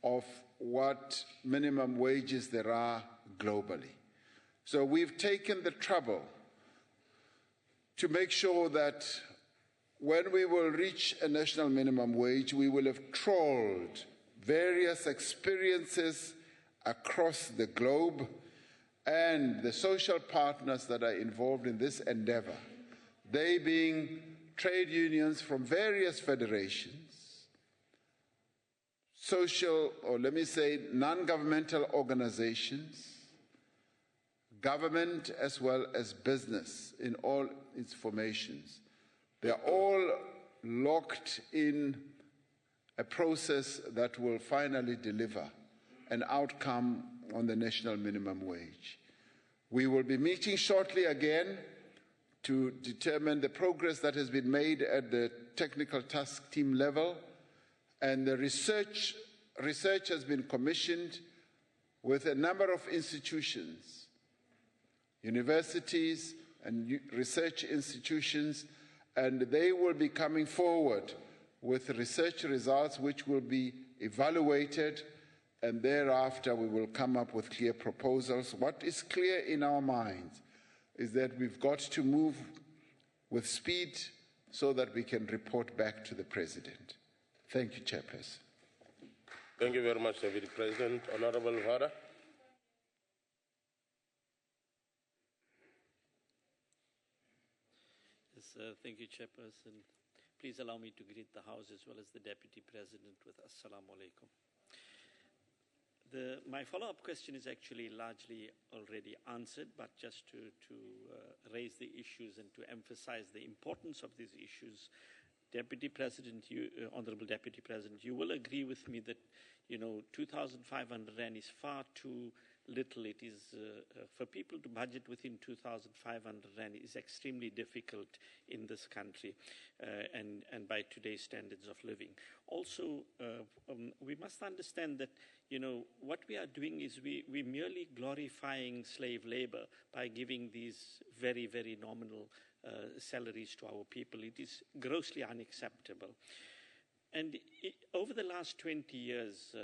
of what minimum wages there are globally. So we've taken the trouble to make sure that when we will reach a national minimum wage, we will have trawled various experiences across the globe and the social partners that are involved in this endeavor, they being trade unions from various federations, social, or let me say, non-governmental organizations, government as well as business in all its formations. They're all locked in a process that will finally deliver an outcome on the national minimum wage. We will be meeting shortly again to determine the progress that has been made at the technical task team level, and the research has been commissioned with a number of institutions, universities and research institutions, and they will be coming forward with research results which will be evaluated, and thereafter we will come up with clear proposals. What is clear in our minds is that we've got to move with speed so that we can report back to the President. Thank you, Chairperson. Thank you very much, Deputy President. Honorable Vara. Yes, thank you, Chairperson. Please allow me to greet the House as well as the Deputy President with Assalamu alaikum. My follow-up question is actually largely already answered, but just to raise the issues and to emphasize the importance of these issues, Deputy President, Honorable Deputy President, you will agree with me that 2,500 Rand is far too little. It is for people to budget within 2,500 Rand is extremely difficult in this country, and by today's standards of living. Also, we must understand that what we are doing is we're merely glorifying slave labor by giving these very, very nominal salaries to our people. It is grossly unacceptable. And over the last 20 years,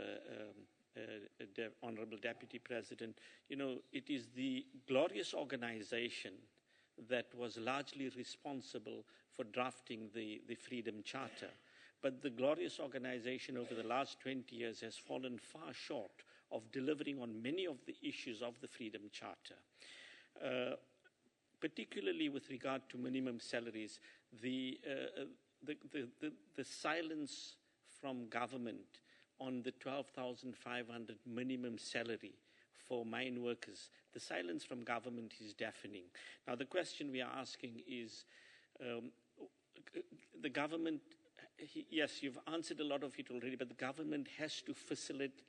Honorable Deputy President, it is the glorious organization that was largely responsible for drafting the Freedom Charter. But the glorious organization over the last 20 years has fallen far short of delivering on many of the issues of the Freedom Charter. Particularly with regard to minimum salaries, the silence from government on the 12,500 minimum salary for mine workers, the silence from government is deafening. Now, the question we are asking is, the government, yes, you've answered a lot of it already, but the government has to facilitate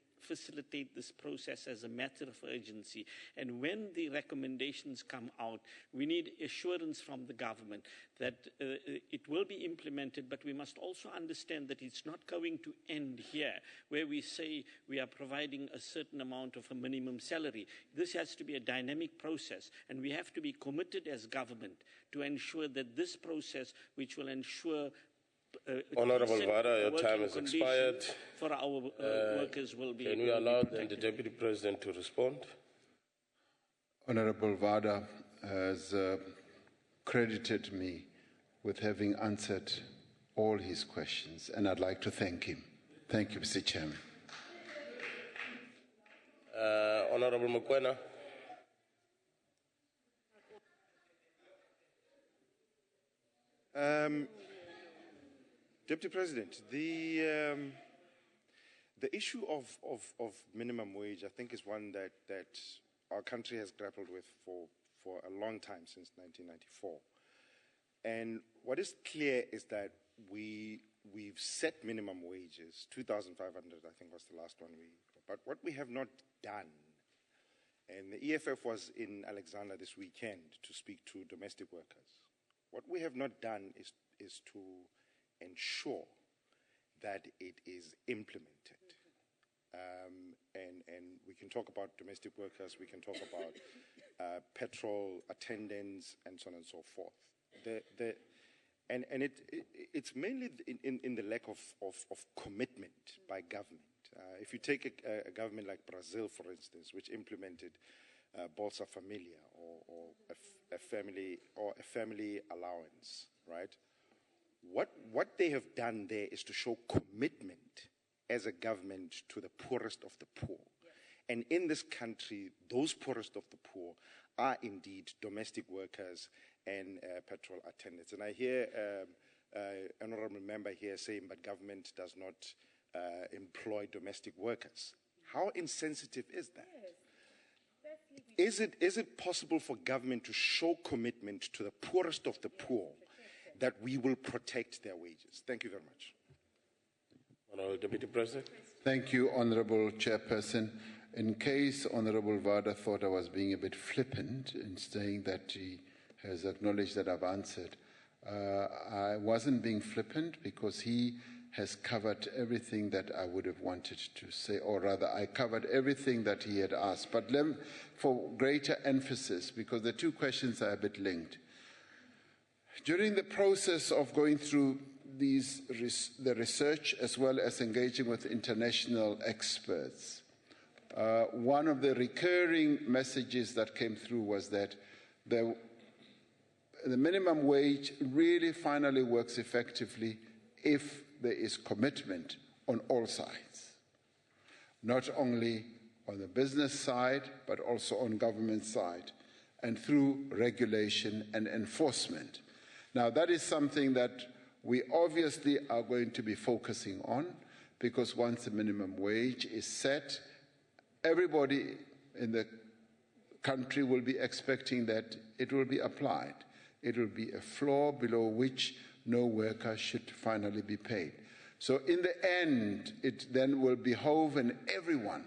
this process as a matter of urgency. And when the recommendations come out, we need assurance from the government that it will be implemented, but we must also understand that it's not going to end here, where we say we are providing a certain amount of a minimum salary. This has to be a dynamic process, and we have to be committed as government to ensure that this process, which will ensure Honorable Vara, your time has expired. For our workers will be. Can we allow then the Deputy President to respond? Honorable Vada has credited me with having answered all his questions, and I'd like to thank him. Thank you, Mr. Chairman. Honorable Mokoena. Deputy President, the issue of minimum wage, I think, is one that our country has grappled with for a long time, since 1994. And what is clear is that we've set minimum wages, 2,500, I think was the last one but what we have not done, and the EFF was in Alexandra this weekend to speak to domestic workers. What we have not done is to ensure that it is implemented. And we can talk about domestic workers, we can talk about petrol attendants, and so on and so forth. It's mainly in the lack of commitment by government. If you take a government like Brazil, for instance, which implemented Bolsa Familia or a family allowance, right? What they have done there is to show commitment as a government to the poorest of the poor. Yeah. And in this country, those poorest of the poor are indeed domestic workers and petrol attendants. And I hear an honorable member here saying, but government does not employ domestic workers. How insensitive is that? Yes. Is it possible for government to show commitment to the poorest of the poor, that we will protect their wages? Thank you very much. Honorable Deputy President. Thank you, Honorable Chairperson. In case Honorable Vada thought I was being a bit flippant in saying that he has acknowledged that I've answered, I wasn't being flippant, because he has covered everything that I would have wanted to say, or rather, I covered everything that he had asked. But for greater emphasis, because the two questions are a bit linked. During the process of going through the research as well as engaging with international experts. One of the recurring messages that came through was that the minimum wage really finally works effectively if there is commitment on all sides, not only on the business side, but also on government side, and through regulation and enforcement. Now, that is something that we obviously are going to be focusing on, because once the minimum wage is set, everybody in the country will be expecting that it will be applied. It will be a floor below which no worker should finally be paid. So in the end, it then will behove on everyone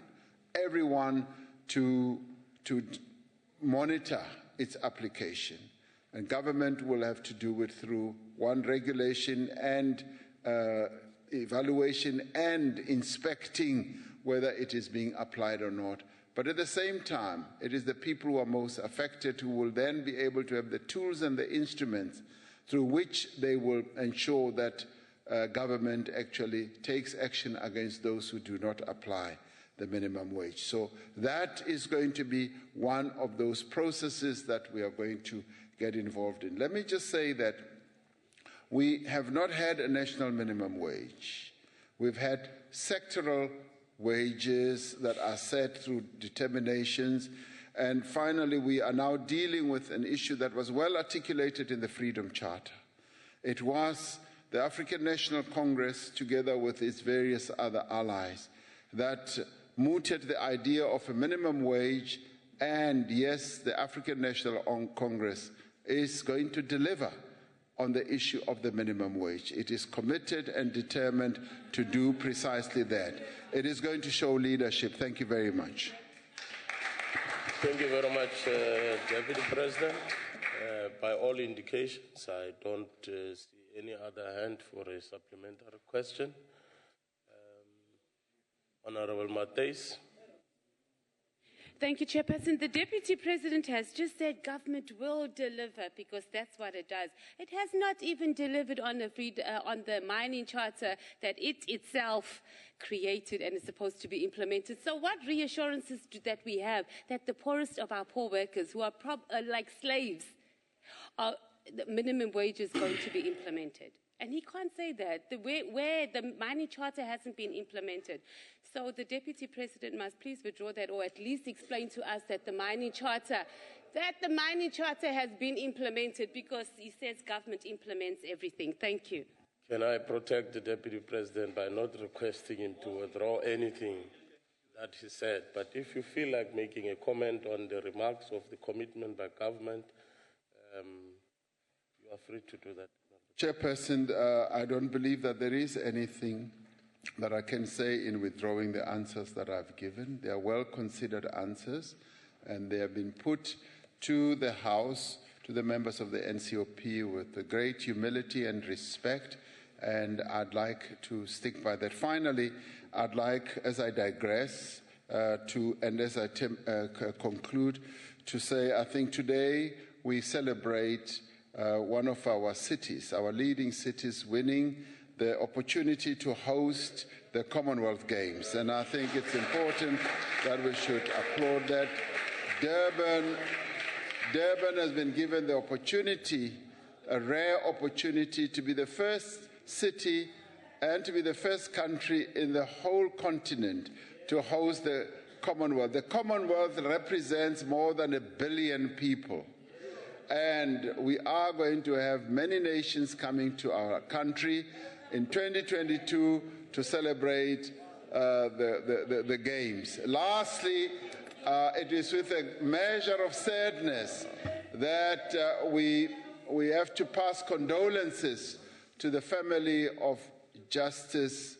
to monitor its application. And government will have to do it through one, regulation and evaluation and inspecting whether it is being applied or not. But at the same time, it is the people who are most affected who will then be able to have the tools and the instruments through which they will ensure that government actually takes action against those who do not apply the minimum wage. So that is going to be one of those processes that we are going to get involved in. Let me just say that we have not had a national minimum wage. We've had sectoral wages that are set through determinations. And finally, we are now dealing with an issue that was well articulated in the Freedom Charter. It was the African National Congress, together with its various other allies, that mooted the idea of a minimum wage. And yes, the African National Congress is going to deliver on the issue of the minimum wage. It is committed and determined to do precisely that. It is going to show leadership. Thank you very much. Thank you very much, Deputy President. By all indications, I don't see any other hand for a supplementary question. Honorable Matthys. Thank you, Chairperson. The Deputy President has just said government will deliver, because that's what it does. It has not even delivered on the mining charter that it itself created and is supposed to be implemented. So what reassurances that we have that the poorest of our poor workers, who are like slaves, the minimum wage is going to be implemented? And he can't say that, where the mining charter hasn't been implemented. So the Deputy President must please withdraw that, or at least explain to us that the mining charter has been implemented, because he says government implements everything. Thank you. Can I protect the Deputy President by not requesting him to withdraw anything that he said? But if you feel like making a comment on the remarks of the commitment by government, you are free to do that. Chairperson, I don't believe that there is anything that I can say in withdrawing the answers that I've given. They are well-considered answers, and they have been put to the House, to the members of the NCOP, with great humility and respect, and I'd like to stick by that. Finally, I'd like, as I digress, and as I conclude, to say I think today we celebrate one of our cities, our leading cities, winning the opportunity to host the Commonwealth Games. And I think it's important that we should applaud that. Durban has been given the opportunity, a rare opportunity, to be the first city and to be the first country in the whole continent to host the Commonwealth. The Commonwealth represents more than 1 billion people. And we are going to have many nations coming to our country in 2022 to celebrate the Games. Lastly, it is with a measure of sadness that we have to pass condolences to the family of Justice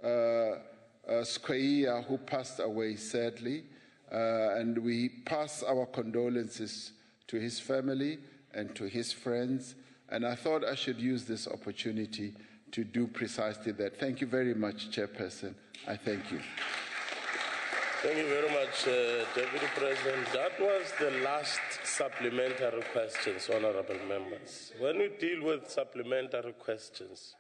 Skweyiya, who passed away sadly. And we pass our condolences to his family and to his friends. And I thought I should use this opportunity to do precisely that. Thank you very much, Chairperson. I thank you. Thank you very much, Deputy President. That was the last supplementary questions, honorable members. When we deal with supplementary questions,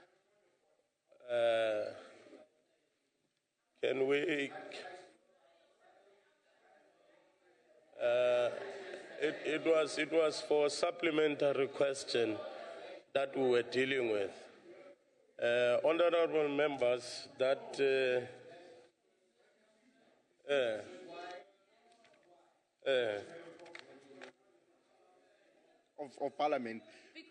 Can we? It was for a supplementary question that we were dealing with. Honorable members, that of Parliament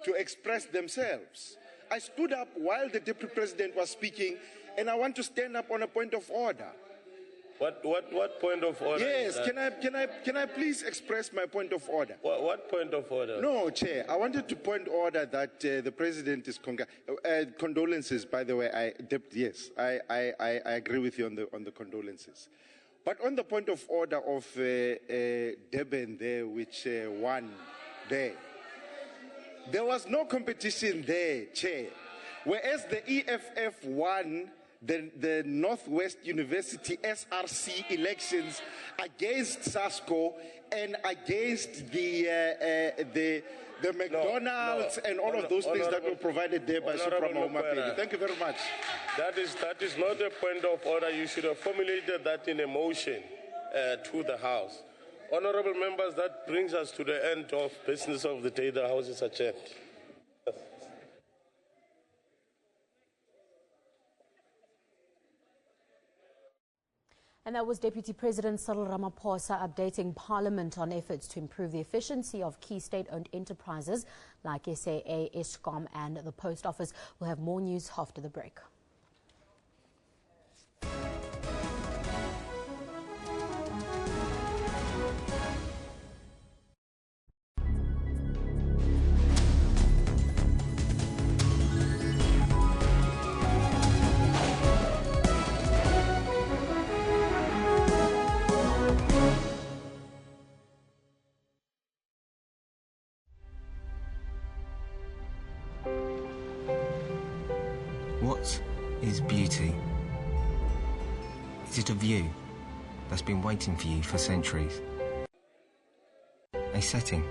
to express themselves. I stood up while the Deputy President was speaking, and I want to stand up on a point of order. What point of order? Yes, can I please express my point of order? What point of order? No, Chair, I wanted to point order that the President is condolences. By the way, yes, I agree with you on the condolences. But on the point of order of Durban there, which won there was no competition there, Chair. Whereas the EFF won the Northwest University SRC elections against SASCO and against the McDonald's and all of those things that were provided there by Supreme Court. Thank you very much. That is not a point of order. You should have formulated that in a motion to the House. Honorable members, that brings us to the end of business of the day. The House is adjourned. And that was Deputy President Cyril Ramaphosa updating Parliament on efforts to improve the efficiency of key state-owned enterprises like SAA, Eskom and the Post Office. We'll have more news after the break. What is beauty? Is it a view that's been waiting for you for centuries? A setting